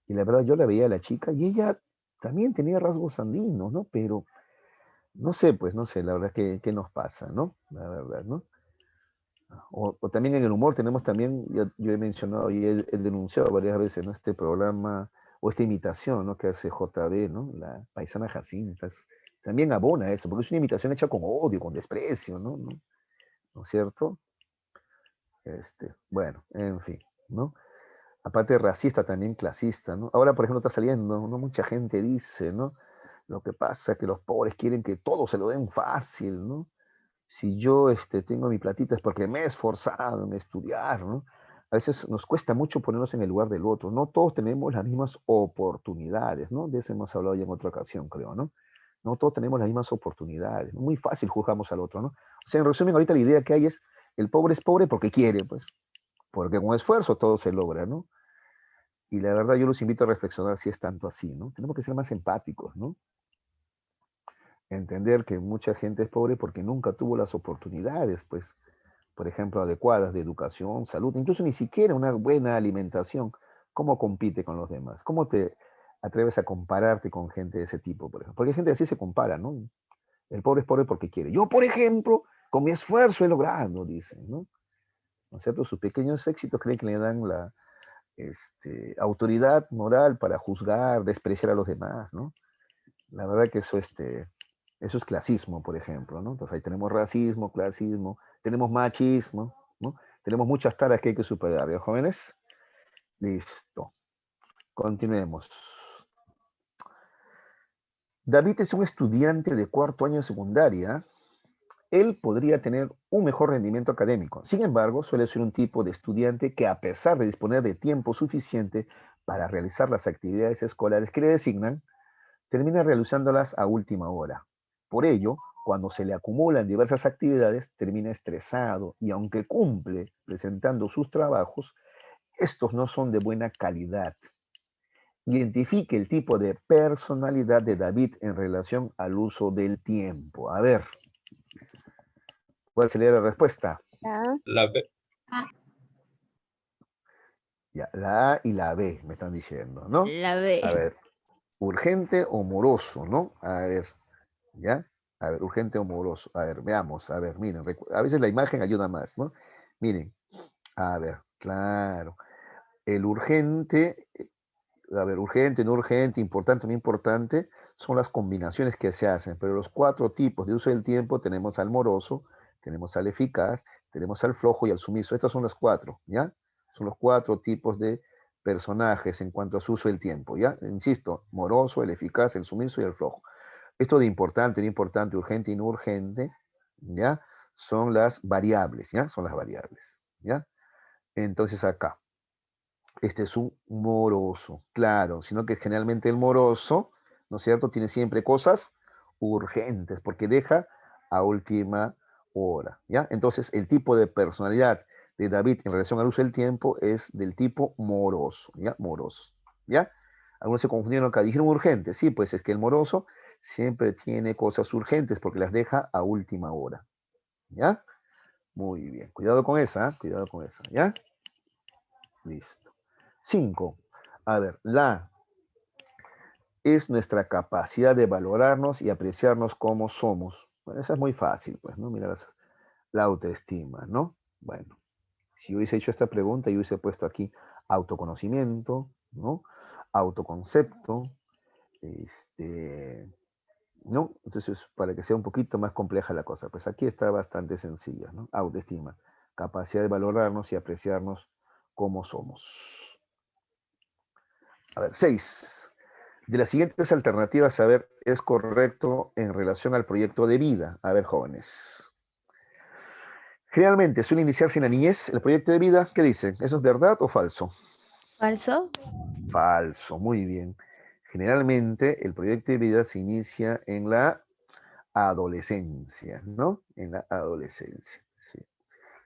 y la verdad yo la veía a la chica y ella también tenía rasgos andinos, ¿no? Pero no sé, pues no sé, la verdad qué nos pasa, ¿no? La verdad, ¿no? O también en el humor tenemos también, yo he mencionado y he denunciado varias veces, ¿no? Este programa o esta imitación, ¿no? Que hace JB, ¿no? La paisana Jacinta, también abona eso, porque es una imitación hecha con odio, con desprecio, ¿no? ¿No es cierto? Bueno, en fin, ¿no? Aparte racista, también clasista, ¿no? Ahora, por ejemplo, está saliendo, ¿no? Mucha gente dice, ¿no? Lo que pasa es que los pobres quieren que todo se lo den fácil, ¿no? Si yo tengo mi platita es porque me he esforzado en estudiar, ¿no? A veces nos cuesta mucho ponernos en el lugar del otro. No todos tenemos las mismas oportunidades, ¿no? De eso hemos hablado ya en otra ocasión, creo, ¿no? No todos tenemos las mismas oportunidades. Muy fácil juzgamos al otro, ¿no? O sea, en resumen, ahorita la idea que hay el pobre es pobre porque quiere, pues, porque con esfuerzo todo se logra, ¿no? Y la verdad yo los invito a reflexionar si es tanto así, ¿no? Tenemos que ser más empáticos, ¿no? Entender que mucha gente es pobre porque nunca tuvo las oportunidades, pues, por ejemplo, adecuadas de educación, salud, incluso ni siquiera una buena alimentación. ¿Cómo compite con los demás? ¿Cómo te atreves a compararte con gente de ese tipo, por ejemplo? Porque hay gente así se compara, ¿no? El pobre es pobre porque quiere. Yo, por ejemplo, con mi esfuerzo he logrado, dicen, ¿no? ¿No es cierto? Sus pequeños éxitos creen que le dan la autoridad moral para juzgar, despreciar a los demás, ¿no? La verdad que eso es clasismo, por ejemplo, ¿no? Entonces ahí tenemos racismo, clasismo, tenemos machismo, ¿no? Tenemos muchas taras que hay que superar, ¿ya, jóvenes? Listo. Continuemos. David es un estudiante de cuarto año de secundaria. Él podría tener un mejor rendimiento académico. Sin embargo, suele ser un tipo de estudiante que, a pesar de disponer de tiempo suficiente para realizar las actividades escolares que le designan, termina realizándolas a última hora. Por ello, cuando se le acumulan diversas actividades, termina estresado y aunque cumple presentando sus trabajos, estos no son de buena calidad. Identifique el tipo de personalidad de David en relación al uso del tiempo. A ver, ¿cuál sería la respuesta? La B. Ya, la A y la B me están diciendo, ¿no? La B. A ver, urgente o moroso, ¿no? A ver, ¿ya? A ver, urgente o moroso. A ver, veamos, a ver, miren, a veces la imagen ayuda más, ¿no? Miren, a ver, claro. El urgente, a ver, urgente, no urgente, importante, no importante, son las combinaciones que se hacen, pero los 4 tipos de uso del tiempo tenemos al moroso, tenemos al eficaz, tenemos al flojo y al sumiso. Estos son los 4, ¿ya? Son los 4 tipos de personajes en cuanto a su uso del tiempo, ¿ya? Insisto, moroso, el eficaz, el sumiso y el flojo. Esto de importante, no importante, urgente y no urgente, ¿ya? Son las variables, ¿ya? Son las variables, ¿ya? Entonces acá, este es un moroso, claro, sino que generalmente el moroso, ¿no es cierto?, tiene siempre cosas urgentes, porque deja a última hora, ¿ya? Entonces, el tipo de personalidad de David en relación al uso del tiempo es del tipo moroso, ¿ya? Moroso, ¿ya? Algunos se confundieron acá, dijeron urgente, sí, pues es que el moroso siempre tiene cosas urgentes porque las deja a última hora, ¿ya? Muy bien, cuidado con esa, cuidado con esa, ¿ya? Listo. 5. A ver, la es nuestra capacidad de valorarnos y apreciarnos como somos. Bueno, esa es muy fácil, pues, ¿no? Mira, la autoestima, ¿no? Bueno, si yo hubiese hecho esta pregunta, yo hubiese puesto aquí autoconocimiento, ¿no? Autoconcepto, ¿no? Entonces, para que sea un poquito más compleja la cosa, pues aquí está bastante sencilla, ¿no? Autoestima, capacidad de valorarnos y apreciarnos como somos. A ver, 6. De las siguientes alternativas, a ver, es correcto en relación al proyecto de vida. A ver, jóvenes. Generalmente suele iniciarse en la niñez el proyecto de vida. ¿Qué dicen? ¿Eso es verdad o falso? ¿Falso? Falso, muy bien. Generalmente el proyecto de vida se inicia en la adolescencia, ¿no? En la adolescencia, sí.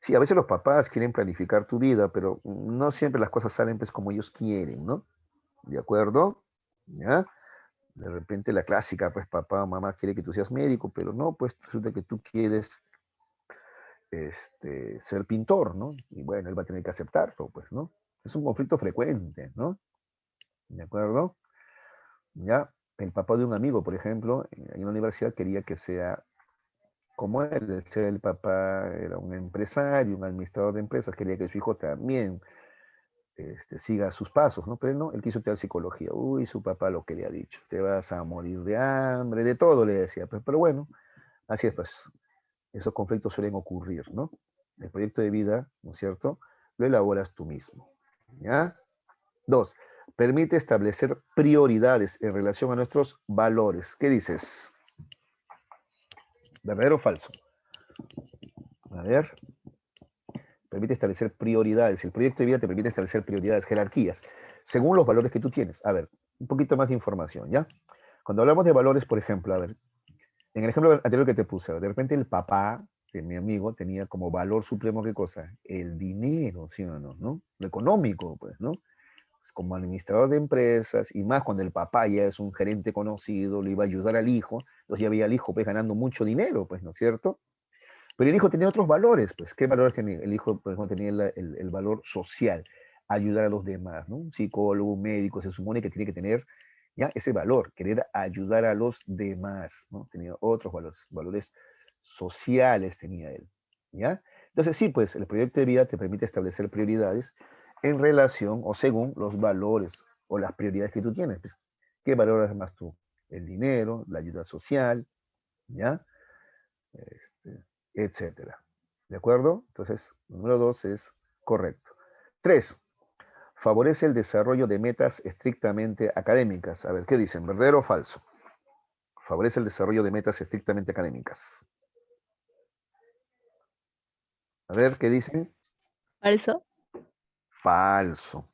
Sí, a veces los papás quieren planificar tu vida, pero no siempre las cosas salen pues como ellos quieren, ¿no? ¿De acuerdo? ¿Ya? De repente la clásica, pues papá o mamá quiere que tú seas médico, pero no, pues resulta que tú quieres ser pintor, ¿no? Y bueno, él va a tener que aceptarlo, pues, ¿no? Es un conflicto frecuente, ¿no? ¿De acuerdo? Ya, el papá de un amigo, por ejemplo, en la universidad quería que sea como él, el papá era un empresario, un administrador de empresas, quería que su hijo también siga sus pasos, ¿no? Pero él no, él quiso estudiar psicología. Uy, su papá lo que le ha dicho, te vas a morir de hambre, de todo le decía, pues, pero bueno, así es, pues, esos conflictos suelen ocurrir, ¿no? El proyecto de vida, ¿no es cierto? Lo elaboras tú mismo, ¿ya? 2. Permite establecer prioridades en relación a nuestros valores. ¿Qué dices? ¿Verdadero o falso? A ver. Permite establecer prioridades. El proyecto de vida te permite establecer prioridades, jerarquías, según los valores que tú tienes. A ver, un poquito más de información, ¿ya? Cuando hablamos de valores, por ejemplo, a ver, en el ejemplo anterior que te puse, de repente el papá de mi amigo tenía como valor supremo, ¿qué cosa? El dinero, ¿sí o no? ¿No? Lo económico, pues, ¿no? Como administrador de empresas, y más cuando el papá ya es un gerente conocido, le iba a ayudar al hijo, entonces ya veía al hijo pues ganando mucho dinero, pues, ¿no es cierto? Pero el hijo tenía otros valores, pues, ¿qué valores tenía? El hijo, por ejemplo, tenía el valor social, ayudar a los demás, ¿no? Un psicólogo, un médico, se supone que tiene que tener ya ese valor, querer ayudar a los demás, ¿no? Tenía otros valores, valores sociales tenía él, ¿ya? Entonces sí, pues el proyecto de vida te permite establecer prioridades en relación o según los valores o las prioridades que tú tienes, pues. ¿Qué valoras más tú? El dinero, la ayuda social, ¿ya? Etcétera. ¿De acuerdo? Entonces, número 2 es correcto. 3. Favorece el desarrollo de metas estrictamente académicas. A ver, ¿qué dicen? ¿Verdadero o falso? Favorece el desarrollo de metas estrictamente académicas. A ver, ¿qué dicen? ¿Falso? Falso.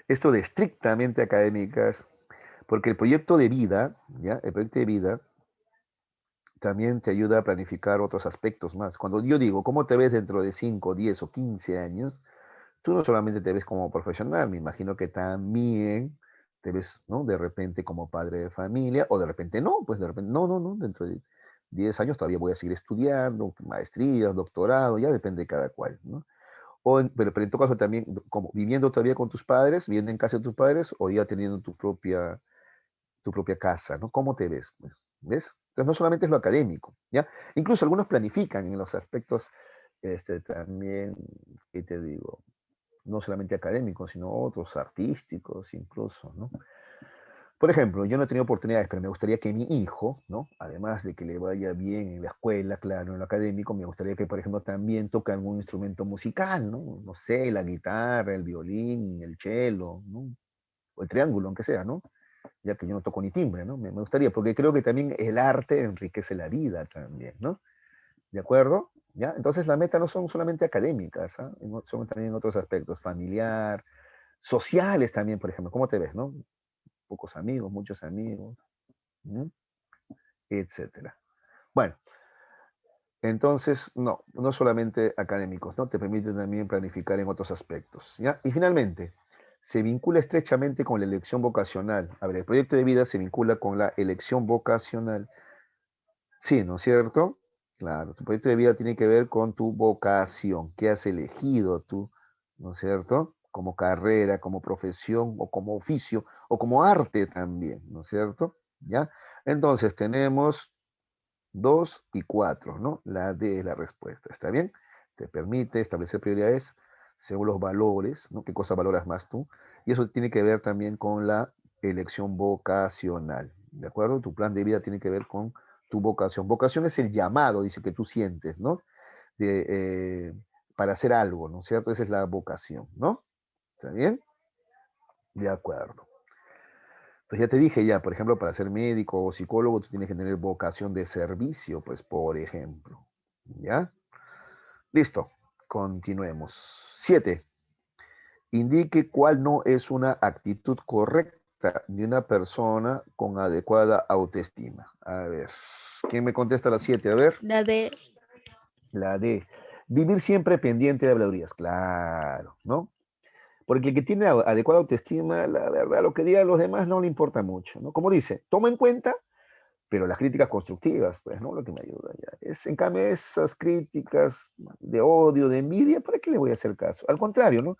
Esto de estrictamente académicas, porque el proyecto de vida, ¿ya? El proyecto de vida también te ayuda a planificar otros aspectos más. Cuando yo digo, ¿cómo te ves dentro de 5, 10 o 15 años? tú no solamente te ves como profesional, me imagino que también te ves, ¿no? De repente como padre de familia, o de repente no, pues de repente, no, dentro de 10 años todavía voy a seguir estudiando, maestrías, doctorado, ya depende de cada cual, ¿no? Pero en tu caso también, como viviendo todavía con tus padres, viviendo en casa de tus padres, o ya teniendo tu propia casa, ¿no? ¿Cómo te ves? Pues, ¿ves? Entonces no solamente es lo académico, ¿ya? Incluso algunos planifican en los aspectos, también, ¿qué te digo? No solamente académicos, sino otros artísticos incluso, ¿no? Por ejemplo, yo no he tenido oportunidades, pero me gustaría que mi hijo, ¿no? Además de que le vaya bien en la escuela, claro, en lo académico, me gustaría que, por ejemplo, también toque algún instrumento musical, ¿no? No sé, la guitarra, el violín, el cello, ¿no? O el triángulo, aunque sea, ¿no? Ya que yo no toco ni timbre, ¿no? Me gustaría, porque creo que también el arte enriquece la vida también, ¿no? ¿De acuerdo? ¿Ya? Entonces las metas no son solamente académicas, ¿ah? Son también otros aspectos, familiar, sociales también, por ejemplo. ¿Cómo te ves, no? Pocos amigos, muchos amigos, ¿no? Etcétera. Bueno, entonces, no solamente académicos, ¿no? Te permite también planificar en otros aspectos, ¿ya? Y finalmente, se vincula estrechamente con la elección vocacional. A ver, el proyecto de vida se vincula con la elección vocacional. Sí, ¿no es cierto? Claro, tu proyecto de vida tiene que ver con tu vocación, qué has elegido tú, ¿no es cierto? Como carrera, como profesión o como oficio o como arte también, ¿no es cierto? ¿Ya? Entonces tenemos 2 y 4, ¿no? La D es la respuesta, ¿está bien? Te permite establecer prioridades según los valores, ¿no? ¿Qué cosa valoras más tú? Y eso tiene que ver también con la elección vocacional, ¿de acuerdo? Tu plan de vida tiene que ver con tu vocación. Vocación es el llamado, dice, que tú sientes, ¿no? De, para hacer algo, ¿no es cierto? Esa es la vocación, ¿no? ¿Está bien? De acuerdo. Entonces ya te dije ya, por ejemplo, para ser médico o psicólogo, tú tienes que tener vocación de servicio, pues, por ejemplo. ¿Ya? Listo. Continuemos. 7. Indique cuál no es una actitud correcta de una persona con adecuada autoestima. A ver, ¿quién me contesta la 7? A ver, La de la D. Vivir siempre pendiente de habladurías. Claro, ¿no? Porque el que tiene adecuada autoestima, la verdad, lo que digan los demás no le importa mucho, ¿no? Como dice, toma en cuenta, pero las críticas constructivas, pues, ¿no? Lo que me ayuda ya. En cambio, esas críticas de odio, de envidia, ¿para qué le voy a hacer caso? Al contrario, ¿no?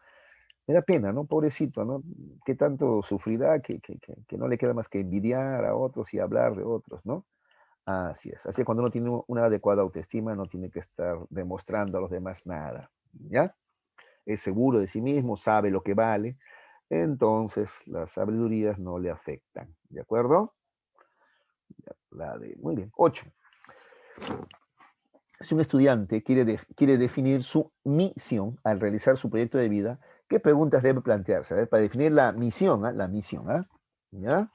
Me da pena, ¿no? Pobrecito, ¿no? Qué tanto sufrirá que no le queda más que envidiar a otros y hablar de otros, ¿no? Así es. Así que cuando uno tiene una adecuada autoestima, no tiene que estar demostrando a los demás nada, ¿ya? Es seguro de sí mismo, sabe lo que vale, entonces las sabidurías no le afectan, ¿de acuerdo? Muy bien. 8. Si un estudiante quiere definir su misión al realizar su proyecto de vida, ¿qué preguntas debe plantearse? A ver, para definir la misión, ¿ah? La misión, ¿ah? ¿Ya?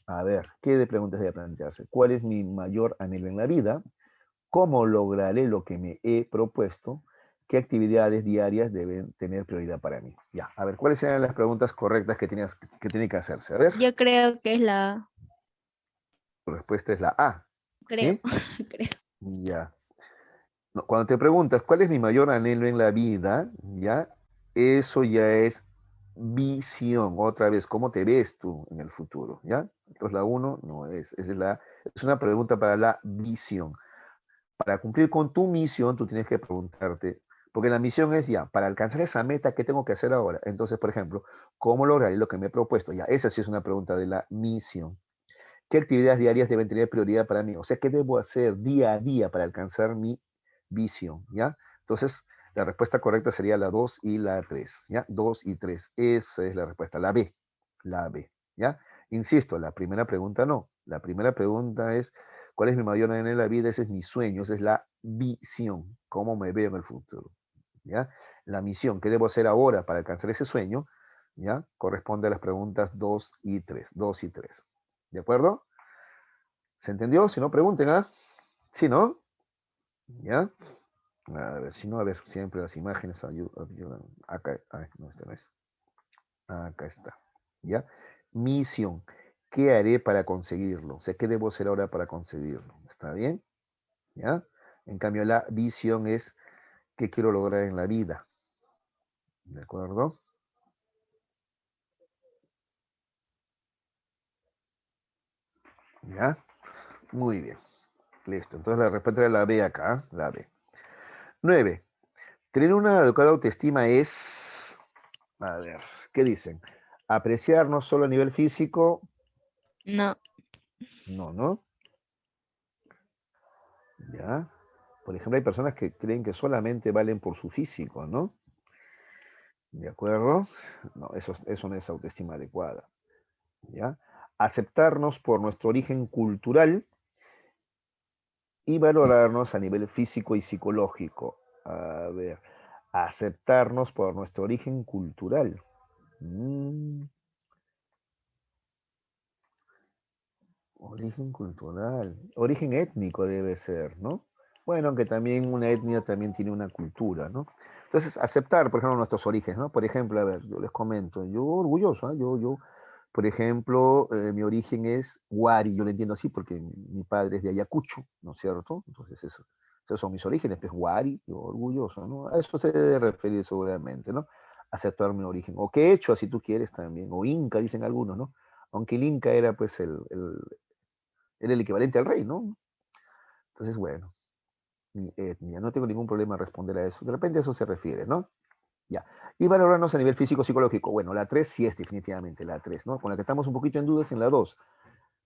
A ver, ¿qué de preguntas debe plantearse? ¿Cuál es mi mayor anhelo en la vida? ¿Cómo lograré lo que me he propuesto? ¿Qué actividades diarias deben tener prioridad para mí? Ya, a ver, ¿cuáles serían las preguntas correctas que tiene que hacerse? A ver, yo creo que es la, tu respuesta es la A, creo, ¿sí? creo. Ya. No, cuando te preguntas cuál es mi mayor anhelo en la vida, ya, eso ya es visión. Otra vez, ¿cómo te ves tú en el futuro? ¿Ya? Entonces la uno no es, es una pregunta para la visión. Para cumplir con tu misión, tú tienes que preguntarte, porque la misión es ya, para alcanzar esa meta, ¿qué tengo que hacer ahora? Entonces, por ejemplo, ¿cómo lograré lo que me he propuesto? Ya, esa sí es una pregunta de la misión. ¿Qué actividades diarias deben tener prioridad para mí? O sea, ¿qué debo hacer día a día para alcanzar mi visión? ¿Ya? Entonces, la respuesta correcta sería la 2 y la 3. ¿Ya? 2 y 3. Esa es la respuesta. La B. La B. ¿Ya? Insisto, la primera pregunta no. La primera pregunta es, ¿cuál es mi mayor anhelo en la vida? Ese es mi sueño, esa es la visión. ¿Cómo me veo en el futuro? ¿Ya? La misión, ¿qué debo hacer ahora para alcanzar ese sueño? ¿Ya? Corresponde a las preguntas 2 y 3. 2 y 3. ¿De acuerdo? ¿Se entendió? Si no, pregunten, ¿ah? ¿Sí, no? ¿Ya? A ver, si no, a ver, siempre las imágenes ayudan. Acá, ay, no, este no es. Acá está. ¿Ya? Misión. ¿Qué haré para conseguirlo? O sea, ¿qué debo hacer ahora para conseguirlo? ¿Está bien? ¿Ya? En cambio, la visión es qué quiero lograr en la vida. ¿De acuerdo? ¿Ya? Muy bien. Listo. Entonces la respuesta es la B acá, la B. 9. Tener una adecuada autoestima es, a ver, ¿qué dicen? Apreciarnos solo a nivel físico, No. no, ¿no? ¿Ya? Por ejemplo, hay personas que creen que solamente valen por su físico, ¿no? ¿De acuerdo? No, eso no es autoestima adecuada, ¿ya? Aceptarnos por nuestro origen cultural y valorarnos a nivel físico y psicológico. A ver, aceptarnos por nuestro origen cultural. Mm, Origen cultural, origen étnico debe ser, ¿no? Bueno, aunque también una etnia también tiene una cultura, ¿no? Entonces, aceptar, por ejemplo, nuestros orígenes, ¿no? Por ejemplo, a ver, yo les comento, yo orgulloso, ¿ah? Por ejemplo, mi origen es Huari, yo lo entiendo así porque mi padre es de Ayacucho, ¿no es cierto? Entonces, esos son mis orígenes, pues Huari, yo orgulloso, ¿no? A eso se debe referir seguramente, ¿no? Aceptar mi origen, o quechua, si tú quieres también, o inca, dicen algunos, ¿no? Aunque el inca era pues era el equivalente al rey, ¿no? Entonces, bueno, mi etnia, no tengo ningún problema en responder a eso. De repente a eso se refiere, ¿no? Ya. Y valorarnos a nivel físico-psicológico. Bueno, la 3 sí es definitivamente la 3, ¿no? Con la que estamos un poquito en dudas en la 2.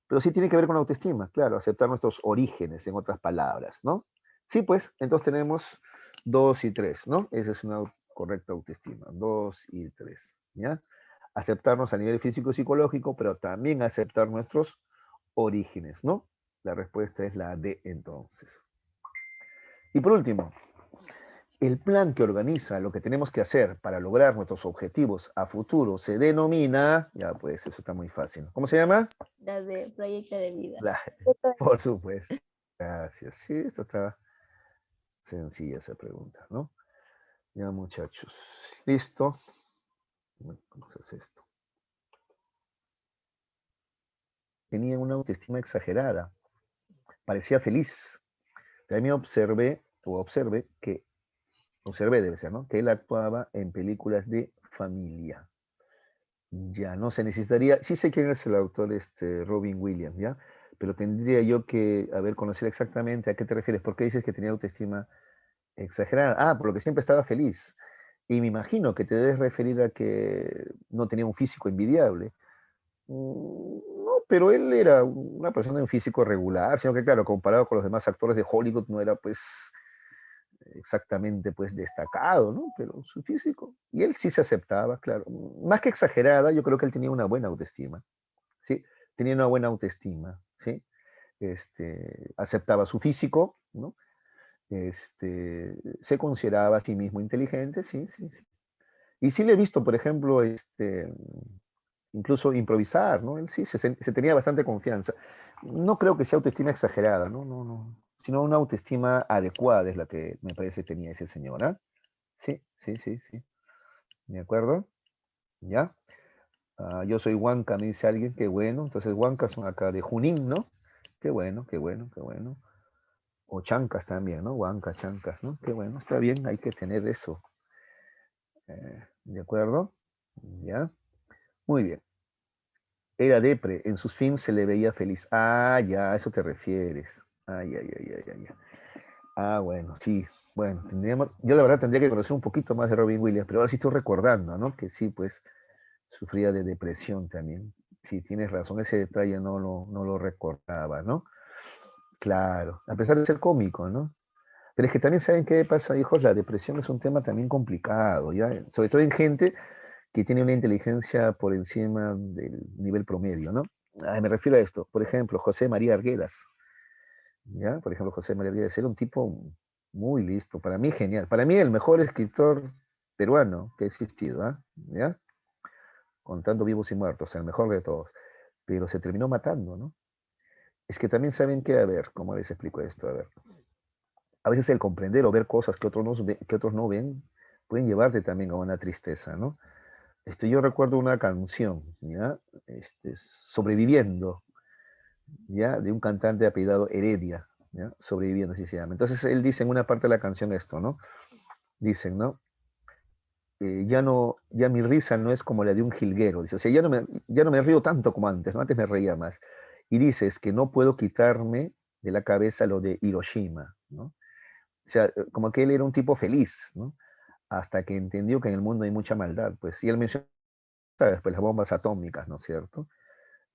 Pero sí tiene que ver con la autoestima, claro, aceptar nuestros orígenes, en otras palabras, ¿no? Sí, pues, entonces tenemos 2 y 3, ¿no? Esa es una correcta autoestima, 2 y 3, ¿ya? Aceptarnos a nivel físico-psicológico, pero también aceptar nuestros orígenes, ¿no? La respuesta es la D entonces. Y por último, el plan que organiza lo que tenemos que hacer para lograr nuestros objetivos a futuro se denomina, ya pues eso está muy fácil. ¿Cómo se llama? La de proyecto de vida. La- por supuesto. Gracias. Sí, esto está sencilla esa pregunta, ¿no? Ya muchachos. ¿Listo? ¿Cómo se hace esto? Tenía una autoestima exagerada. Parecía feliz. También observé, debe ser, ¿no? Que él actuaba en películas de familia. Ya, no se necesitaría, sí sé quién es el autor, Robin Williams, ¿ya? Pero tendría yo que, conocer exactamente a qué te refieres, por qué dices que tenía autoestima exagerada. Ah, por lo que siempre estaba feliz. Y me imagino que te debes referir a que no tenía un físico envidiable. No, pero él era una persona de un físico regular, sino que claro, comparado con los demás actores de Hollywood, no era pues exactamente pues destacado, ¿no? Pero su físico, y él sí se aceptaba, claro. Más que exagerada, yo creo que él tenía una buena autoestima, ¿sí? Tenía una buena autoestima, ¿sí? Aceptaba su físico, ¿no? Se consideraba a sí mismo inteligente, sí, sí, sí. Y sí le he visto, por ejemplo, incluso improvisar, ¿no? Él sí se tenía bastante confianza. No creo que sea autoestima exagerada, ¿no? No, no. Sino una autoestima adecuada es la que me parece tenía ese señor, ¿ah? Sí, sí, sí, sí. ¿De acuerdo? ¿Ya? Yo soy Huanca, me dice alguien, qué bueno. Entonces, Huancas son acá de Junín, ¿no? Qué bueno, qué bueno, qué bueno. O Chancas también, ¿no? Huancas, Chancas, ¿no? Qué bueno, está bien, hay que tener eso. ¿De acuerdo? ¿Ya? Muy bien. Era depre, en sus films se le veía feliz. Ah, ya, a eso te refieres. Ay, ay, ay, ay, ay. Ah, bueno, sí. Bueno, yo la verdad tendría que conocer un poquito más de Robin Williams, pero ahora sí estoy recordando, ¿no? Que sí, pues sufría de depresión también. Sí, tienes razón, ese detalle no lo recordaba, ¿no? Claro, a pesar de ser cómico, ¿no? Pero es que también saben qué pasa, hijos, la depresión es un tema también complicado, ¿ya? Sobre todo en gente que tiene una inteligencia por encima del nivel promedio, ¿no? Me refiero a esto. Por ejemplo, José María Arguedas, ¿ya? Por ejemplo, José María Arguedas era un tipo muy listo, para mí genial, para mí el mejor escritor peruano que ha existido, ¿ah? ¿Ya? Contando vivos y muertos, el mejor de todos, pero se terminó matando, ¿no? Es que también saben que, a ver, ¿cómo les explico esto? A ver, a veces el comprender o ver cosas que otros no ven pueden llevarte también a una tristeza, ¿no? Yo recuerdo una canción, ¿ya? Sobreviviendo, ¿ya? De un cantante apellidado Heredia, ¿ya? Sobreviviendo, así se llama. Entonces él dice en una parte de la canción esto, ¿no? Dicen, ¿no? ya mi risa no es como la de un jilguero, dice, o sea, ya no me río tanto como antes, ¿no? Antes me reía más. Y dices que no puedo quitarme de la cabeza lo de Hiroshima, ¿no? O sea, como que él era un tipo feliz, ¿no? Hasta que entendió que en el mundo hay mucha maldad, pues, y él mencionaba después las bombas atómicas, ¿no es cierto?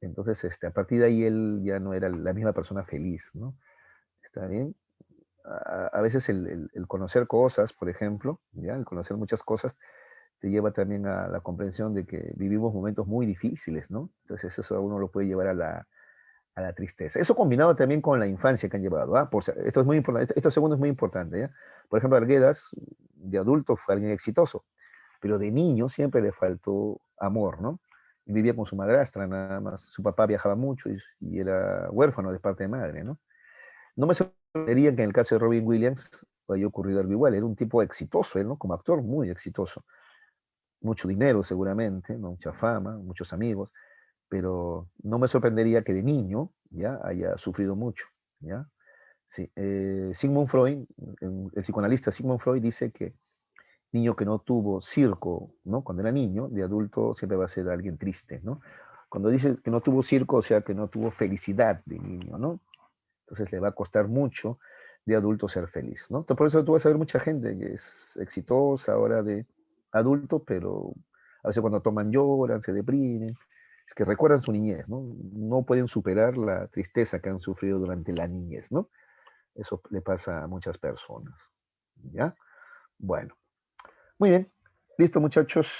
Entonces, a partir de ahí él ya no era la misma persona feliz, ¿no? ¿Está bien? A veces el conocer cosas, por ejemplo, ¿ya? El conocer muchas cosas, te lleva también a la comprensión de que vivimos momentos muy difíciles, ¿no? Entonces eso a uno lo puede llevar a la tristeza. Eso combinado también con la infancia que han llevado, ¿ah? Esto es muy importante, esto segundo es muy importante, ¿ya? Por ejemplo, Arguedas, de adulto, fue alguien exitoso, pero de niño siempre le faltó amor, ¿no? Y vivía con su madrastra nada más. Su papá viajaba mucho y era huérfano de parte de madre, ¿no? No me sorprendería que en el caso de Robin Williams haya ocurrido algo igual. Era un tipo exitoso, él, ¿no? Como actor, muy exitoso. Mucho dinero seguramente, ¿no? Mucha fama, muchos amigos, pero no me sorprendería que de niño ya haya sufrido mucho, ¿ya? Sí, Sigmund Freud, el psicoanalista Sigmund Freud dice que niño que no tuvo circo, ¿no? Cuando era niño, de adulto siempre va a ser alguien triste, ¿no? Cuando dice que no tuvo circo, o sea, que no tuvo felicidad de niño, ¿no? Entonces le va a costar mucho de adulto ser feliz, ¿no? Entonces, por eso tú vas a ver mucha gente que es exitosa ahora de adulto, pero a veces cuando toman lloran, se deprimen, es que recuerdan su niñez, ¿no? No pueden superar la tristeza que han sufrido durante la niñez, ¿no? Eso le pasa a muchas personas, ¿ya? Bueno, muy bien, listo muchachos.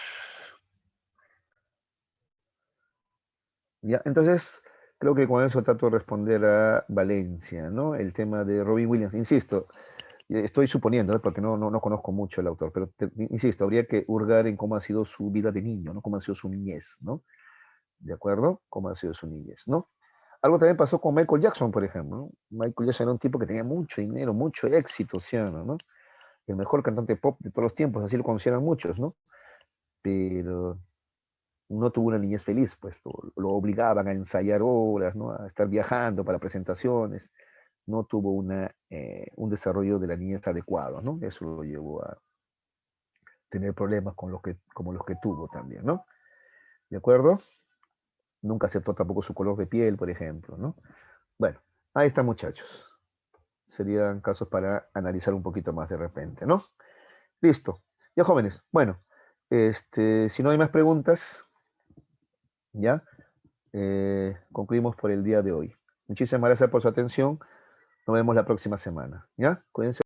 Ya, entonces creo que con eso trato de responder a Valencia, ¿no? El tema de Robin Williams, insisto, estoy suponiendo, porque no conozco mucho el autor, pero insisto, habría que hurgar en cómo ha sido su vida de niño, ¿no? Cómo ha sido su niñez, ¿no? ¿De acuerdo? Cómo ha sido su niñez, ¿no? Algo también pasó con Michael Jackson, por ejemplo, ¿no? Michael Jackson era un tipo que tenía mucho dinero, mucho éxito, ¿no? El mejor cantante pop de todos los tiempos, así lo consideran muchos, ¿no? Pero no tuvo una niñez feliz, pues lo obligaban a ensayar horas, ¿no? A estar viajando para presentaciones, no tuvo un desarrollo de la niñez adecuado, ¿no? Eso lo llevó a tener problemas como los que tuvo también, ¿no? ¿De acuerdo? Nunca aceptó tampoco su color de piel, por ejemplo, ¿no? Bueno, ahí está, muchachos. Serían casos para analizar un poquito más de repente, ¿no? Listo. Ya, jóvenes. Bueno, si no hay más preguntas, ya, concluimos por el día de hoy. Muchísimas gracias por su atención. Nos vemos la próxima semana, ¿ya? Cuídense.